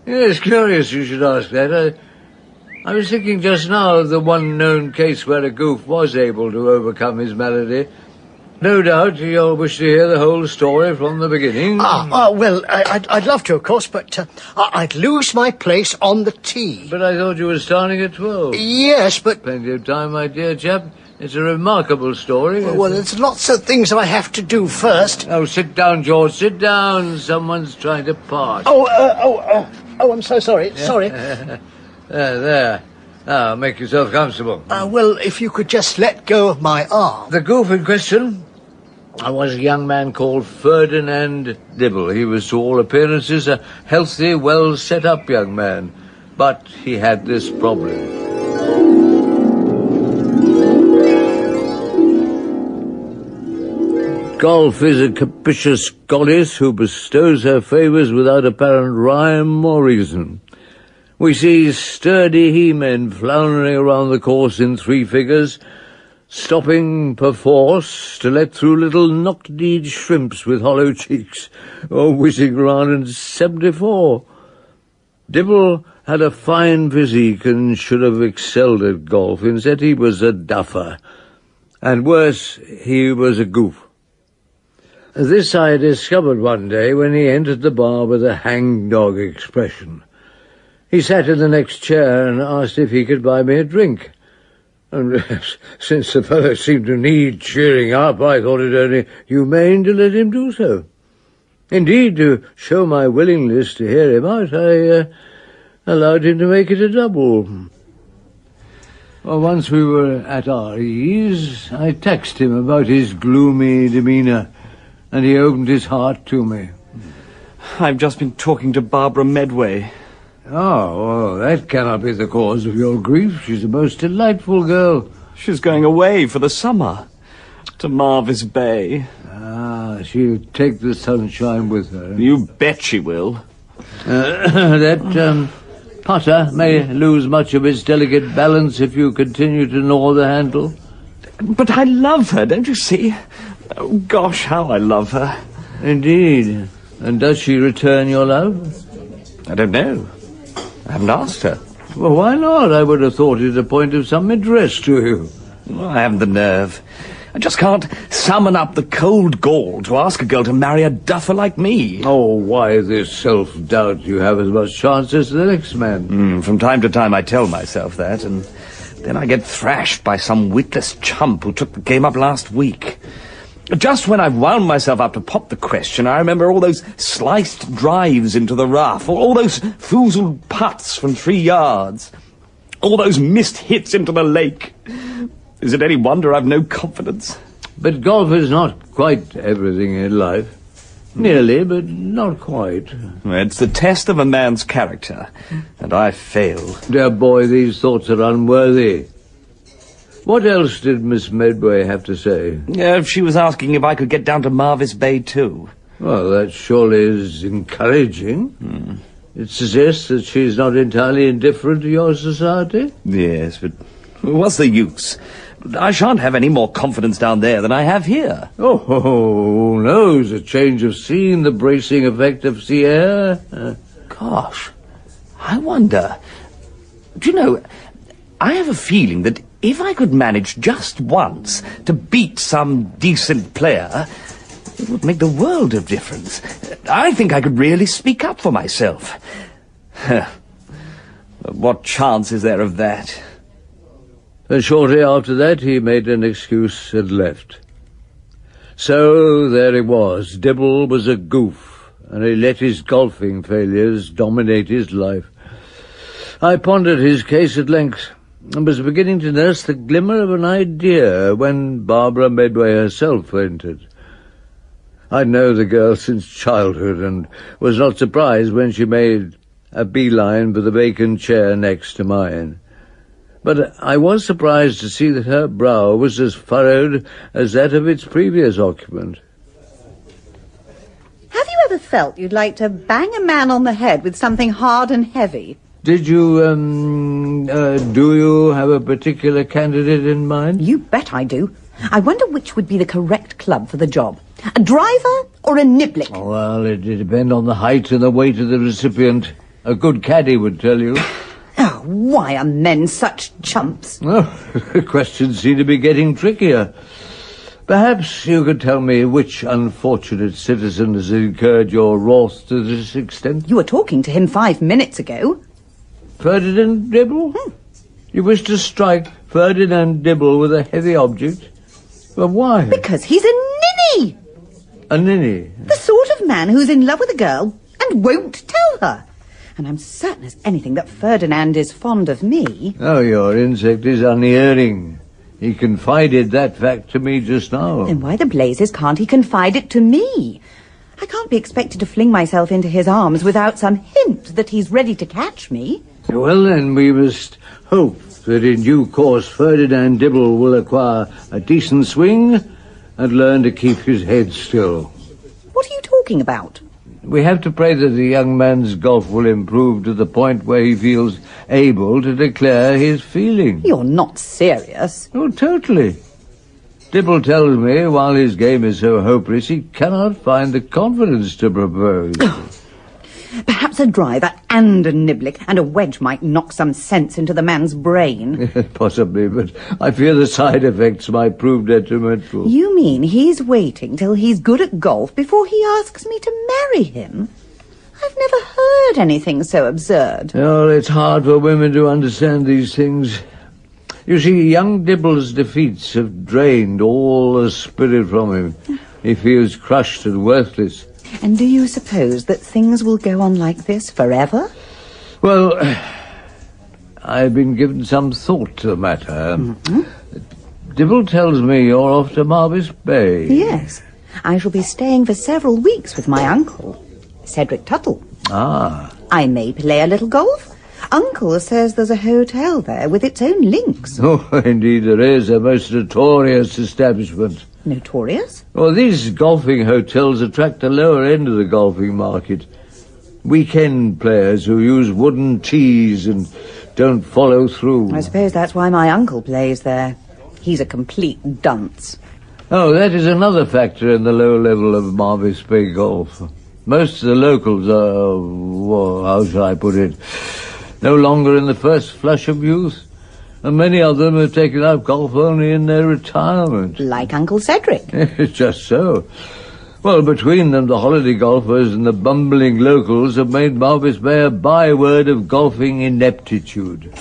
Yes, curious you should ask that. I was thinking just now of the one known case where a goof was able to overcome his malady. No doubt you'll wish to hear the whole story from the beginning. Well, I'd love to, of course, but I'd lose my place on the tee. But I thought you were starting at 12. Yes, but... Plenty of time, my dear chap. It's a remarkable story. Well, there's lots of things I have to do first. Oh, sit down, George, sit down. Someone's trying to pass. Oh, I'm so sorry. Yeah. Sorry. There. Now, make yourself comfortable. Well, if you could just let go of my arm. The goof in question... I was a young man called Ferdinand Dibble. He was, to all appearances, a healthy, well-set-up young man. But he had this problem. Golf is a capricious goddess who bestows her favours without apparent rhyme or reason. We see sturdy he-men floundering around the course in three figures, stopping perforce to let through little knock-kneed shrimps with hollow cheeks, or whizzing round in 74. Dibble had a fine physique and should have excelled at golf. Instead, he was a duffer. And worse, he was a goof. This I discovered one day when he entered the bar with a hangdog expression. He sat in the next chair and asked if he could buy me a drink. And since the fellow seemed to need cheering up, I thought it only humane to let him do so. Indeed, to show my willingness to hear him out, I allowed him to make it a double. Well, once we were at our ease, I taxed him about his gloomy demeanour, and he opened his heart to me. I've just been talking to Barbara Medway. Oh, well, that cannot be the cause of your grief. She's a most delightful girl. She's going away for the summer to Marvis Bay. Ah, she'll take the sunshine with her. You bet she will. That putter may lose much of its delicate balance if you continue to gnaw the handle. But I love her, don't you see? Oh, gosh, how I love her. Indeed. And does she return your love? I don't know. I haven't asked her. Well, why not? I would have thought it a point of some interest to you. Well, I haven't the nerve. I just can't summon up the cold gall to ask a girl to marry a duffer like me. Oh, why this self-doubt? You have as much chance as the next man. From time to time I tell myself that, and then I get thrashed by some witless chump who took the game up last week. Just when I've wound myself up to pop the question, I remember all those sliced drives into the rough, all those foozled putts from 3 yards, all those missed hits into the lake. Is it any wonder I've no confidence? But golf is not quite everything in life. Nearly, but not quite. It's the test of a man's character, and I failed. Dear boy, these thoughts are unworthy. What else did Miss Medway have to say? She was asking if I could get down to Marvis Bay too. Well, that surely is encouraging. It suggests that she's not entirely indifferent to your society? Yes, but what's the use? I shan't have any more confidence down there than I have here. Oh, who knows? A change of scene, the bracing effect of sea air. Gosh, I wonder. Do you know, I have a feeling that if I could manage just once to beat some decent player, it would make the world of difference. I think I could really speak up for myself. What chance is there of that? And shortly after that, he made an excuse and left. So there it was. Dibble was a goof, and he let his golfing failures dominate his life. I pondered his case at length, and was beginning to nurse the glimmer of an idea when Barbara Medway herself entered. I'd known the girl since childhood, and was not surprised when she made a beeline for the vacant chair next to mine. But I was surprised to see that her brow was as furrowed as that of its previous occupant. Have you ever felt you'd like to bang a man on the head with something hard and heavy? Did you, do you have a particular candidate in mind? You bet I do. I wonder which would be the correct club for the job. A driver or a niblick? Oh, well, it depends on the height and the weight of the recipient. A good caddy would tell you. Oh, why are men such chumps? Oh, questions seem to be getting trickier. Perhaps you could tell me which unfortunate citizen has incurred your wrath to this extent? You were talking to him 5 minutes ago. Ferdinand Dibble? You wish to strike Ferdinand Dibble with a heavy object? But why? Because he's a ninny! A ninny? The sort of man who's in love with a girl and won't tell her. And I'm certain as anything that Ferdinand is fond of me. Oh, your insect is unerring. He confided that fact to me just now. Then why the blazes can't he confide it to me? I can't be expected to fling myself into his arms without some hint that he's ready to catch me. Well, then, we must hope that in due course Ferdinand Dibble will acquire a decent swing and learn to keep his head still. What are you talking about? We have to pray that the young man's golf will improve to the point where he feels able to declare his feelings. You're not serious. Oh, totally. Dibble tells me while his game is so hopeless he cannot find the confidence to propose. Perhaps a driver and a niblick and a wedge might knock some sense into the man's brain. Possibly, but I fear the side effects might prove detrimental. You mean he's waiting till he's good at golf before he asks me to marry him? I've never heard anything so absurd. Oh, it's hard for women to understand these things. You see, young Dibble's defeats have drained all the spirit from him. He feels crushed and worthless. And do you suppose that things will go on like this forever? Well, I've been given some thought to the matter. Mm-hmm. Dibble tells me you're off to Marvis Bay. Yes. I shall be staying for several weeks with my uncle, Cedric Tuttle. Ah. I may play a little golf. Uncle says there's a hotel there with its own links. Oh, indeed there is. A most notorious establishment. Notorious? Well, these golfing hotels attract the lower end of the golfing market. Weekend players who use wooden tees and don't follow through. I suppose that's why my uncle plays there. He's a complete dunce. Oh, that is another factor in the low level of Marvis Bay golf. Most of the locals are, well, how shall I put it, no longer in the first flush of youth. And many of them have taken up golf only in their retirement. Like Uncle Cedric. Just so. Well, between them, the holiday golfers and the bumbling locals have made Marvis Bay a byword of golfing ineptitude.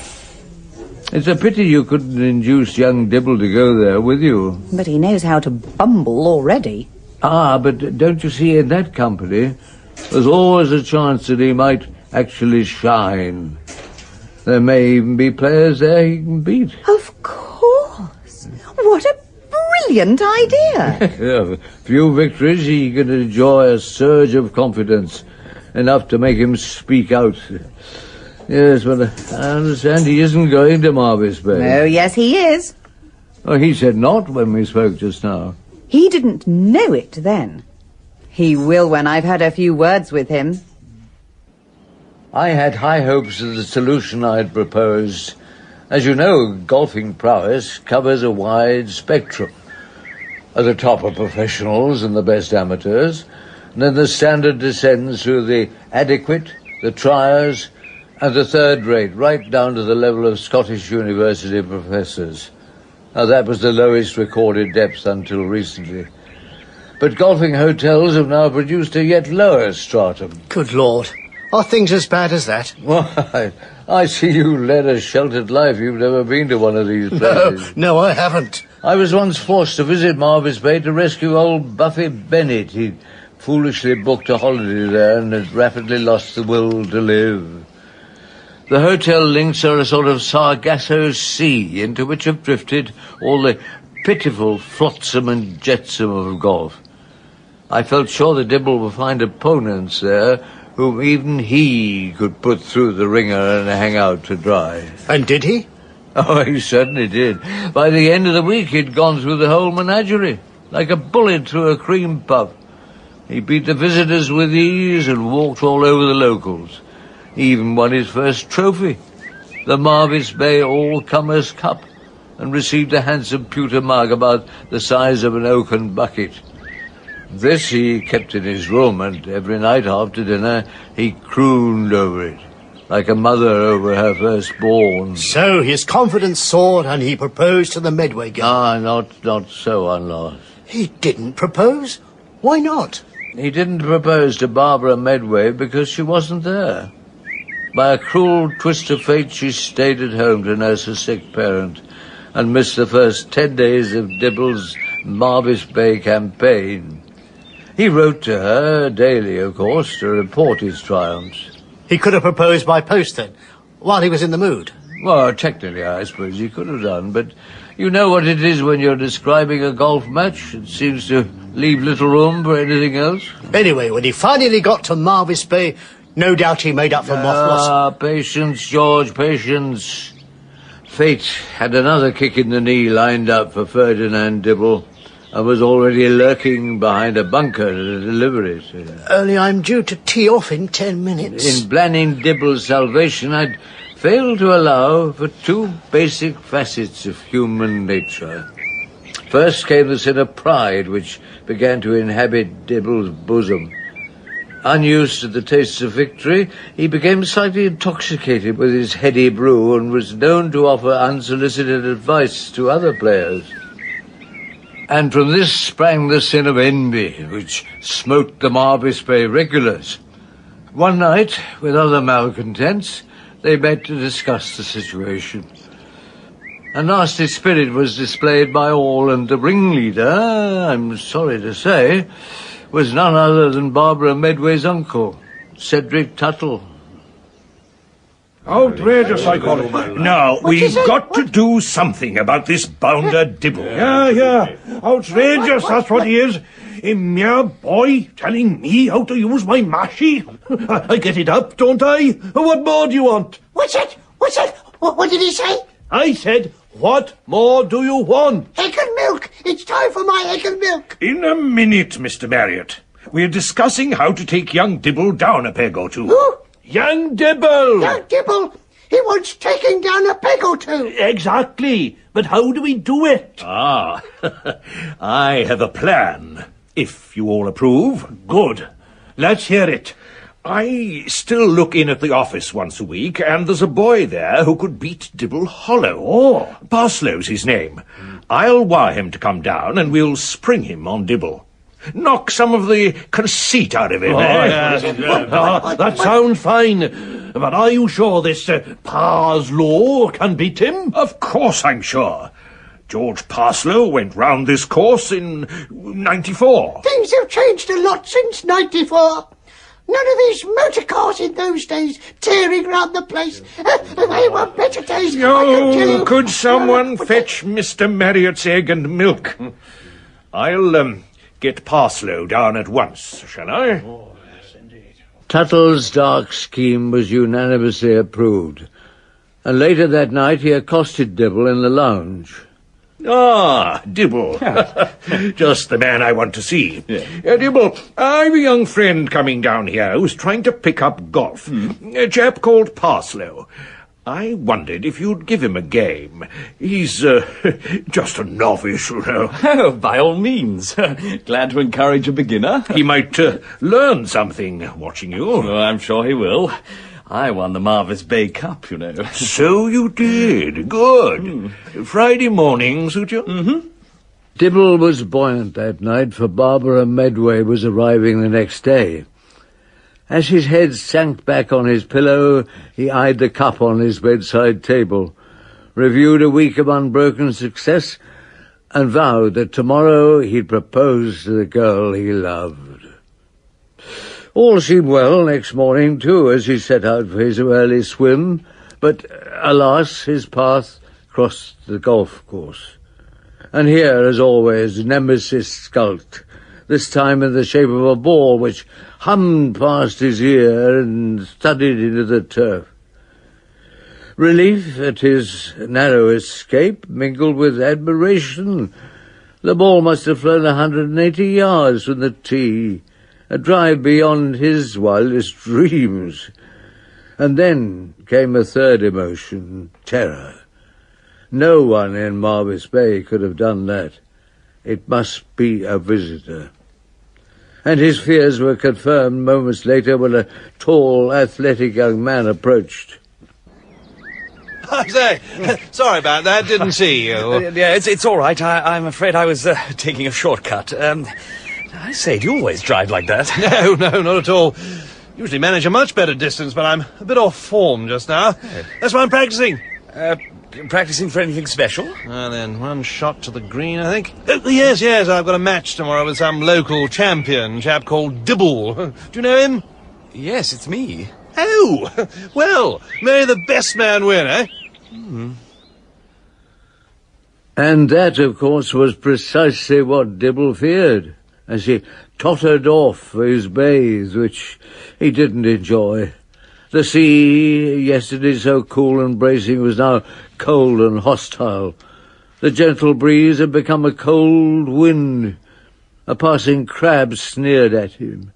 It's a pity you couldn't induce young Dibble to go there with you. But he knows how to bumble already. Ah, but don't you see, in that company, there's always a chance that he might actually shine. There may even be players there he can beat. Of course. What a brilliant idea. Yeah, few victories, he can enjoy a surge of confidence, enough to make him speak out. Yes, but I understand he isn't going to Marvis Bay. Oh, yes, he is. Oh, he said not when we spoke just now. He didn't know it then. He will when I've had a few words with him. I had high hopes of the solution I had proposed. As you know, golfing prowess covers a wide spectrum. At the top are professionals and the best amateurs, and then the standard descends through the adequate, the triers, and the third-rate, right down to the level of Scottish university professors. Now, that was the lowest recorded depth until recently. But golfing hotels have now produced a yet lower stratum. Good Lord. Are things as bad as that? Why, I see you led a sheltered life. You've never been to one of these places. No, I haven't. I was once forced to visit Marvis Bay to rescue old Buffy Bennett. He'd foolishly booked a holiday there and had rapidly lost the will to live. The hotel links are a sort of Sargasso Sea into which have drifted all the pitiful flotsam and jetsam of golf. I felt sure that Dibble would find opponents there whom even he could put through the ringer and hang out to dry. And did he? Oh, he certainly did. By the end of the week, he'd gone through the whole menagerie, like a bullet through a cream puff. He beat the visitors with ease and walked all over the locals. He even won his first trophy, the Marvis Bay All-Comers Cup, and received a handsome pewter mug about the size of an oaken bucket. This he kept in his room, and every night after dinner he crooned over it, like a mother over her firstborn. So his confidence soared and he proposed to the Medway girl. Ah, not so unlost. He didn't propose? Why not? He didn't propose to Barbara Medway because she wasn't there. By a cruel twist of fate, she stayed at home to nurse a sick parent and missed the first 10 days of Dibble's Marvis Bay campaign. He wrote to her daily, of course, to report his triumphs. He could have proposed by post, then, while he was in the mood. Well, technically, I suppose he could have done, but you know what it is when you're describing a golf match. It seems to leave little room for anything else. Anyway, when he finally got to Marvis Bay, no doubt he made up for moth loss. Ah, patience, George, patience. Fate had another kick in the knee lined up for Ferdinand Dibble and was already lurking behind a bunker to deliver it. Only I'm due to tee off in 10 minutes. In planning Dibble's salvation, I'd failed to allow for two basic facets of human nature. First came the sin of pride, which began to inhabit Dibble's bosom. Unused to the tastes of victory, he became slightly intoxicated with his heady brew and was known to offer unsolicited advice to other players. And from this sprang the sin of envy, which smote the Marvis Bay regulars. One night, with other malcontents, they met to discuss the situation. A nasty spirit was displayed by all, and the ringleader, I'm sorry to say, was none other than Barbara Medway's uncle, Cedric Tuttle. Outrageous, I call it. Now, we've got to do something about this bounder Dibble. Yeah. Outrageous, that's what he is. A mere boy telling me how to use my mashie. I get it up, don't I? What more do you want? What's that? What did he say? I said, what more do you want? Egg and milk. It's time for my egg and milk. In a minute, Mr. Marriott. We're discussing how to take young Dibble down a peg or two. Who? Young Dibble! Young Dibble? He wants taking down a peg or two. Exactly. But how do we do it? Ah, I have a plan. If you all approve, good. Let's hear it. I still look in at the office once a week, and there's a boy there who could beat Dibble hollow. Oh, Parslow's his name. I'll wire him to come down, and we'll spring him on Dibble. Knock some of the conceit out of him, Yes. That sounds fine. But are you sure this Parslow can beat him? Of course I'm sure. George Parslow went round this course in 94. Things have changed a lot since 94. None of these motor cars in those days tearing round the place. They were better days. Oh, could someone fetch Mr. Marriott's egg and milk? I'll get Parslow down at once, shall I? Tuttle's dark scheme was unanimously approved, and later that night he accosted Dibble in the lounge. Ah, Dibble. Just the man I want to see. Dibble, I've a young friend coming down here who's trying to pick up golf. A chap called Parslow. I wondered if you'd give him a game. He's just a novice, you know. Oh, by all means. Glad to encourage a beginner. He might learn something watching you. Oh, I'm sure he will. I won the Marvis Bay Cup, you know. So you did. Good. Friday morning, suit you? Mm-hmm. Dibble was buoyant that night, for Barbara Medway was arriving the next day. As his head sank back on his pillow, he eyed the cup on his bedside table, reviewed a week of unbroken success, and vowed that tomorrow he'd propose to the girl he loved. All seemed well next morning, too, as he set out for his early swim, but, alas, his path crossed the golf course. And here, as always, Nemesis skulked, this time in the shape of a ball which hummed past his ear and thudded into the turf. Relief at his narrow escape mingled with admiration. The ball must have flown 180 yards from the tee, a drive beyond his wildest dreams. And then came a third emotion, terror. No one in Marvis Bay could have done that. It must be a visitor. And his fears were confirmed moments later when a tall, athletic young man approached. I say, sorry about that, didn't see you. Yeah, it's all right. I'm afraid I was taking a shortcut. I say, do you always drive like that? No, not at all. Usually manage a much better distance, but I'm a bit off form just now. That's why I'm practicing. Practicing for anything special? Then one shot to the green, I think. Yes, I've got a match tomorrow with some local champion, chap called Dibble. Do you know him? Yes, it's me. Oh, well, may the best man win, eh? And that, of course, was precisely what Dibble feared, as he tottered off for his bathe, which he didn't enjoy. The sea, yesterday so cool and bracing, was now cold and hostile. The gentle breeze had become a cold wind. A passing crab sneered at him.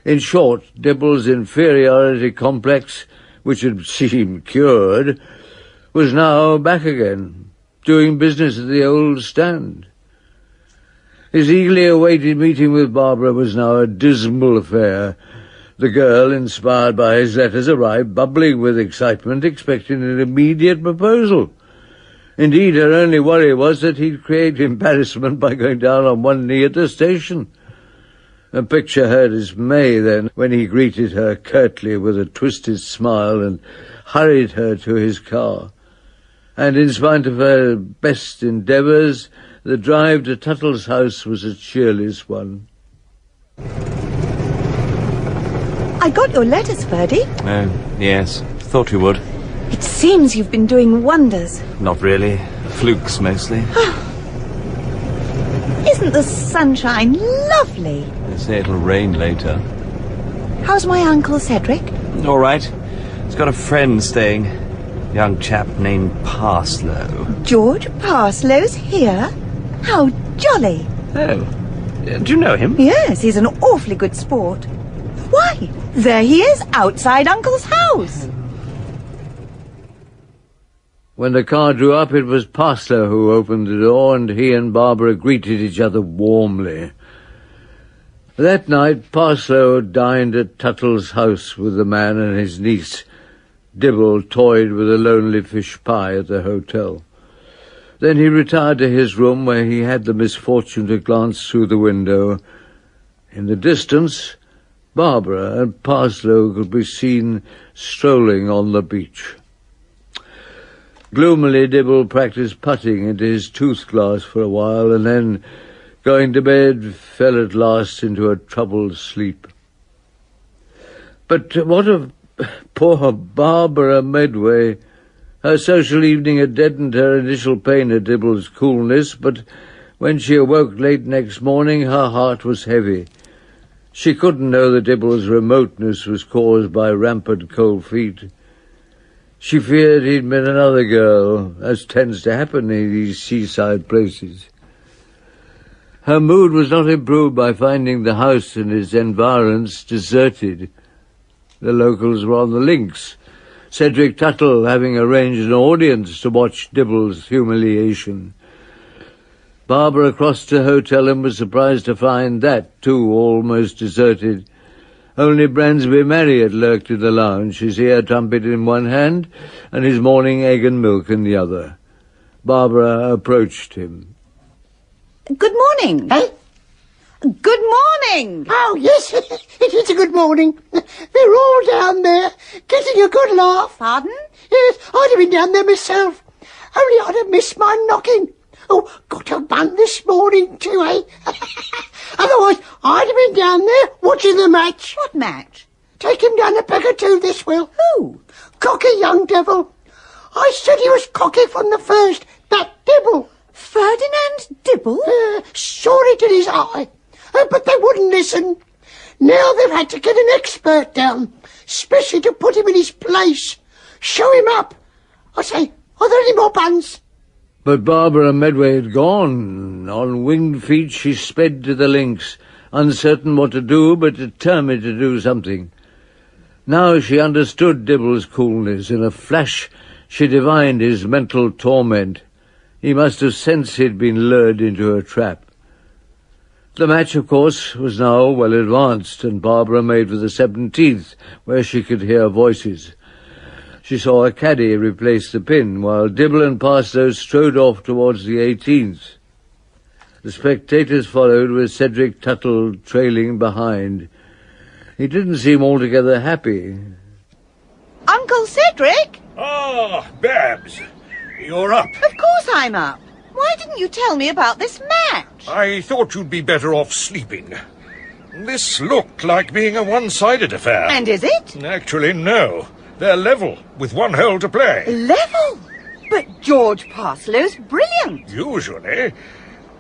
In short, Dibble's inferiority complex, which had seemed cured, was now back again, doing business at the old stand. His eagerly awaited meeting with Barbara was now a dismal affair. The girl, inspired by his letters, arrived bubbling with excitement, expecting an immediate proposal. Indeed, her only worry was that he'd create embarrassment by going down on one knee at the station. And picture her dismay then, when he greeted her curtly with a twisted smile and hurried her to his car. And in spite of her best endeavours, the drive to Tuttle's house was a cheerless one. I got your letters, Ferdy. Oh, yes. Thought you would. It seems you've been doing wonders. Not really. Flukes, mostly. Isn't the sunshine lovely? They say it'll rain later. How's my Uncle Cedric? All right. He's got a friend staying. A young chap named Parslow. George Parslow's here? How jolly. Oh. Do you know him? Yes, he's an awfully good sport. Why, there he is, outside Uncle's house. When the car drew up, it was Parslow who opened the door, and he and Barbara greeted each other warmly. That night, Parslow dined at Tuttle's house with the man and his niece. Dibble toyed with a lonely fish pie at the hotel. Then he retired to his room, where he had the misfortune to glance through the window. In the distance, Barbara and Parslow could be seen strolling on the beach. Gloomily, Dibble practised putting into his tooth-glass for a while, and then, going to bed, fell at last into a troubled sleep. But what of poor Barbara Medway? Her social evening had deadened her initial pain at Dibble's coolness, but when she awoke late next morning, her heart was heavy. She couldn't know that Dibble's remoteness was caused by rampant cold feet. She feared he'd met another girl, as tends to happen in these seaside places. Her mood was not improved by finding the house and its environs deserted. The locals were on the links, Cedric Tuttle having arranged an audience to watch Dibble's humiliation. Barbara crossed to the hotel and was surprised to find that, too, almost deserted. Only Bransby Marriott lurked in the lounge, his ear trumpet in one hand and his morning egg and milk in the other. Barbara approached him. Good morning. Eh? Good morning. Oh, yes, it is a good morning. They're all down there, getting a good laugh. Pardon? Yes, I'd have been down there myself, only I'd have missed my knocking. Oh, got a bun this morning too, eh? Otherwise, I'd have been down there watching the match. What match? Take him down a peg or two, this will. Who? Cocky young devil. I said he was cocky from the first, that Dibble. Ferdinand Dibble? Saw it in his eye. But they wouldn't listen. Now they've had to get an expert down, especially to put him in his place. Show him up. I say, are there any more buns? But Barbara Medway had gone. On winged feet she sped to the links, uncertain what to do, but determined to do something. Now she understood Dibble's coolness. In a flash she divined his mental torment. He must have sensed he'd been lured into a trap. The match, of course, was now well advanced, and Barbara made for the 17th, where she could hear voices. She saw a caddy replace the pin, while Dibble and Parslow strode off towards the 18th. The spectators followed, with Cedric Tuttle trailing behind. He didn't seem altogether happy. Uncle Cedric? Ah, Babs, you're up. Of course I'm up. Why didn't you tell me about this match? I thought you'd be better off sleeping. This looked like being a one-sided affair. And is it? Actually, no. They're level, with one hole to play. Level? But George Parslow's brilliant. Usually.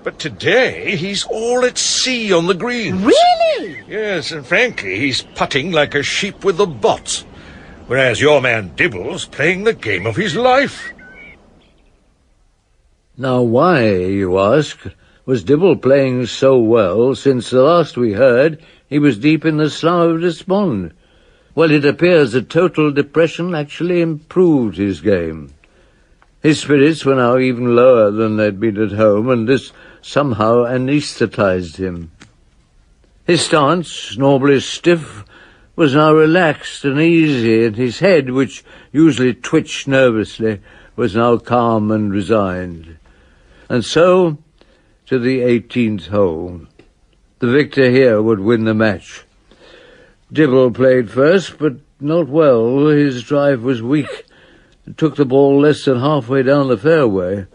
But today, he's all at sea on the greens. Really? Yes, and frankly, he's putting like a sheep with the botts. Whereas your man Dibble's playing the game of his life. Now why, you ask, was Dibble playing so well, since the last we heard he was deep in the slough of despond? Well, it appears that total depression actually improved his game. His spirits were now even lower than they'd been at home, and this somehow anaesthetized him. His stance, normally stiff, was now relaxed and easy, and his head, which usually twitched nervously, was now calm and resigned. And so, to the 18th hole. The victor here would win the match. Dibble played first, but not well. His drive was weak. It took the ball less than halfway down the fairway.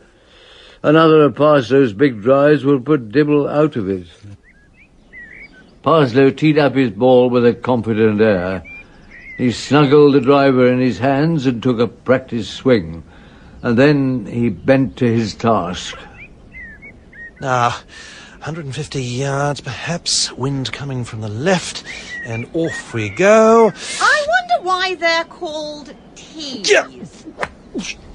Another of Parslow's big drives would put Dibble out of it. Parslow teed up his ball with a confident air. He snuggled the driver in his hands and took a practice swing. And then he bent to his task. Now, 150 yards perhaps, wind coming from the left, and off we go. I wonder why they're called tees. Yeah.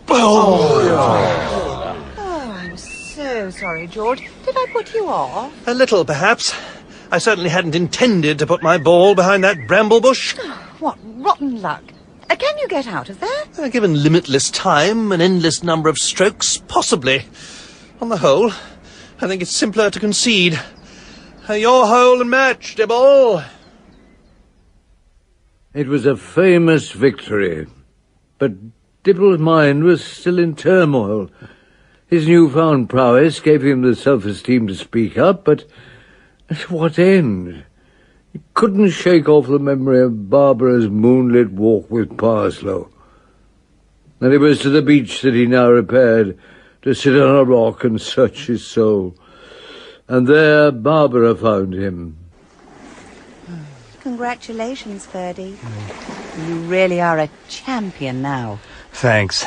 Oh, I'm so sorry, George. Did I put you off? A little, perhaps. I certainly hadn't intended to put my ball behind that bramble bush. What rotten luck. Can you get out of there? Given limitless time, an endless number of strokes, possibly. On the whole, I think it's simpler to concede. Your hole and match, Dibble. It was a famous victory, but Dibble's mind was still in turmoil. His newfound prowess gave him the self-esteem to speak up, but at what end? He couldn't shake off the memory of Barbara's moonlit walk with Parslow. And it was to the beach that he now repaired, to sit on a rock and search his soul. And there Barbara found him. Congratulations, Ferdy. You really are a champion now. Thanks.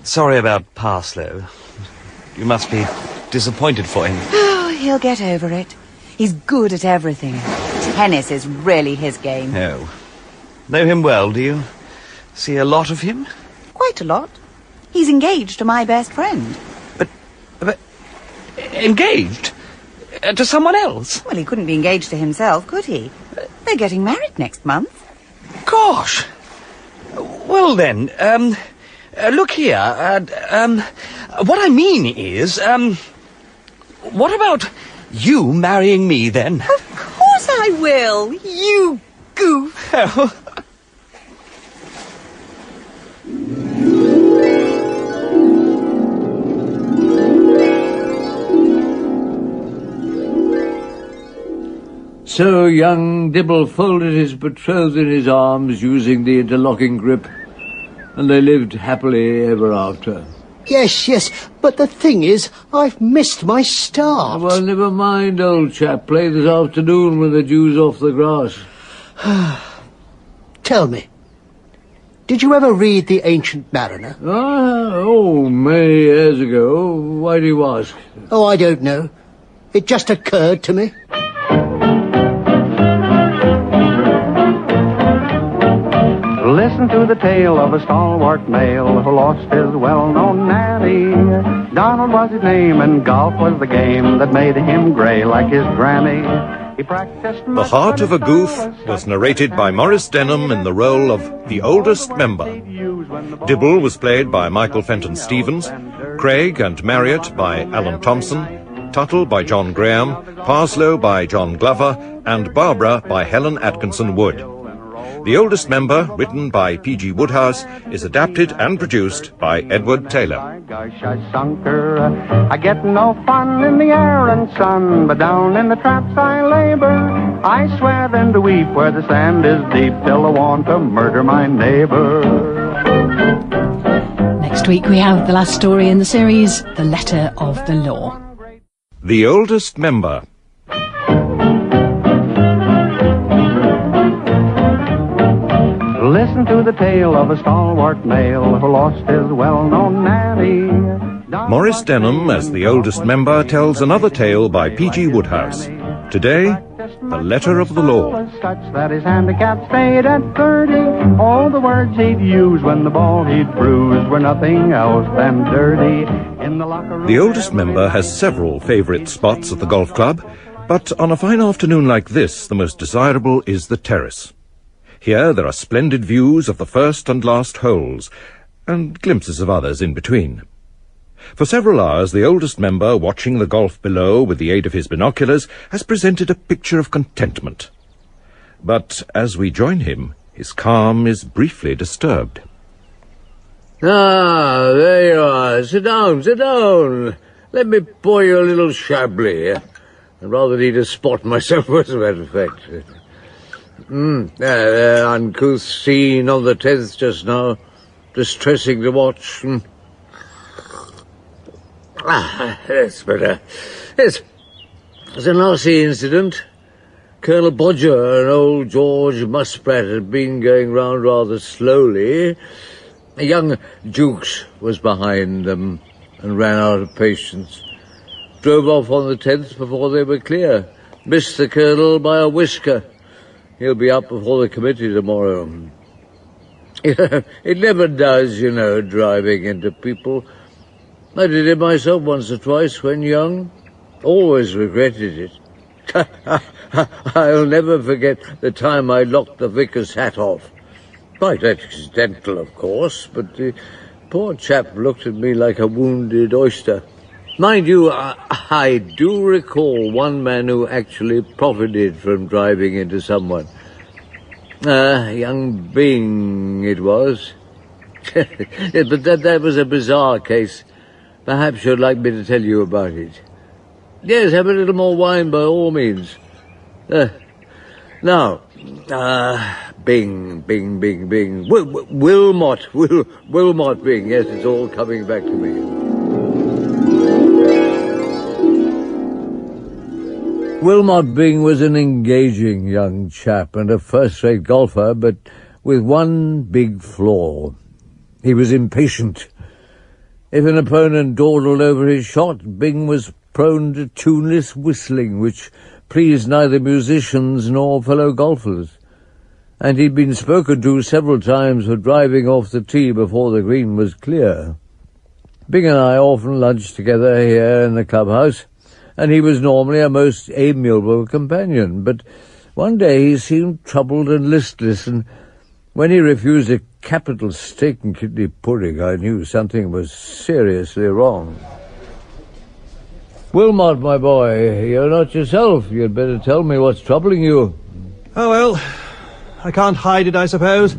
Sorry about Parslow. You must be disappointed for him. Oh, he'll get over it. He's good at everything. Tennis is really his game. No. Know him well, do you? See a lot of him? Quite a lot. He's engaged to my best friend. But engaged? To someone else? Well, he couldn't be engaged to himself, could he? They're getting married next month. Gosh! Well then, look here, what I mean is, what about you marrying me then? Of course I will, you goof! So young Dibble folded his betrothed in his arms using the interlocking grip, and they lived happily ever after. Yes, but the thing is, I've missed my start. Well, never mind, old chap. Play this afternoon when the dew's off the grass. Tell me, did you ever read The Ancient Mariner? Many years ago. Why do you ask? Oh, I don't know. It just occurred to me. Listen to the tale of a stalwart male who lost his well-known nanny. Donald was his name and golf was the game that made him grey like his granny. He practiced The Heart of a Goof was narrated by Maurice Denham in the role of the oldest member. Dibble was played by Michael Fenton Stevens, Craig and Marriott by Alan Thompson, Tuttle by John Graham, Parslow by John Glover, and Barbara by Helen Atkinson Wood. The Oldest Member, written by PG Wodehouse, is adapted and produced by Edward Taylor. Gosh, I sunk her. I get no fun in the air and sun, but down in the traps I labor. I swear then to weep where the sand is deep till I want to murder my neighbor. Next week we have the last story in the series, The Letter of the Law. The Oldest Member. Listen to the tale of a stalwart male who lost his well-known nanny. Maurice Denham, as the oldest member, tells another tale by PG Wodehouse. Today, The Letter of the Law. Such that his handicap stayed at 30. All the words he'd use when the ball he'd bruise were nothing else than dirty. In the locker room, The oldest member has several favourite spots at the golf club, but on a fine afternoon like this, the most desirable is the terrace. Here there are splendid views of the first and last holes, and glimpses of others in between. For several hours the oldest member, watching the golf below with the aid of his binoculars, has presented a picture of contentment. But as we join him, his calm is briefly disturbed. Ah, there you are. Sit down, sit down. Let me pour you a little Chablis. I rather need a spot myself, as a matter of fact. Uncouth scene on the 10th just now. Distressing to watch. That's better. Yes, it's a nasty incident. Colonel Bodger and old George Musprat had been going round rather slowly. A young Jukes was behind them and ran out of patience. Drove off on the 10th before they were clear. Missed the Colonel by a whisker. He'll be up before the committee tomorrow. It never does, you know, driving into people. I did it myself once or twice when young. Always regretted it. I'll never forget the time I knocked the vicar's hat off. Quite accidental, of course, but the poor chap looked at me like a wounded oyster. Mind you, I do recall one man who actually profited from driving into someone. Young Bing, it was. But that was a bizarre case. Perhaps you'd like me to tell you about it. Yes, have a little more wine by all means. Now, Bing, Bing, Bing, Bing. Wilmot Bing. Yes, it's all coming back to me. Wilmot Bing was an engaging young chap and a first-rate golfer, but with one big flaw. He was impatient. If an opponent dawdled over his shot, Bing was prone to tuneless whistling, which pleased neither musicians nor fellow golfers. and he'd been spoken to several times for driving off the tee before the green was clear. Bing and I often lunched together here in the clubhouse, and he was normally a most amiable companion, but one day he seemed troubled and listless, and when he refused a capital steak and kidney pudding, I knew something was seriously wrong. Wilmot, my boy, you're not yourself. You'd better tell me what's troubling you. Oh, well, I can't hide it, I suppose.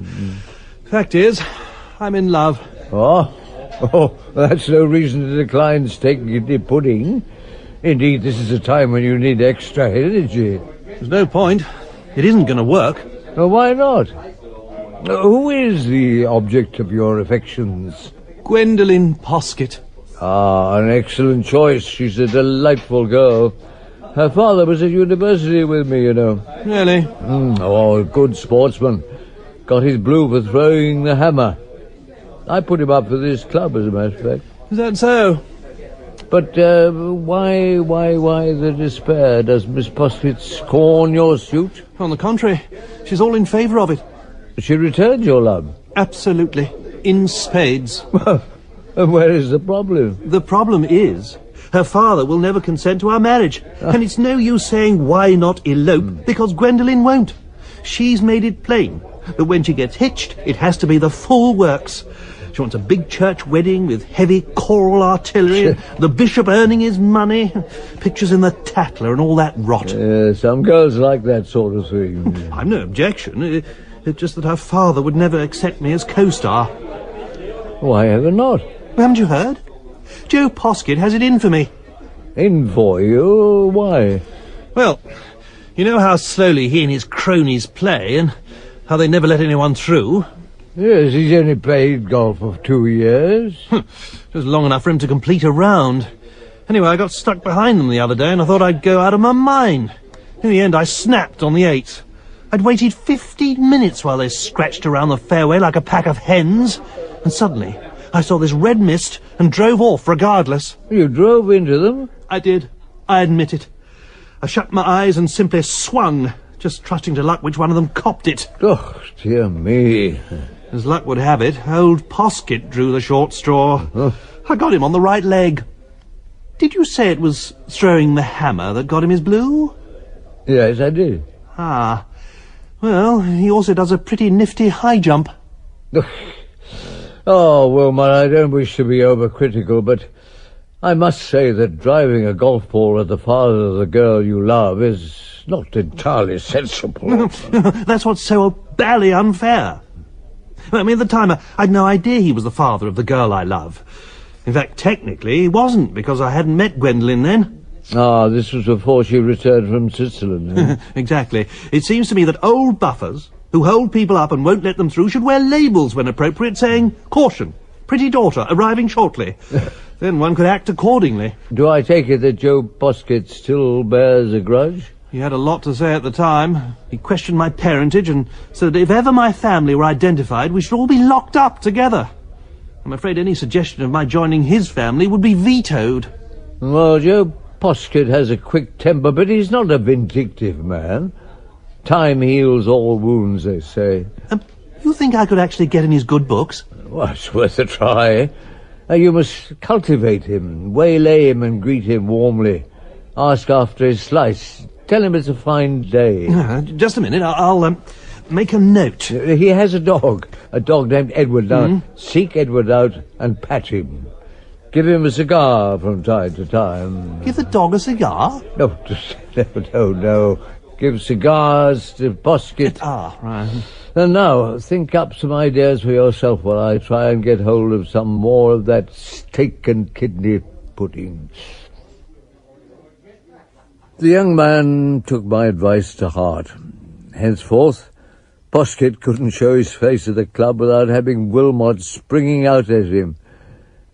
Fact is, I'm in love. Oh, that's no reason to decline steak and kidney pudding. Indeed, this is a time when you need extra energy. There's no point. It isn't going to work. Well, why not? Who is the object of your affections? Gwendolen Poskett. Ah, an excellent choice. She's a delightful girl. Her father was at university with me, you know. Really? A good sportsman. Got his blue for throwing the hammer. I put him up for this club, as a matter of fact. Is that so? But why the despair? Does Miss Poskett scorn your suit? On the contrary, she's all in favour of it. She returned your love? Absolutely. In spades. Well, and where is the problem? The problem is, her father will never consent to our marriage. And it's no use saying why not elope, because Gwendolen won't. She's made it plain that when she gets hitched, it has to be the full works. She wants a big church wedding with heavy choral artillery, the bishop earning his money, pictures in the Tatler and all that rot. Some girls like that sort of thing. I've no objection. It's just that her father would never accept me as co-star. Why ever not? Haven't you heard? Joe Poskett has it in for me. In for you? Why? Well, you know how slowly he and his cronies play, and how they never let anyone through? Yes, he's only played golf for 2 years. Just long enough for him to complete a round. Anyway, I got stuck behind them the other day, and I thought I'd go out of my mind. In the end, I snapped on the 8th. I'd waited 15 minutes while they scratched around the fairway like a pack of hens, and suddenly I saw this red mist and drove off regardless. You drove into them? I did. I admit it. I shut my eyes and simply swung, just trusting to luck which one of them copped it. Oh, dear me. As luck would have it, old Poskett drew the short straw. I got him on the right leg. Did you say it was throwing the hammer that got him his blue? Yes, I did. Ah. Well, he also does a pretty nifty high jump. Oh, Wilmot, I don't wish to be overcritical, but I must say that driving a golf ball at the father of the girl you love is not entirely sensible. That's what's so bally unfair. I mean, at the time, I'd no idea he was the father of the girl I love. In fact, technically, he wasn't, because I hadn't met Gwendolen then. Ah, this was before she returned from Switzerland. Eh? Exactly. It seems to me that old buffers, who hold people up and won't let them through, should wear labels when appropriate, saying, "Caution, pretty daughter, arriving shortly." Then one could act accordingly. Do I take it that Joe Poskett still bears a grudge? He had a lot to say at the time. He questioned my parentage and said that if ever my family were identified, we should all be locked up together. I'm afraid any suggestion of my joining his family would be vetoed. Well, Joe Poskett has a quick temper, but he's not a vindictive man. Time heals all wounds, they say. You think I could actually get in his good books? Well, it's worth a try. You must cultivate him, waylay him and greet him warmly. Ask after his slice. Tell him it's a fine day. Just a minute, I'll make a note. He has a dog named Edward. Now, seek Edward out and pat him. Give him a cigar from time to time. Give the dog a cigar? No. Give cigars to Poskett. Right. And now, think up some ideas for yourself while I try and get hold of some more of that steak and kidney pudding. The young man took my advice to heart. Henceforth, Poskett couldn't show his face at the club without having Wilmot springing out at him,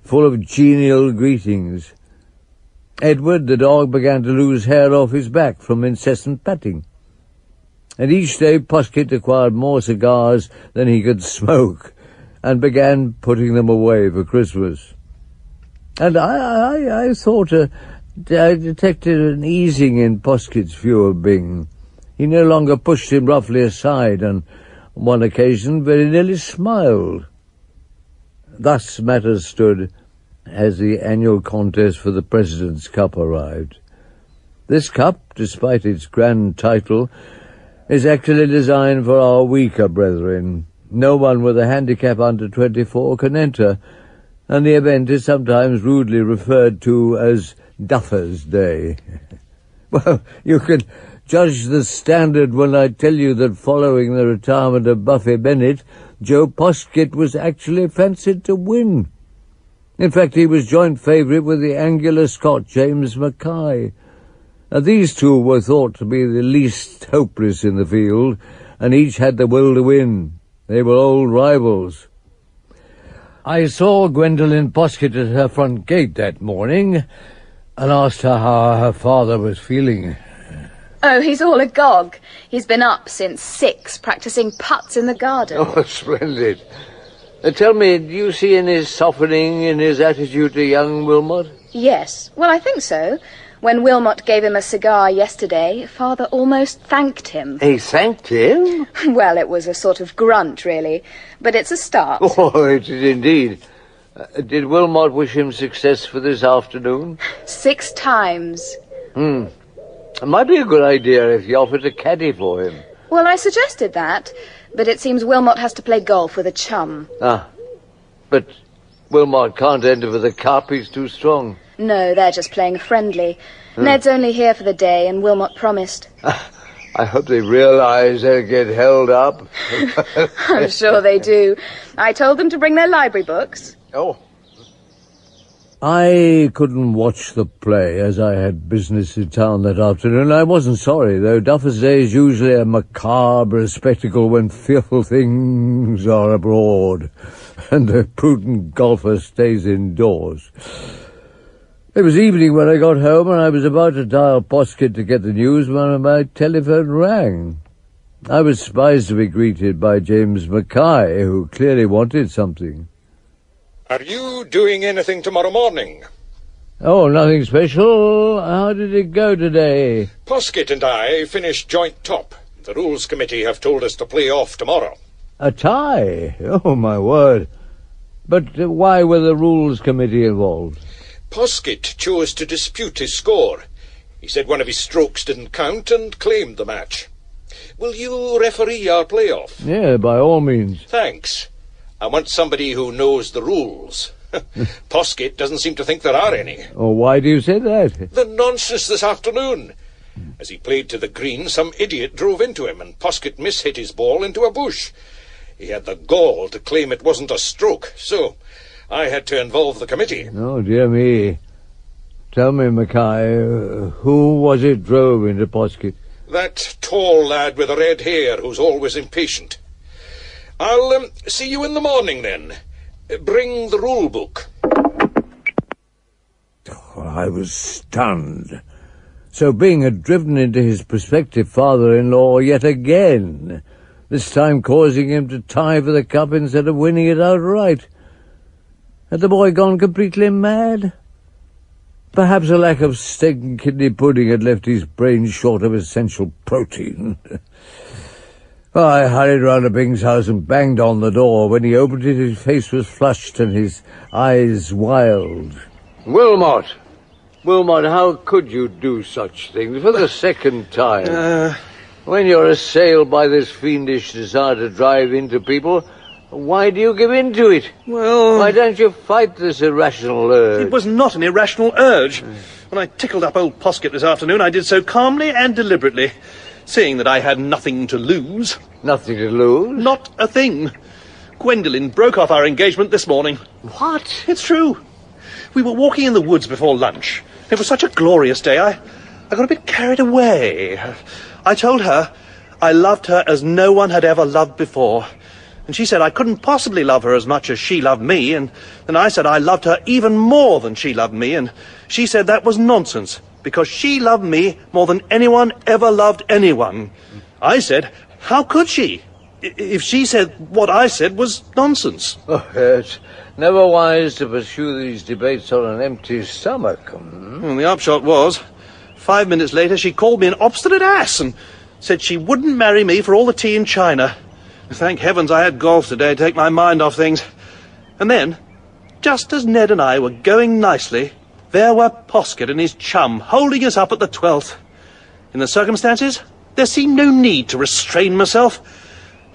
full of genial greetings. Edward, the dog, began to lose hair off his back from incessant patting. And each day Poskett acquired more cigars than he could smoke, and began putting them away for Christmas. And I thought I detected an easing in Poskett's view of Bing. He no longer pushed him roughly aside, and On one occasion very nearly smiled. Thus matters stood as the annual contest for the President's Cup arrived. This cup, despite its grand title, is actually designed for our weaker brethren. No one with a handicap under 24 can enter, and the event is sometimes rudely referred to as Duffer's Day. Well, you can judge the standard when I tell you that following the retirement of Buffy Bennett, Joe Poskett was actually fancied to win. In fact, he was joint favourite with the angular Scot James Mackay. These two were thought to be the least hopeless in the field, and each had the will to win. They were old rivals. I saw Gwendolen Poskett at her front gate that morning and asked her how her father was feeling. Oh, he's all agog. He's been up since 6, practising putts in the garden. Oh, splendid. Tell me, do you see any softening in his attitude to young Wilmot? Yes, well, I think so. When Wilmot gave him a cigar yesterday, Father almost thanked him. He thanked him? Well, it was a sort of grunt, really, but it's a start. Oh, it is indeed. Did Wilmot wish him success for this afternoon? 6 times. It might be a good idea if you offered a caddy for him. Well, I suggested that, but it seems Wilmot has to play golf with a chum. But Wilmot can't enter for the cup, he's too strong. No, they're just playing friendly. Ned's only here for the day, and Wilmot promised. I hope they realise they'll get held up. I'm sure they do. I told them to bring their library books. Oh. I couldn't watch the play as I had business in town that afternoon. I wasn't sorry, though. Duffer's Day is usually a macabre spectacle when fearful things are abroad and the prudent golfer stays indoors. It was evening when I got home, and I was about to dial Poskett to get the news when my telephone rang. I was surprised to be greeted by James Mackay, who clearly wanted something. Are you doing anything tomorrow morning? Oh, nothing special. How did it go today? Poskett and I finished joint top. The Rules Committee have told us to play off tomorrow. A tie? Oh, my word. But why were the Rules Committee involved? Poskett chose to dispute his score. He said one of his strokes didn't count and claimed the match. Will you referee our playoff? Yeah, by all means. Thanks. I want somebody who knows the rules. Poskett doesn't seem to think there are any. Oh, why do you say that? The nonsense this afternoon. As he played to the green, some idiot drove into him, and Poskett mishit his ball into a bush. He had the gall to claim it wasn't a stroke, so I had to involve the committee. Oh, dear me. Tell me, Mackay, who was it drove into Poskett? That tall lad with the red hair who's always impatient. I'll see you in the morning, then. Bring the rule book. Oh, I was stunned. So Byng had driven into his prospective father-in-law yet again, this time causing him to tie for the cup instead of winning it outright. Had the boy gone completely mad? Perhaps a lack of steak and kidney pudding had left his brain short of essential protein. I hurried round to Byng's house and banged on the door. When he opened it, his face was flushed and his eyes wild. Wilmot! Wilmot, how could you do such things for the second time? When you're assailed by this fiendish desire to drive into people, why do you give in to it? Well, why don't you fight this irrational urge? It was not an irrational urge. When I tickled up old Poskett this afternoon, I did so calmly and deliberately, seeing that I had nothing to lose. Nothing to lose? Not a thing. Gwendolen broke off our engagement this morning. What? It's true. We were walking in the woods before lunch. It was such a glorious day, I got a bit carried away. I told her I loved her as no one had ever loved before. And she said I couldn't possibly love her as much as she loved me, and then I said I loved her even more than she loved me, and she said that was nonsense, because she loved me more than anyone ever loved anyone. I said, how could she? If she said what I said was nonsense. Oh, it's never wise to pursue these debates on an empty stomach. Well, the upshot was, 5 minutes later she called me an obstinate ass and said she wouldn't marry me for all the tea in China. Thank heavens I had golf today to take my mind off things. And then, just as Ned and I were going nicely, there were Poskett and his chum holding us up at the 12th. In the circumstances, there seemed no need to restrain myself.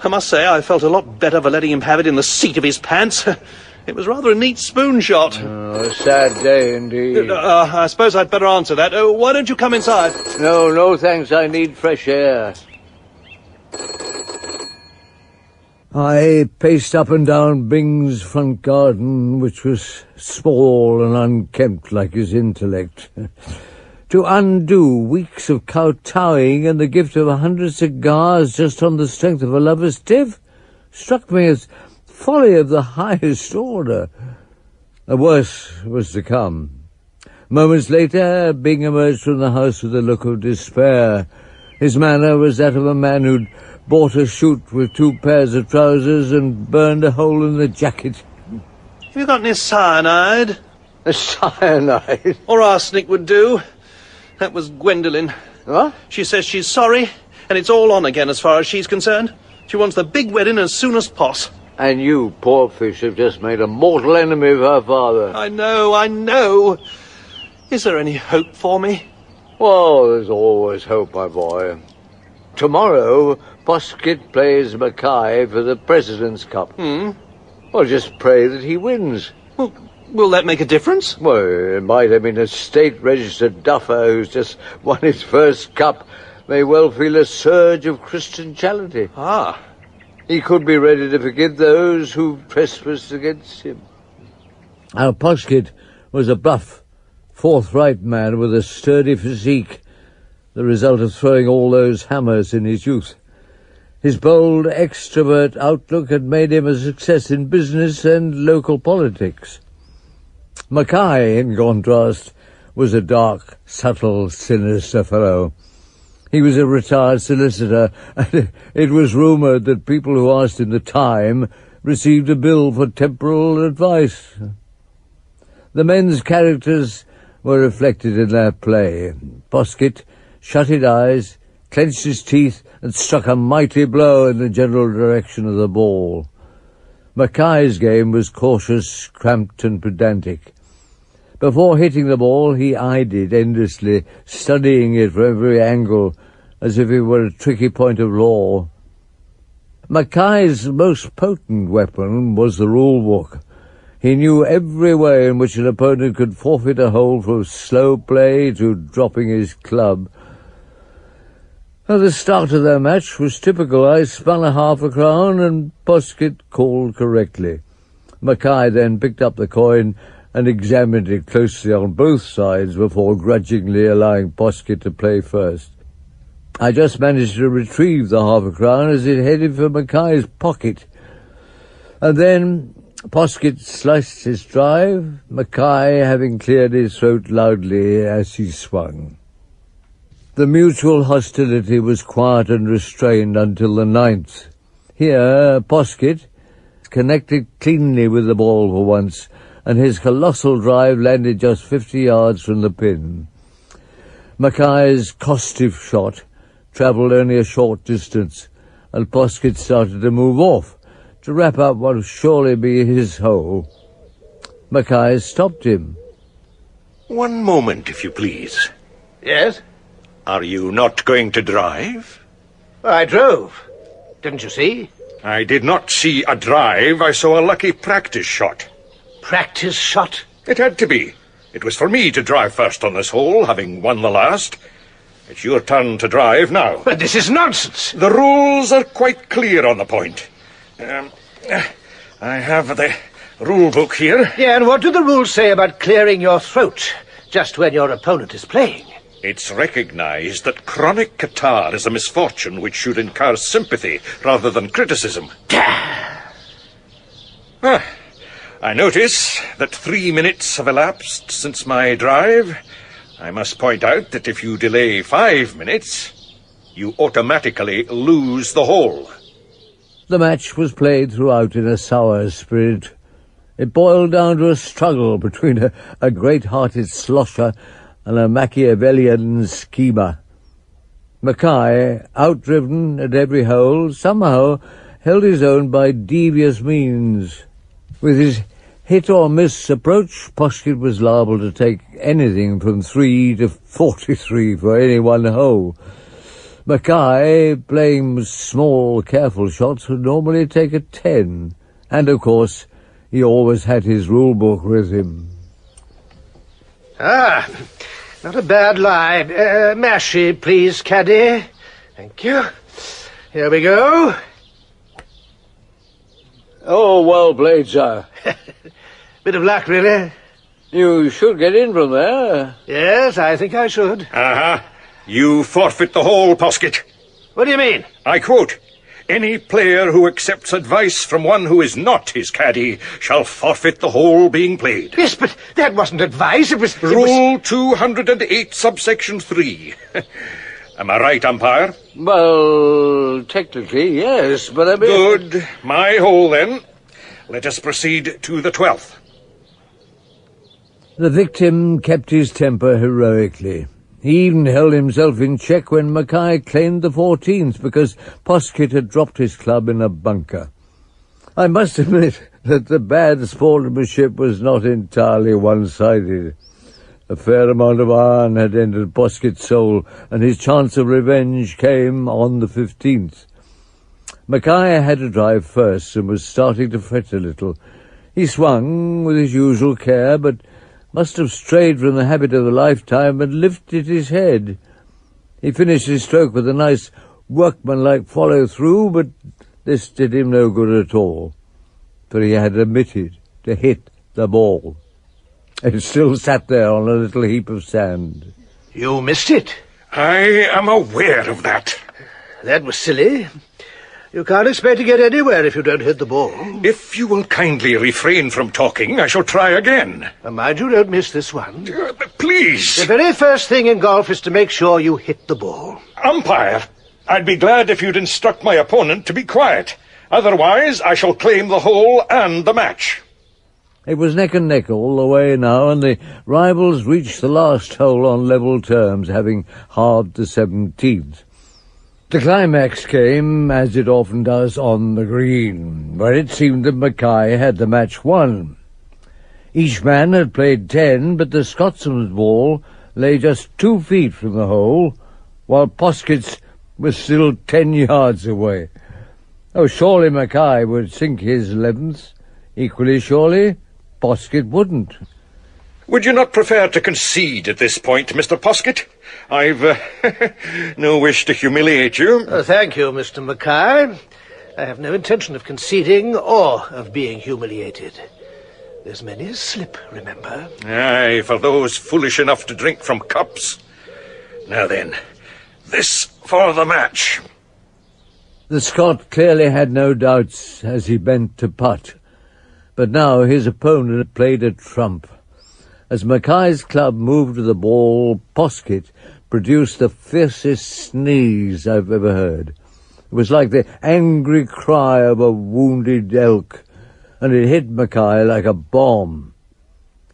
I must say I felt a lot better for letting him have it in the seat of his pants. It was rather a neat spoon shot. Oh, a sad day indeed. I suppose I'd better answer that. Why don't you come inside? No, thanks. I need fresh air. I paced up and down Bing's front garden, which was small and unkempt like his intellect. To undo weeks of kowtowing and the gift of 100 cigars just on the strength of a lover's tiff struck me as folly of the highest order. The worst was to come. Moments later, Bing emerged from the house with a look of despair. His manner was that of a man who'd bought a chute with 2 pairs of trousers and burned a hole in the jacket. Have you got any cyanide? Cyanide? Or arsenic would do. That was Gwendolen. What? She says she's sorry, and it's all on again as far as she's concerned. She wants the big wedding as soon as poss. And you, poor fish, have just made a mortal enemy of her father. I know. Is there any hope for me? Well, there's always hope, my boy. Tomorrow, Poskett plays Mackay for the President's Cup. Well, just pray that he wins. Well, will that make a difference? Well, it might. I mean, a state-registered duffer who's just won his first cup may well feel a surge of Christian charity. Ah. He could be ready to forgive those who've trespassed against him. Now, Poskett was a bluff, forthright man with a sturdy physique, the result of throwing all those hammers in his youth. His bold, extrovert outlook had made him a success in business and local politics. Mackay, in contrast, was a dark, subtle, sinister fellow. He was a retired solicitor, and it was rumoured that people who asked him the time received a bill for temporal advice. The men's characters were reflected in their play. Poskett shut his eyes, clenched his teeth, and struck a mighty blow in the general direction of the ball. Mackay's game was cautious, cramped, and pedantic. Before hitting the ball, he eyed it endlessly, studying it from every angle, as if it were a tricky point of law. Mackay's most potent weapon was the rule book. He knew every way in which an opponent could forfeit a hole from slow play to dropping his club. At the start of their match was typical. I spun a half-a-crown and Poskett called correctly. Mackay then picked up the coin and examined it closely on both sides before grudgingly allowing Poskett to play first. I just managed to retrieve the half-a-crown as it headed for Mackay's pocket. And then Poskett sliced his drive, Mackay having cleared his throat loudly as he swung. The mutual hostility was quiet and restrained until the 9th. Here, Poskett connected cleanly with the ball for once, and his colossal drive landed just 50 yards from the pin. Mackay's costive shot travelled only a short distance, and Poskett started to move off, to wrap up what would surely be his hole. Mackay stopped him. One moment, if you please. Yes? Are you not going to drive? I drove. Didn't you see? I did not see a drive. I saw a lucky practice shot. Practice shot? It had to be. It was for me to drive first on this hole, having won the last. It's your turn to drive now. But this is nonsense. The rules are quite clear on the point. I have the rule book here. Yeah, and what do the rules say about clearing your throat just when your opponent is playing? It's recognised that chronic catarrh is a misfortune which should incur sympathy rather than criticism. I notice that 3 minutes have elapsed since my drive. I must point out that if you delay 5 minutes, you automatically lose the hole. The match was played throughout in a sour spirit. It boiled down to a struggle between a great-hearted slosher and a Machiavellian schemer. Mackay, outdriven at every hole, somehow held his own by devious means. With his hit-or-miss approach, Poskett was liable to take anything from 3 to 43 for any one hole. Mackay, playing small, careful shots, would normally take a 10. And, of course, he always had his rule-book with him. Ah, not a bad lie. Mashy, please, caddy. Thank you. Here we go. Oh, well played, sir. Bit of luck, really. You should get in from there. Yes, I think I should. Uh-huh. You forfeit the hole, Poskett. What do you mean? I quote, "Any player who accepts advice from one who is not his caddy shall forfeit the hole being played." Yes, but that wasn't advice, it was... Rule 208, subsection 3. Am I right, umpire? Well, technically, yes, but I mean... Good. My hole, then. Let us proceed to the 12th. The victim kept his temper heroically. He even held himself in check when Mackay claimed the 14th because Poskett had dropped his club in a bunker. I must admit that the bad sportsmanship was not entirely one-sided. A fair amount of iron had entered Poskett's soul, and his chance of revenge came on the 15th. Mackay had to drive first and was starting to fret a little. He swung with his usual care, but must have strayed from the habit of a lifetime and lifted his head. He finished his stroke with a nice workmanlike follow-through, but this did him no good at all, for he had omitted to hit the ball. It still sat there on a little heap of sand. You missed it. I am aware of that. That was silly. You can't expect to get anywhere if you don't hit the ball. If you will kindly refrain from talking, I shall try again. Mind you don't miss this one. Please. The very first thing in golf is to make sure you hit the ball. Umpire, I'd be glad if you'd instruct my opponent to be quiet. Otherwise, I shall claim the hole and the match. It was neck and neck all the way now, and the rivals reached the last hole on level terms, having halved the 17th. The climax came, as it often does, on the green, where it seemed that Mackay had the match won. Each man had played 10, but the Scotsman's ball lay just 2 feet from the hole, while Poskett's was still 10 yards away. Oh, surely Mackay would sink his 11th. Equally surely, Poskett wouldn't. Would you not prefer to concede at this point, Mr. Poskett? I've no wish to humiliate you. Thank you, Mr. Mackay. I have no intention of conceding or of being humiliated. There's many a slip, remember? Aye, for those foolish enough to drink from cups. Now then, this for the match. The Scot clearly had no doubts as he bent to putt, but now his opponent had played a trump. As Mackay's club moved to the ball, Poskett produced the fiercest sneeze I've ever heard. It was like the angry cry of a wounded elk, and it hit Mackay like a bomb.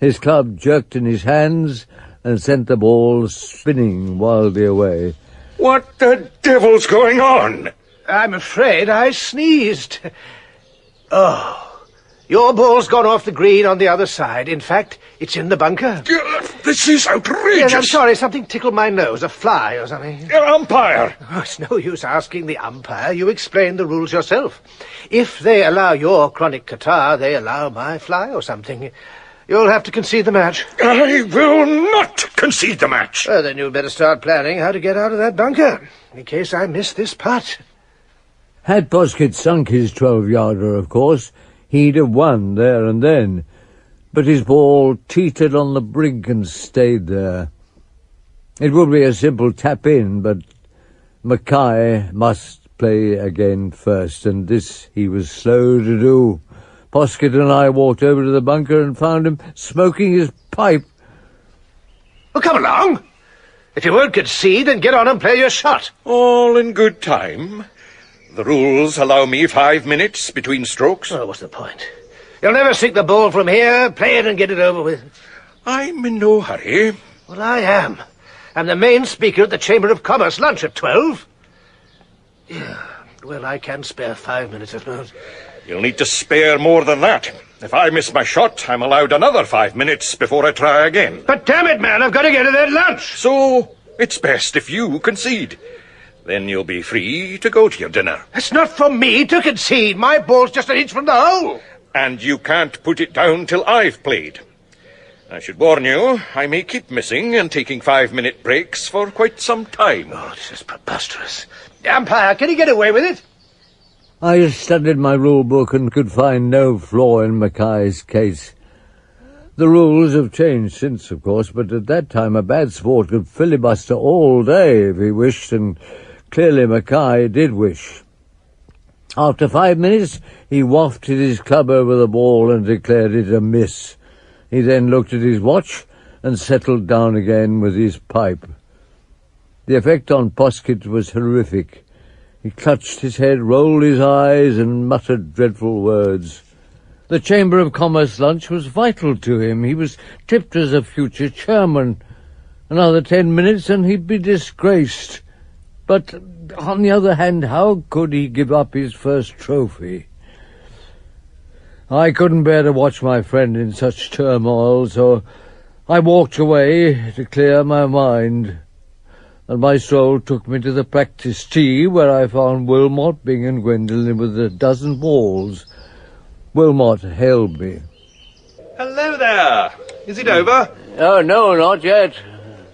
His club jerked in his hands and sent the ball spinning wildly away. What the devil's going on? I'm afraid I sneezed. Oh. Your ball's gone off the green on the other side. In fact, it's in the bunker. This is outrageous. Yes, I'm sorry. Something tickled my nose. A fly or something. Umpire. Oh, it's no use asking the umpire. You explained the rules yourself. If they allow your chronic catarrh, they allow my fly or something. You'll have to concede the match. I will not concede the match. Well, then you'd better start planning how to get out of that bunker, in case I miss this putt. Had Poskett sunk his 12-yarder, of course, he'd have won there and then, but his ball teetered on the brink and stayed there. It would be a simple tap-in, but Mackay must play again first, and this he was slow to do. Poskett and I walked over to the bunker and found him smoking his pipe. Well, come along. If you won't concede, then get on and play your shot. All in good time. The rules allow me 5 minutes between strokes. Oh, what's the point? You'll never sink the ball from here. Play it and get it over with. I'm in no hurry. Well, I am. I'm the main speaker at the Chamber of Commerce lunch at 12. Yeah. Well, I can spare 5 minutes, I suppose. You'll need to spare more than that. If I miss my shot, I'm allowed another 5 minutes before I try again. But damn it, man, I've got to get to that lunch. So, it's best if you concede. Then you'll be free to go to your dinner. It's not for me to concede. My ball's just an inch from the hole. And you can't put it down till I've played. I should warn you, I may keep missing and taking 5-minute breaks for quite some time. Oh, this is preposterous. Umpire, can he get away with it? I studied my rule book and could find no flaw in Mackay's case. The rules have changed since, of course, but at that time a bad sport could filibuster all day if he wished, and clearly Mackay did wish. After 5 minutes, he wafted his club over the ball and declared it a miss. He then looked at his watch and settled down again with his pipe. The effect on Poskett was horrific. He clutched his head, rolled his eyes, and muttered dreadful words. The Chamber of Commerce lunch was vital to him. He was tipped as a future chairman. Another 10 minutes and he'd be disgraced. But, on the other hand, how could he give up his first trophy? I couldn't bear to watch my friend in such turmoil, so I walked away to clear my mind. And my stroll took me to the practice tee, where I found Wilmot, Bing and Gwendolen with a dozen balls. Wilmot hailed me. Hello there. Is it over? Oh, no, not yet.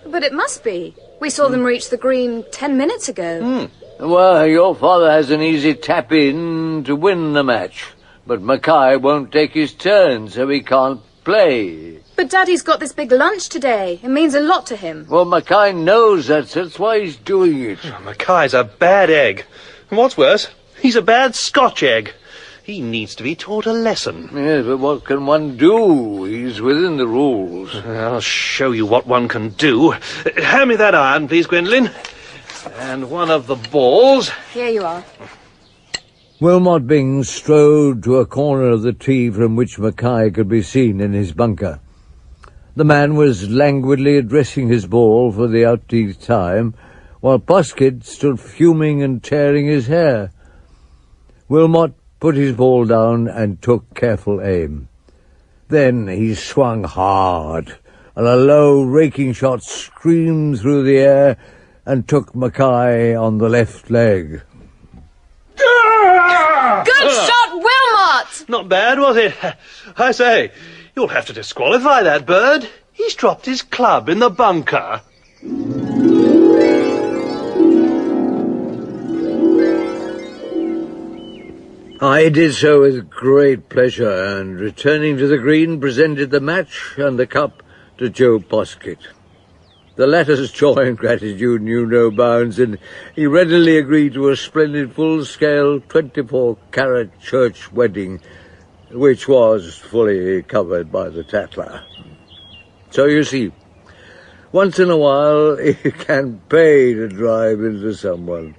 But it must be. We saw them reach the green 10 minutes ago. Well, your father has an easy tap-in to win the match, but Mackay won't take his turn, so he can't play. But Daddy's got this big lunch today. It means a lot to him. Well, Mackay knows that, so that's why he's doing it. Mackay's a bad egg. And what's worse, he's a bad Scotch egg. He needs to be taught a lesson. Yes, but what can one do? He's within the rules. I'll show you what one can do. Hand me that iron, please, Gwendolen. And one of the balls. Here you are. Wilmot Bing strode to a corner of the tee from which Mackay could be seen in his bunker. The man was languidly addressing his ball for the outdeed time, while Poskett stood fuming and tearing his hair. Wilmot put his ball down and took careful aim. Then he swung hard, and a low, raking shot screamed through the air and took Mackay on the left leg. Good shot, Wilmot! Not bad, was it? I say, you'll have to disqualify that bird. He's dropped his club in the bunker. I did so with great pleasure, and returning to the green, presented the match and the cup to Joe Poskett. The latter's joy and gratitude knew no bounds, and he readily agreed to a splendid full-scale 24-carat church wedding, which was fully covered by the Tatler. So you see, once in a while it can pay to drive into someone.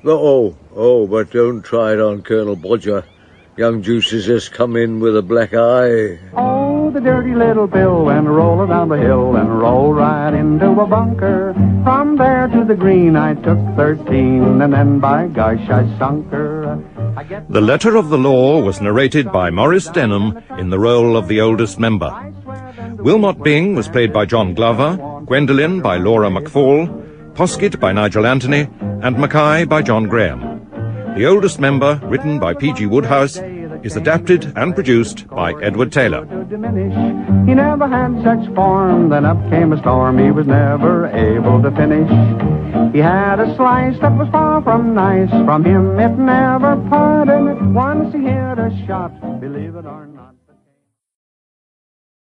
But don't try it on Colonel Bodger. Young Juice has just come in with a black eye. Oh, the dirty little Bill went rolling down the hill and rolled right into a bunker. From there to the green I took 13, and then by gosh I sunk her. The Letter of the Law was narrated by Maurice Denham in the role of the oldest member. Wilmot Bing was played by John Glover, Gwendolen by Laura McFall, Poskett by Nigel Anthony, and Mackay by John Graham. The oldest member, written by PG Wodehouse, is adapted and produced by Edward Taylor. He never had such form, then up came a storm he was never able to finish. He had a slice that was far from nice, from him it never parted. Once he hit a shot, believe it or not.